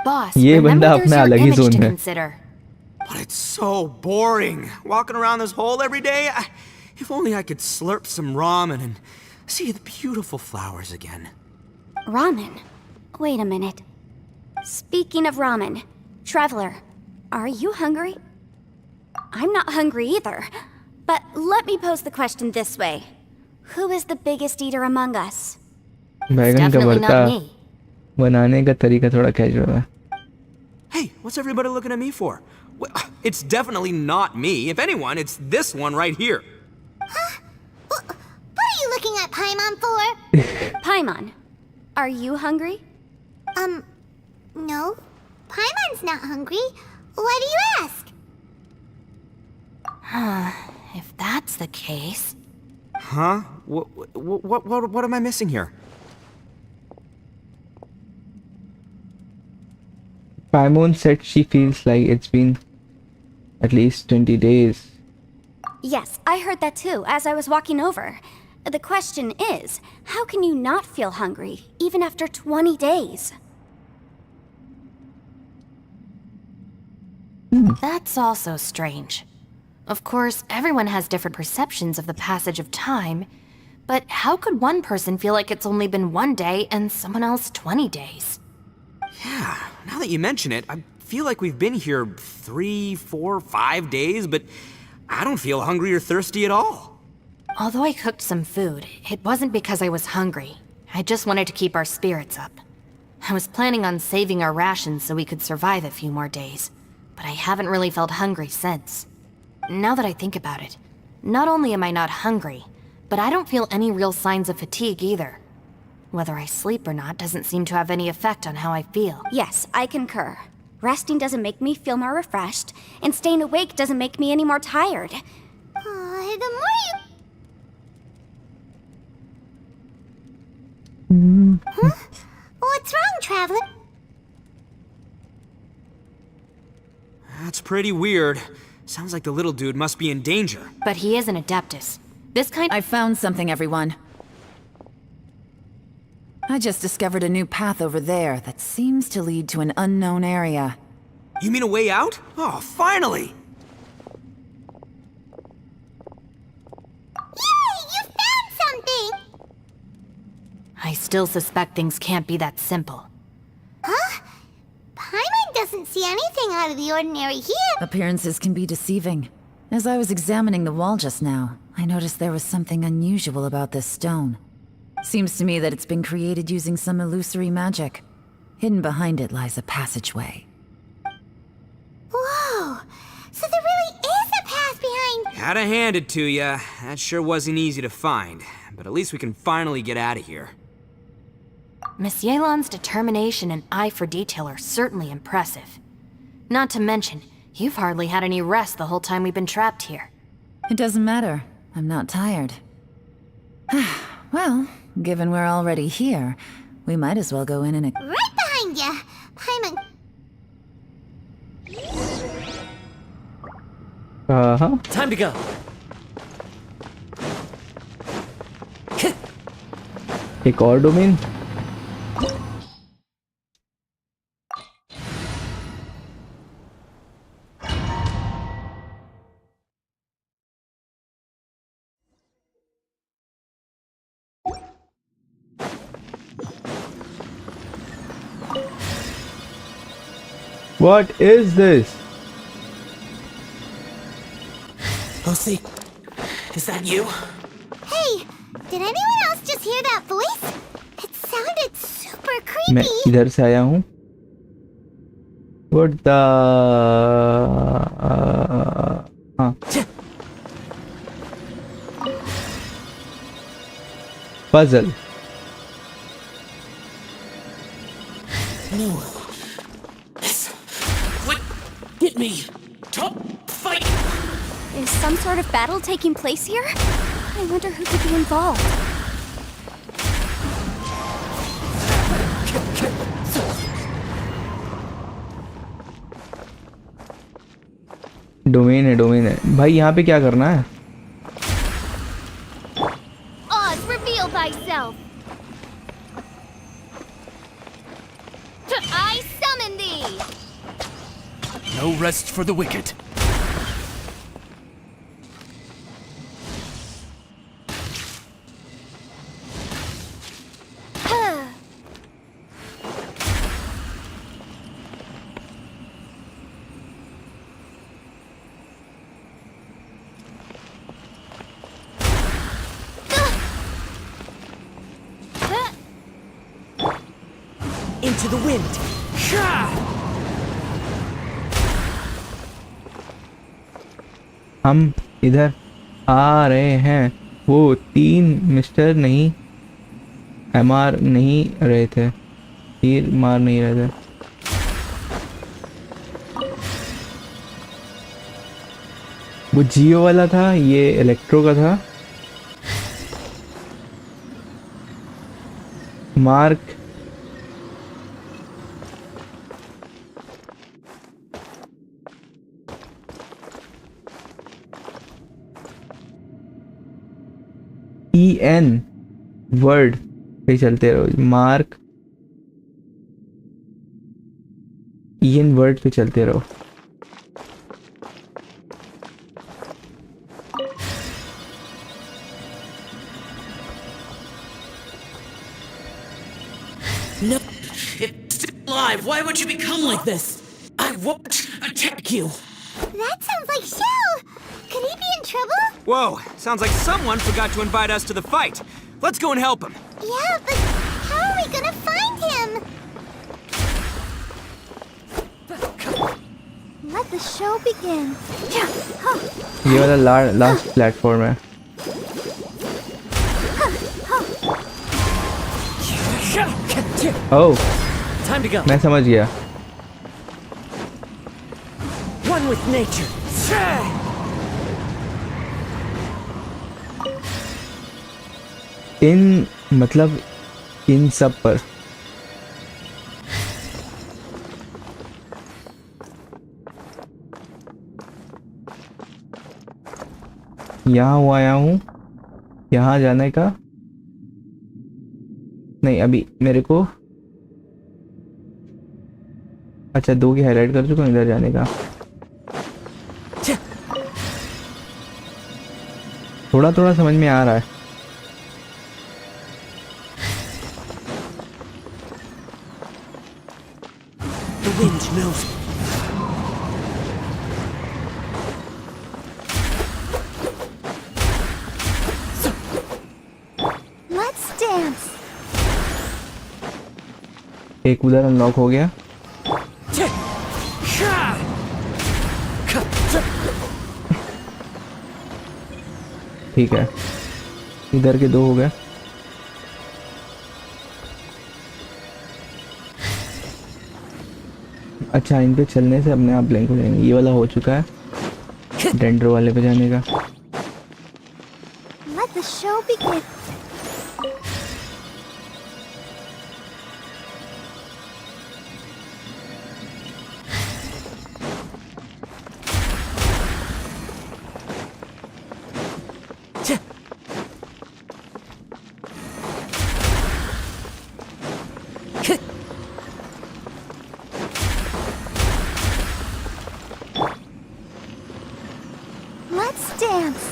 Boss, ये remember बंदा there's अपना your अलग ही image zone to में. consider. But it's so boring. Walking around this hole every day. If only I could slurp some ramen and see the beautiful flowers again. Ramen? Wait a minute. Speaking of ramen, Traveler, are you hungry? I'm not hungry either. But let me pose the question this way. Who is the biggest eater among us? बैगन का भरता बनाने का तरीका थोड़ा casual है. Hey, what's everybody looking at me for? Well, it's definitely not me. If anyone, it's this one right here. at Paimon for? Paimon, are you hungry? No. Paimon's not hungry. Why do you ask? If that's the case... Huh? What am I missing here? Paimon said she feels like it's been at least 20 days. Yes, I heard that too as I was walking over. The question is, how can you not feel hungry, even after 20 days? That's also strange. Of course, everyone has different perceptions of the passage of time, but how could one person feel like it's only been 1 day and someone else 20 days? Yeah, now that you mention it, I feel like we've been here 3, 4, 5 days, but I don't feel hungry or thirsty at all. Although I cooked some food, it wasn't because I was hungry. I just wanted to keep our spirits up. I was planning on saving our rations so we could survive a few more days, but I haven't really felt hungry since. Now that I think about it, not only am I not hungry, but I don't feel any real signs of fatigue either. Whether I sleep or not doesn't seem to have any effect on how I feel. Yes, I concur. Resting doesn't make me feel more refreshed, and staying awake doesn't make me any more tired. The more you... Huh? What's wrong, Traveler? That's pretty weird. Sounds like the little dude must be in danger. But he is an Adeptus. This kind... I found something, everyone. I just discovered a new path over there that seems to lead to an unknown area. You mean a way out? Oh, finally! Yay! You found something! I still suspect things can't be that simple. Huh? Paimon doesn't see anything out of the ordinary here. Appearances can be deceiving. As I was examining the wall just now, I noticed there was something unusual about this stone. Seems to me that it's been created using some illusory magic. Hidden behind it lies a passageway. Whoa! So there really is a path behind... Gotta hand it to ya. That sure wasn't easy to find. But at least we can finally get out of here. Miss Yelan's determination and eye for detail are certainly impressive. Not to mention, you've hardly had any rest the whole time we've been trapped here. It doesn't matter. I'm not tired. Well, given we're already here, we might as well go in and... Right behind ya! Paimon... Time to go. एक और domain. What is this? Lucy, is that you? Hey! Did anyone else just hear that voice? It sounded super creepy. मैं इधर से आया हूँ. What the? हाँ. Puzzle. No. What? Get me. Top fight. Is some sort of battle taking place here? I wonder who could be involved. Domain है भाई. यहाँ पे क्या करना है? Oz, reveal thyself. I summon thee. No rest for the wicked. Into the wind. हम इधर आ रहे हैं. वो 3 मिस्टर नहीं, MR नहीं रहे थे, तीर मार नहीं रहे थे। वो जियो वाला था, ये इलेक्ट्रो का था। मार्क EN वर्ड पे चलते रहो। मार्क EN वर्ड पे चलते रहो। No, it's still alive. Why would you become like this? I won't attack you. That sounds like Shell! Could he be in trouble? Whoa, sounds like someone forgot to invite us to the fight. Let's go and help him. Yeah, but how are we gonna find him? Let the show begin. ये वाला last platform है। ओह, Time to go. मैं समझ गया। One with nature. इन मतलब इन सब पर यहाँ आया हूँ, यहाँ जाने का नहीं। अभी मेरे को अच्छा 2 की हाईलाइट कर चुका हूँ, इधर जाने का। थोड़ा थोड़ा समझ में आ रहा है। The wind knows. Let's dance. एक उधर अनलॉक हो गया। ठीक है, इधर के 2 हो गए। अच्छा, इन पे चलने से अपने आप ब्लैंक हो जाएंगे। ये वाला हो चुका है, डेंडर वाले पे जाने का। Let the show begin. Let's dance.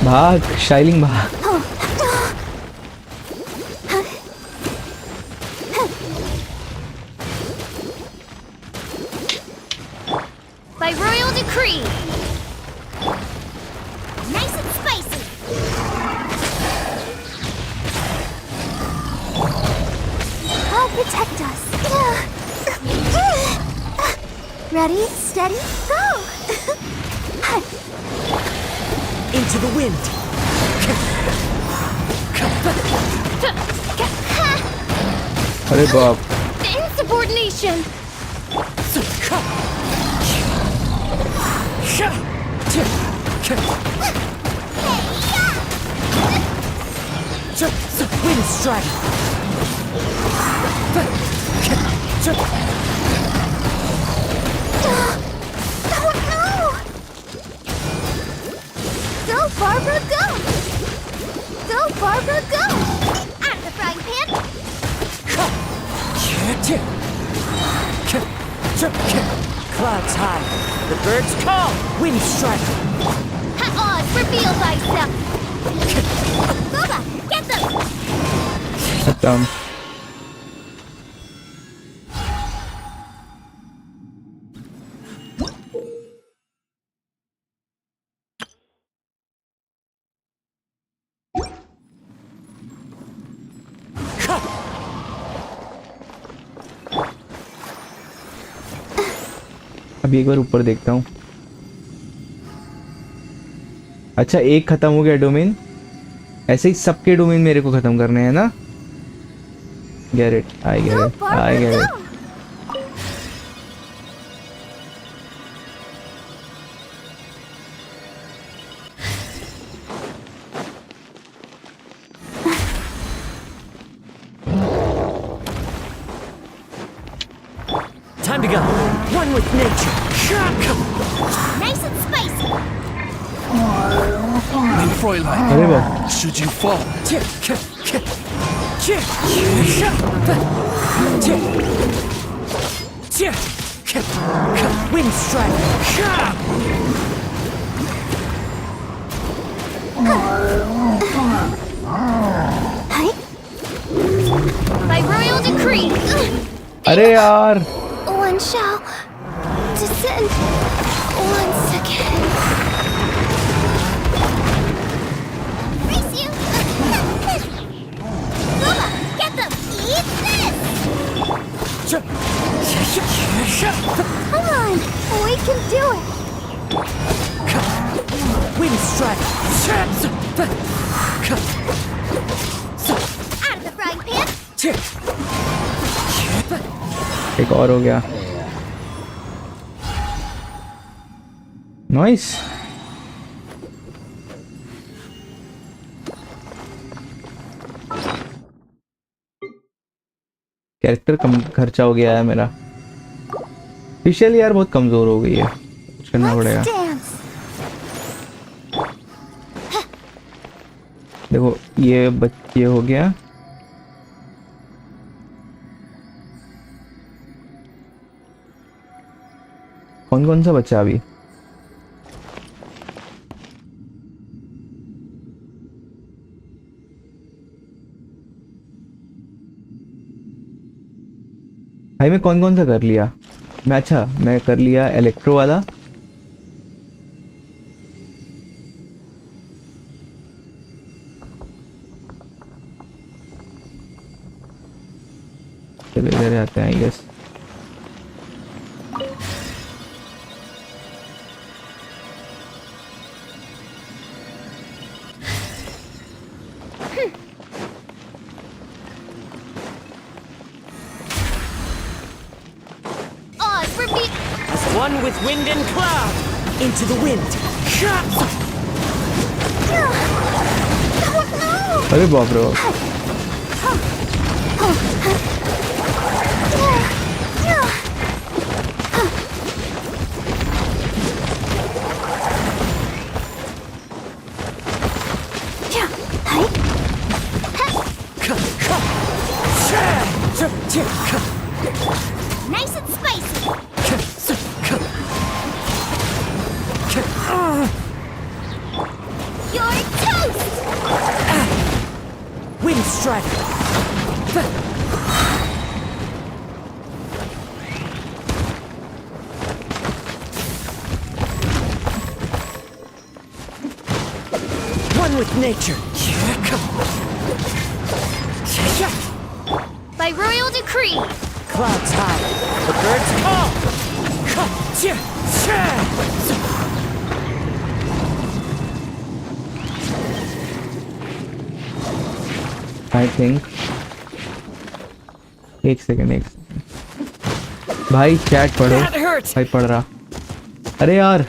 भाग शाइलिंग, भाग। By royal decree. Nice and spicy. I'll protect us. Ready, steady, go! Into the wind. अरे बाप। Insubordination. Wind strike. Oh no! Go, Barbara, go! Go, Barbara, go! Out of the frying pan! Clouds high. The birds call. Wind strike. Oz, reveal thyself. Boba, get them! खत्म। अभी एक बार ऊपर देखता हूँ। अच्छा एक खत्म हो गया डोमेन, ऐसे ही सबके डोमेन मेरे को खत्म करने हैं ना। Get it, I get it, I get it. Time to go. One with nature. Nice and spicy. Mein Fräulein, अरे वाह, should you fall? Wind strike. By royal decree. अरे यार One shall descend once again. Race you! Luma, get them! Eat this! Come on, we can do it! Wind strike. Out of the frying pan! एक और हो गया। Nice. Character कम खर्चा हो गया है मेरा। फिशल यार बहुत कमजोर हो गई है, कुछ करना पड़ेगा। Dance! देखो ये बच्चे हो गया। कौन कौन सा बच्चा अभी? भाई मैं कौन कौन सा कर लिया? मैं अच्छा मैं कर लिया इलेक्ट्रो वाला, चलो इधर आते हैं I guess. Oz, repeat! One with wind and cloud. Into the wind. अरे बाप रे बाप। Nice and spicy! You're toast! Wind strike. One with nature. By royal decree! Clouds high. The birds call. I think एक second भाई chat पढ़ो। भाई पढ़ रहा। अरे यार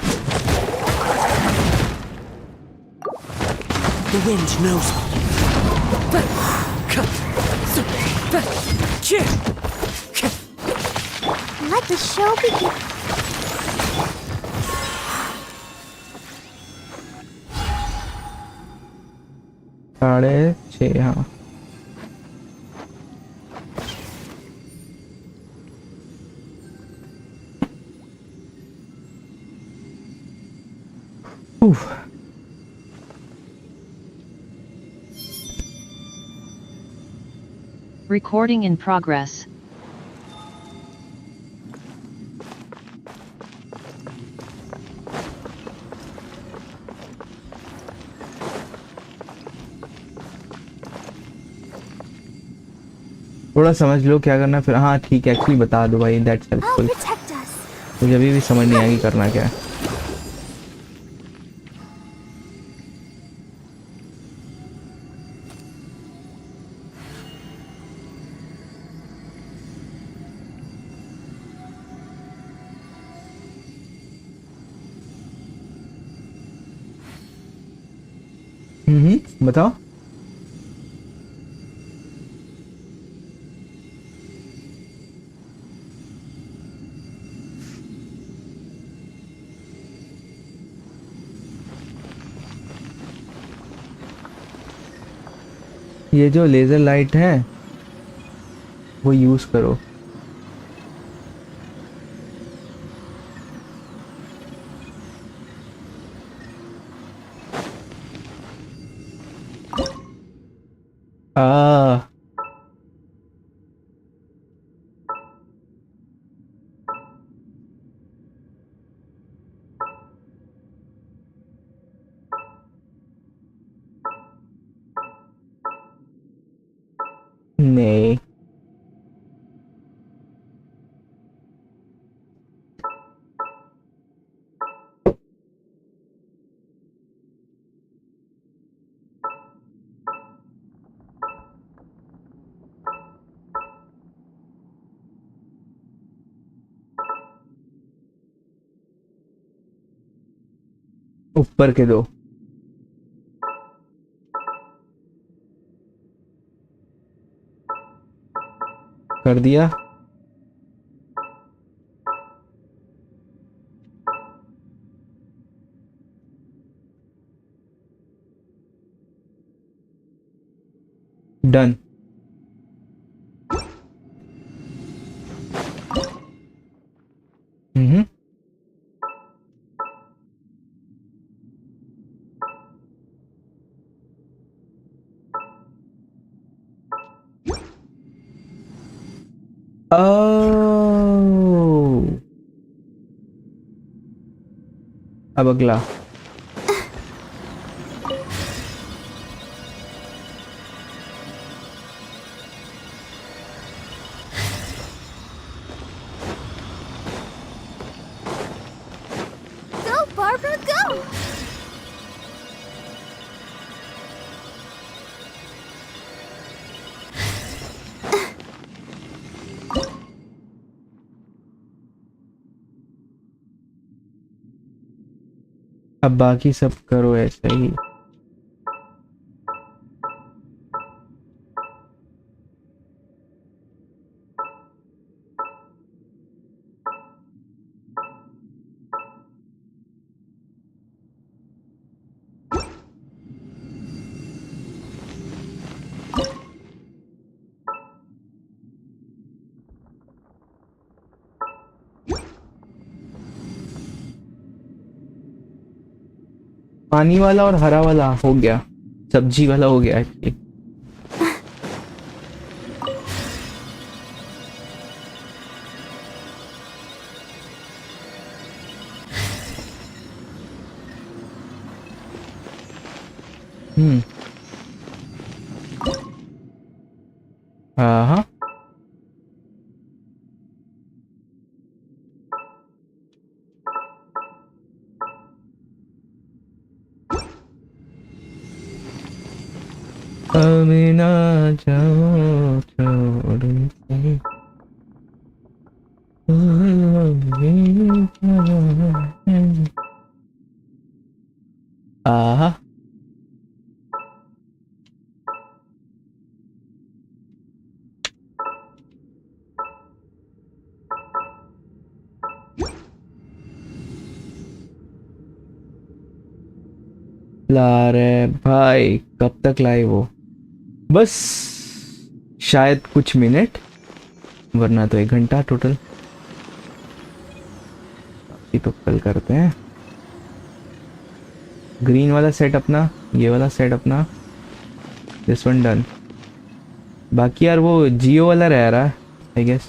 The wind knows me. Let the show begin. साढ़े 6 हाँ। Oof. Recording in progress. थोड़ा समझ लो क्या करना फिर। हाँ ठीक है, एक्चुअली बता दो भाई, that's Oh, helpful. protect us. मुझे अभी भी समझ नहीं आएगी करना क्या है। बताओ। ये जो लेजर लाइट है वो यूज करो। आ नहीं, ऊपर के दो। कर दिया। डन। हम्म। ओह, अब अगला। Go, Barbara, go! अब बाकी सब करो ऐसे ही। पानी वाला और हरा वाला हो गया, सब्जी वाला हो गया एक्चुअली। हाँ। अभी ना जाओ छोड़ के। आहा। ला रे भाई, कब तक लाए वो? बस शायद कुछ मिनट, वरना तो 1 घंटा टोटल। ये तो कल करते हैं। ग्रीन वाला सेट अपना, ये वाला सेट अपना, दिस वन डन। बाकी यार वो जियो वाला रह रहा है I guess.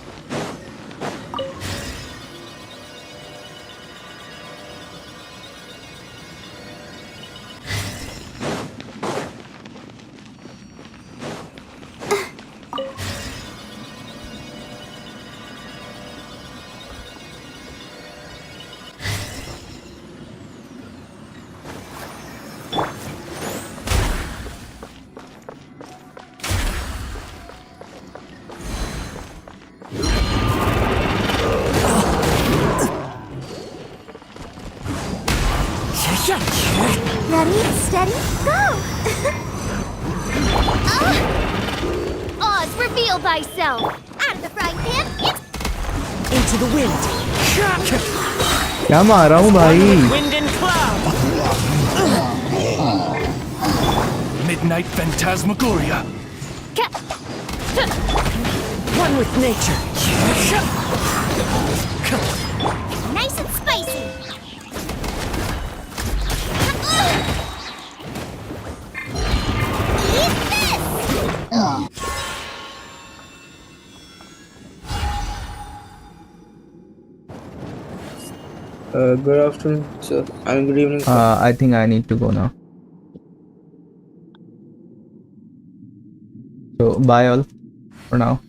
Breathe steady, go! Oz, reveal thyself! Out of the frying pan, it's Into the wind. क्या मार रहा हूँ भाई? Wind and cloud! Midnight Phantasmagoria. One with nature. nice and spicy. Eat this! Good afternoon, sir. I mean, good evening. I think I need to go now. So bye all for now.